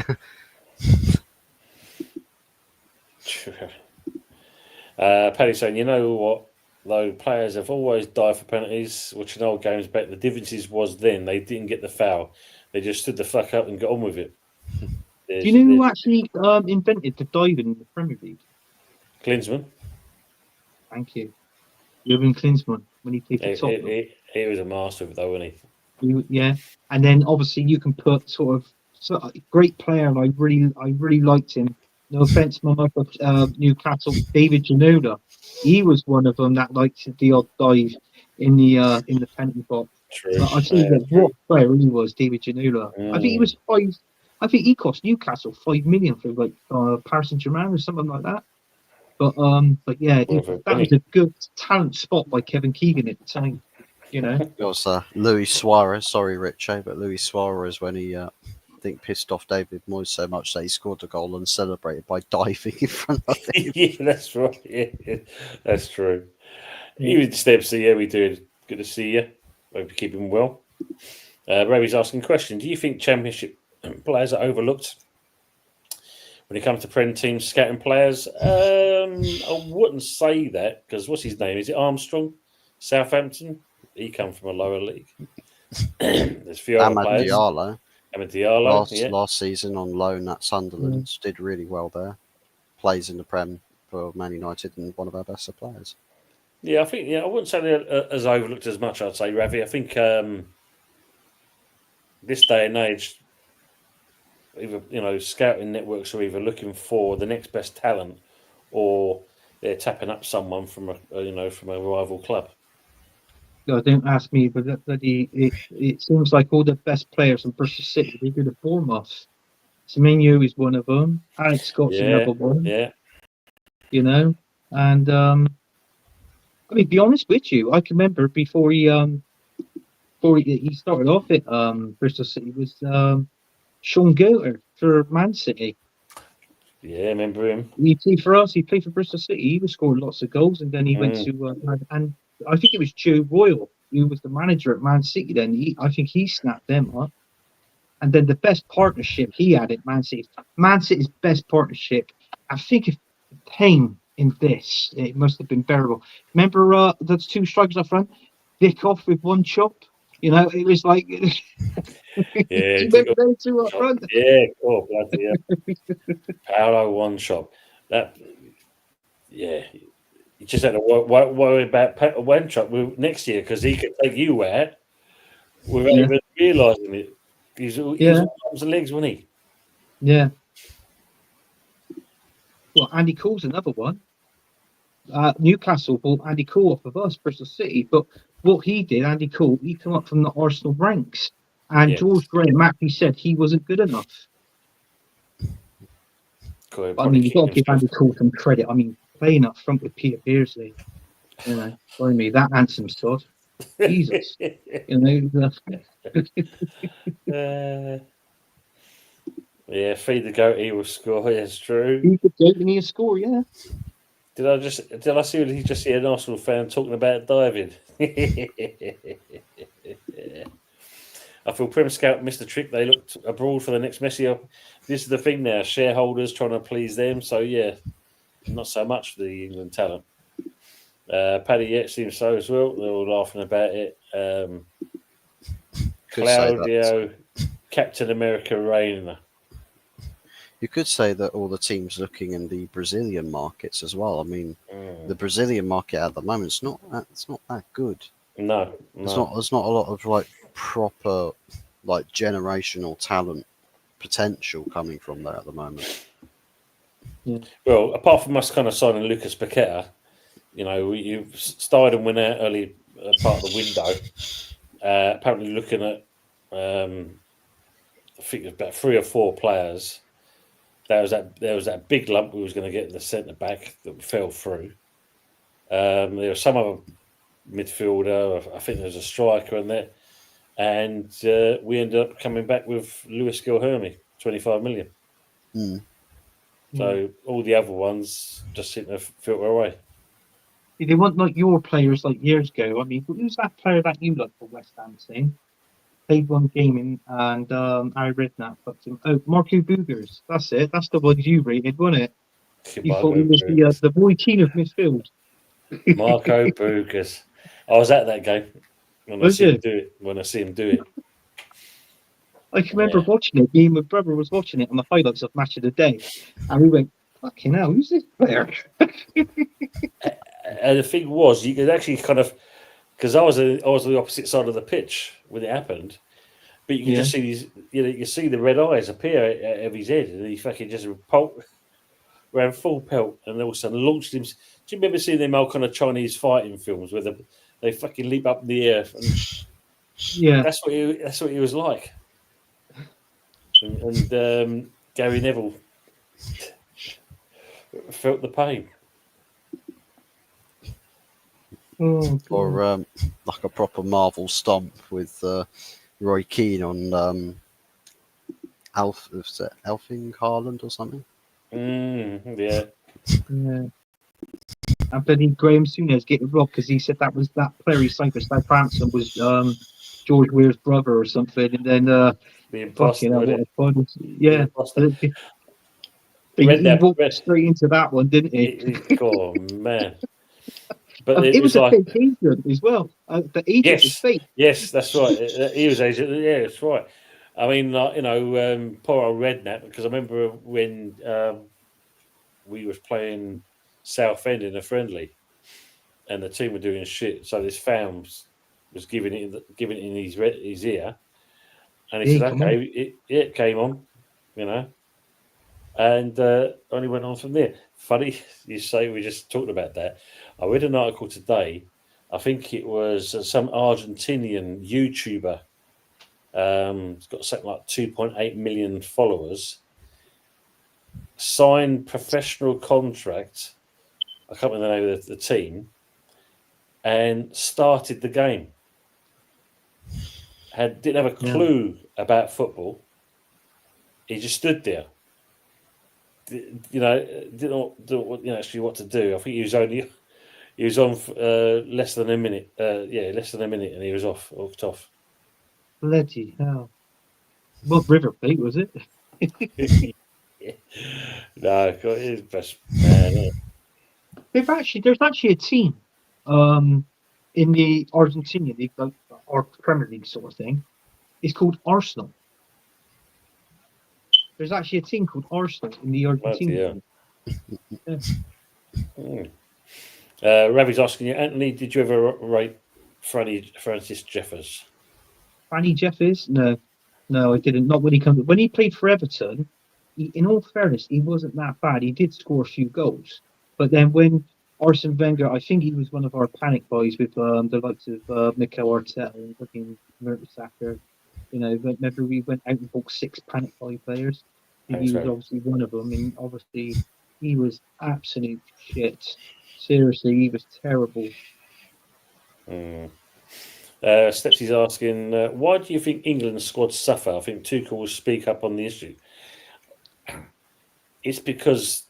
Paddy saying, you know what? Though players have always dived for penalties, which in old games back, the differences was then they didn't get the foul. They just stood the fuck up and got on with it. Do you know who actually invented the diving in the Premier League? Klinsmann. Thank you. Jurgen Klinsmann, when he played for Tottenham. He was a master of it, though, wasn't he? Yeah. And then obviously you can put sort of great player, and I really liked him. No offense, Mama, but Newcastle, David Ginola. He was one of them that liked the odd dive in the penalty box. True. I think that what player he was, David Ginola. I think he was five. I think he cost Newcastle $5 million for like Paris Saint-Germain or something like that. But yeah, that was a good talent spot by Kevin Keegan at the time. You know, it was Luis Suarez. Sorry, Richie, but Luis Suarez when he I think pissed off David Moyes so much that he scored a goal and celebrated by diving in front of him. Yeah, that's right. Yeah, that's true. Even Stebsy, yeah, we do. Good to see you. Hope you're keeping well. Ravi's asking a question. Do you think Championship players are overlooked when it comes to Prem teams scouting players? I wouldn't say that because what's his name? Is it Armstrong? Southampton? He come from a lower league. There's a few other players. Amad Diallo. Last season on loan at Sunderland. Did really well there. Plays in the Prem for Man United and one of our best players. Yeah, I think I wouldn't say they're as overlooked as much, I'd say, Ravi. I think this day and age, either scouting networks are either looking for the next best talent or they're tapping up someone from a rival club. No, don't ask me, but it seems like all the best players in Bristol City, they go to Bournemouth. Semenyo is one of them. Alex Scott's another one. Yeah. You know, and I mean, be honest with you, I can remember before he started off at Bristol City was Sean Goater for Man City. Yeah, I remember him. He played for us. He played for Bristol City. He was scoring lots of goals, and then he went to and I think it was Joe Royle who was the manager at Man City. Then I think he snapped them up. And then the best partnership he had at Man City's best partnership. I think if it came in this, it must have been bearable. Remember those two strikers up front, Vic off with one chop. You know, it was like yeah, those two up front. Yeah, cool, bloody yeah. Paolo one chop. That you just had to worry about one chop next year because he could take you out without even realising it. He's arms and legs, wasn't he? Yeah. Well, Andy Cole's another one. Newcastle bought Andy Cole off of us, Bristol City. But what he did, Andy Cole, he came up from the Arsenal ranks. And George Graham actually said he wasn't good enough. Cool, I mean, you've got to give Andy Cole some credit. I mean, playing up front with Peter Beardsley, sorry me, that handsome sod. Jesus. feed the goat, he will score. Yeah, it's true. Feed the goat and he'll score, yeah. Did I see an Arsenal fan talking about diving? I feel Prem Scout missed the trick. They looked abroad for the next Messi. This is the thing now, shareholders trying to please them. So yeah, not so much for the England talent. Paddy, it seems so as well. They're all laughing about it. Claudio, Captain America Reina. You could say that all the teams looking in the Brazilian markets as well. I mean, the Brazilian market at the moment it's not that good. No. There's not a lot of like proper like generational talent potential coming from there at the moment. Yeah. Well, apart from us kind of signing Lucas Paqueta, you started and went out early part of the window. Apparently looking at, I think it was about 3 or 4 players. There was that big lump we was going to get in the centre back that fell through. There was some other midfielder. I think there was a striker in there. and we ended up coming back with Lewis Gilhermy, 25 million. Mm. So all the other ones just seem to filter away. They want like your players like years ago. I mean, who's that player that you like for West Ham? Saying played one game in, and I read that. Oh, Marco Boogers. That's it. That's the one you rated, wasn't it? You thought he was the Roy Keane of midfield. Marco Boogers. I was at that game when I see him do it. I can remember watching it. Me and my brother was watching it on the highlights of Match of the Day, and we went, "Fucking hell, who's this player?" And the thing was, you could actually kind of, because I was on the opposite side of the pitch when it happened, but you can just see these, you see the red eyes appear out of his head, and he fucking just ran full pelt, and all of a sudden launched him. Do you remember seeing them old kind of Chinese fighting films where they fucking leap up in the air? And that's what he was like. And Gary Neville felt the pain. Or like a proper Marvel stomp with Roy Keane on Elfing Haaland or something. Yeah. And then Graham Souness getting robbed because he said that player he signed for Southampton was George Weir's brother or something, and then the imposter. Yeah. He walked straight into that one, didn't he? Oh man! But it was a fake agent as well. The agent was fake. Yes, that's right. He was agent. Yeah, that's right. I mean, poor old Redknapp, because I remember when we was playing Southend in a friendly, and the team were doing shit. So this fan was giving it in his ear, and he said, "Okay, it came on," and only went on from there. Funny you say we just talked about that. I read an article today. I think it was some Argentinian YouTuber. It's got something like 2.8 million followers. Signed professional contract. I can't remember the name of the team. And started the game. Didn't have a clue about football. He just stood there. Didn't know actually what to do. I think he was on less than a minute. Less than a minute, and he was off. Bloody hell! What River Plate was it? No, he's best man. There's actually a team, in the Argentinian league, or Premier League sort of thing. It's called Arsenal. There's actually a team called Arsenal in the Argentinian league. Ravi's asking you, Anthony, did you ever rate Francis Jeffers? Franny Jeffers? No, I didn't. Not when he played for Everton. In all fairness, he wasn't that bad. He did score a few goals, but then when Arsene Wenger, I think he was one of our panic boys with the likes of Mikel Arteta and fucking Mertesacker. Whenever we went out and bought 6 panic buy players, he was obviously one of them, and obviously he was absolute shit. Seriously, he was terrible. Stepsy's asking, why do you think England's squad suffer? I think Tuchel will speak up on the issue. It's because,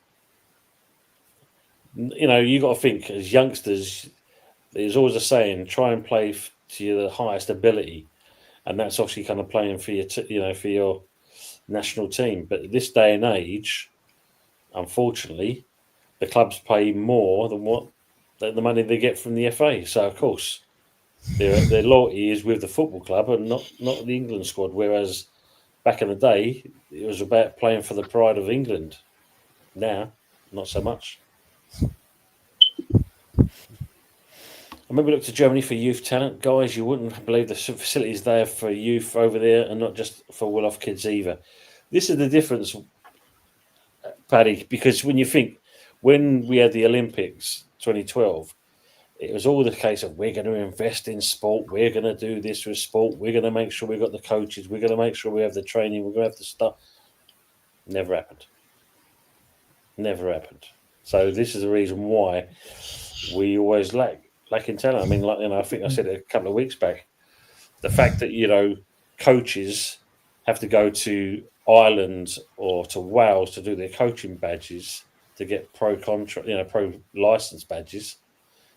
you got to think, as youngsters, there's always a saying, try and play to your highest ability. And that's obviously kind of playing for for your national team. But at this day and age, unfortunately, the clubs pay more than the money they get from the FA. So, of course, their loyalty is with the football club and not the England squad. Whereas back in the day, it was about playing for the pride of England. Now, not so much. I remember we looked to Germany for youth talent. Guys, you wouldn't believe the facilities they have for youth over there, and not just for well-off kids either. This is the difference, Paddy, because when you think, when we had the Olympics 2012, it was all the case of we're going to invest in sport, we're going to do this with sport, we're going to make sure we've got the coaches, we're going to make sure we have the training, we're going to have the stuff. Never happened. So this is the reason why we always lack in talent. I mean, I think I said it a couple of weeks back. the fact that coaches have to go to Ireland or to Wales to do their coaching badges to get pro license badges,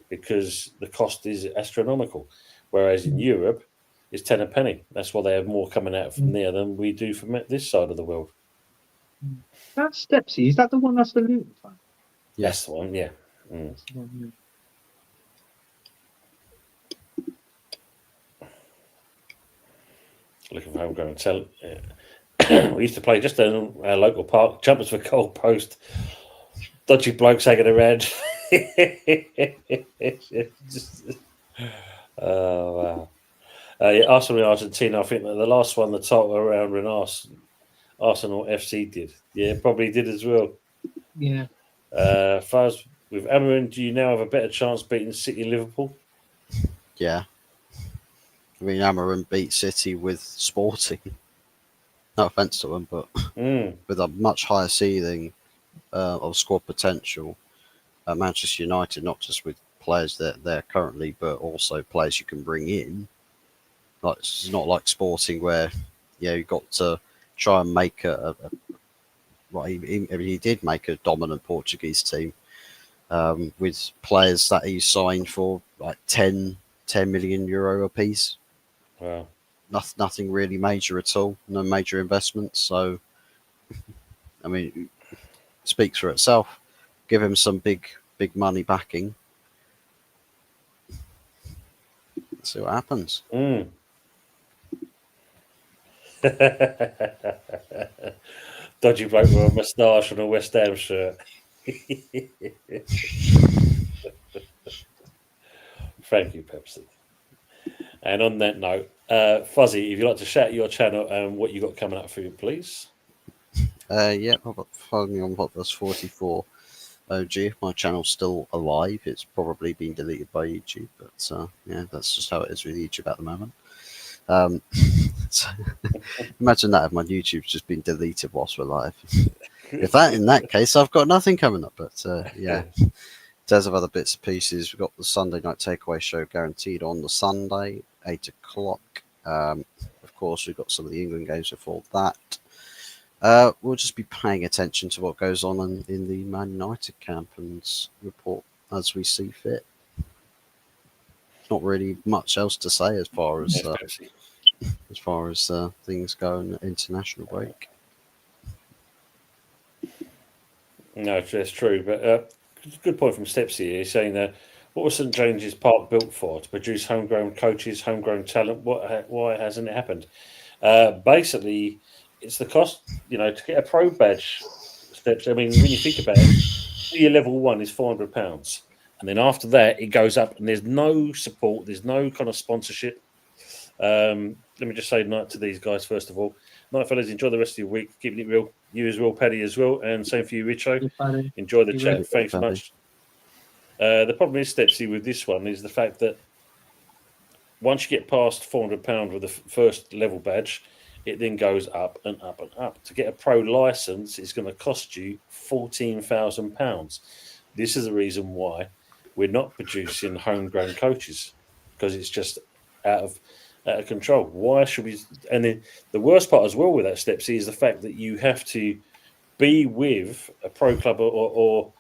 because the cost is astronomical. Whereas in Europe, it's 10 a penny. That's why they have more coming out from there than we do from this side of the world. That's Stepsy. Is that the one that's the Luton fan? Yes. That's the one, yeah. Looking for homegrown talent. Yeah. We used to play just in our local park, jumpers for goal post, dodgy blokes hanging around. Oh, wow. Arsenal in Argentina, I think that the last one, the title around when Arsenal FC did. Yeah, probably did as well. Yeah. Fuzz, with Amorin, do you now have a better chance beating City and Liverpool? Yeah. I mean, Amorin beat City with Sporting. No offence to them, but with a much higher ceiling of squad potential. Manchester United, not just with players that they're currently, but also players you can bring in. Like, it's not like Sporting where you got to try and make he did make a dominant Portuguese team with players that he signed for like 10 million euro a piece. Wow. Nothing really major at all. No major investments. So, I mean, it speaks for itself. Give him some big money backing. Let's see what happens. Dodgy bloke with a moustache and a West Ham shirt. Thank you, Pepsi. And on that note, Fuzzy, if you'd like to shout your channel and what you got coming up for you, please. Follow me on HotFuzz44. OG, if my channel's still alive, it's probably been deleted by YouTube, but that's just how it is with YouTube at the moment. So imagine that if my YouTube's just been deleted whilst we're live. In that case, I've got nothing coming up. But in terms of other bits and pieces, we've got the Sunday night takeaway show guaranteed on the Sunday, 8 o'clock. Of course, we've got some of the England games before that. We'll just be paying attention to what goes on in the Man United camp and report as we see fit. Not really much else to say as far as things go in the international break. No, that's true. But good point from Stepsy here, saying that what was St James's Park built for? To produce homegrown coaches, homegrown talent. Why hasn't it happened? Basically, it's the cost, to get a pro badge. Steps. I mean, when you think about it, your level 1 is £400, and then after that, it goes up, and there's no support, there's no kind of sponsorship. Let me just say night to these guys first of all. Night, fellas. Enjoy the rest of your week. Keeping it real. You as well, Paddy, as well, and same for you, Richo. Enjoy the chat. Thanks so much. The problem is, Stepsy, with this one is the fact that once you get past £400 with the first level badge, it then goes up and up and up. To get a pro license, it's going to cost you £14,000. This is the reason why we're not producing homegrown coaches, because it's just out of control. Why should we? And then the worst part as well with that, Stepsy, is the fact that you have to be with a pro club or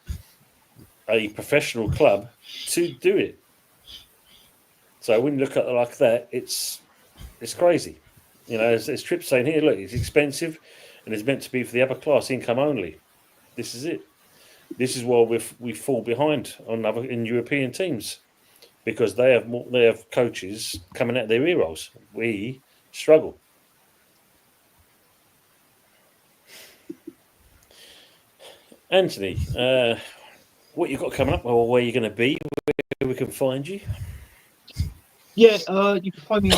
a professional club to do it. So when you look at it like that, it's crazy. As Tripp's saying here, look, it's expensive and it's meant to be for the upper class income only. This is it. This is why we fall behind in European teams, because they have coaches coming out of their ear rolls. We struggle. Anthony, what you got coming up, or where you're going to be, where we can find you? Yeah, you can find me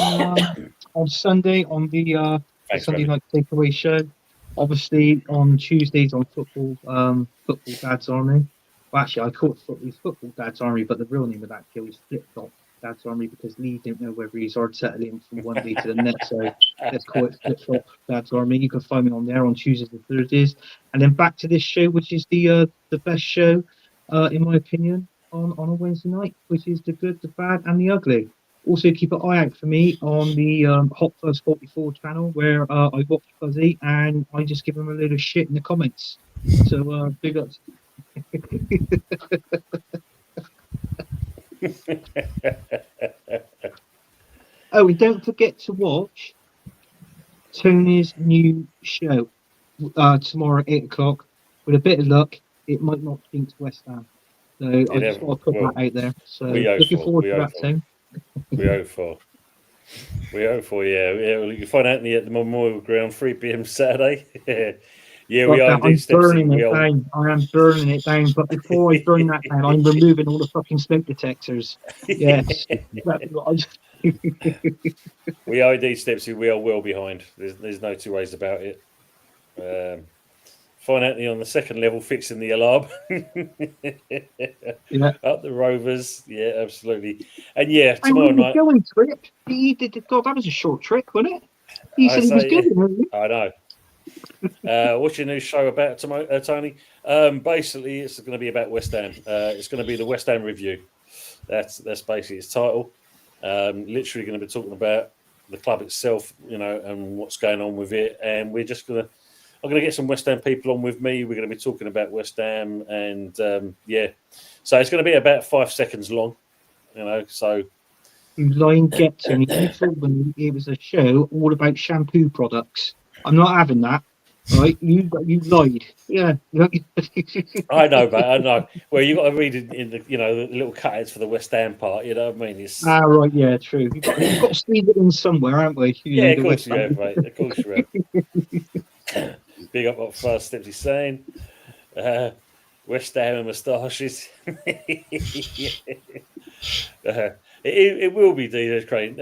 on Sunday on the Sunday night takeaway show. Obviously on Tuesdays on football Dad's Army. Well, actually, I call it football Dad's Army, but the real name of that show is Flip Flop Dad's Army, because Lee didn't know whether he's Arteta in from one day to the next. So let's call it Flip Flop Dad's Army. You can find me on there on Tuesdays and Thursdays, and then back to this show, which is the best show, in my opinion, on a Wednesday night, which is the good, the bad, and the ugly. Also, keep an eye out for me on the HotFuzz44 channel, where I watch Fuzzy and I just give him a little shit in the comments. So big ups. Oh, and don't forget to watch Tony's new show tomorrow at 8 o'clock. With a bit of luck, it might not jinx West Ham. So I just want to put that out there. So looking forward to that, Tony. We hope for. Yeah. You can find Anthony at the Memorial Ground, 3 p.m. Saturday. Yeah, we are. I'm burning it down. I am burning it down. But before I burn that down, I'm removing all the fucking smoke detectors. Yes. We are indeed, Stepsy. We are well behind. There's no two ways about it. Find Anthony on the second level fixing the alarm. Yeah. Up the Rovers. Yeah, absolutely. And yeah, tomorrow night. Going trip. He did. God, that was a short trick, wasn't it? He said he was going. I know. What's your new show about, Tony? Basically, it's going to be about West Ham. It's going to be the West Ham review. That's basically its title. Literally going to be talking about the club itself, and what's going on with it. And we're just I'm going to get some West Ham people on with me. We're going to be talking about West Ham, and so it's going to be about 5 seconds long. So. You lying get to me. You told me it was a show all about shampoo products. I'm not having that. Right? You lied. Yeah. I know, mate. I know. Well, you got to read in the the little cutouts for the West Ham part. You know what I mean? Right. Yeah. True. You've got to sneak it in somewhere, haven't we? Of course you have, mate. Of course you have. Big up what First Steps is saying. West Ham and moustaches. It will be, DJ Crane.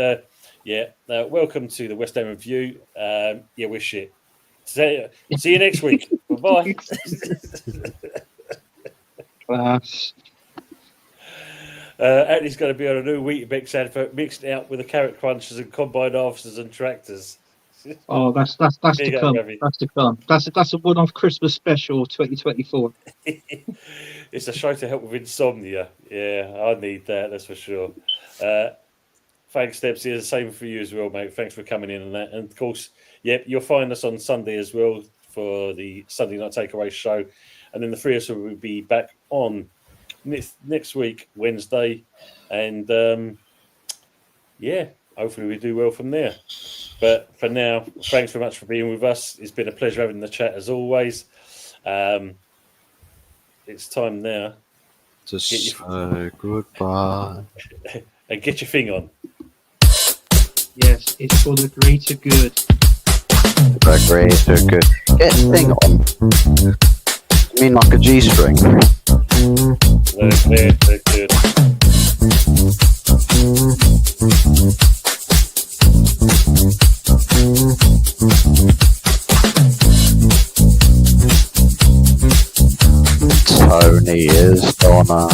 Welcome to the West Ham review. We're shit. See you next week. Bye-bye. Class. Andy's going to be on a new Weetabix advert, mixed out with the carrot crunchers and combine harvesters and tractors. Oh, that's to come. That's to come. That's a one-off Christmas special 2024. It's a show to help with insomnia. Yeah, I need that. That's for sure. Thanks, Steps. The same for you as well, mate. Thanks for coming in and that. And of course, you'll find us on Sunday as well for the Sunday Night Takeaway show. And then the three of us will be back on next week, Wednesday. And hopefully we do well from there. But for now, thanks very much for being with us. It's been a pleasure having the chat as always. It's time now to say goodbye. And get your thing on. Yes, it's for the greater good. The greater good. Get the thing on. You mean like a G-string? They're good. Tony is gonna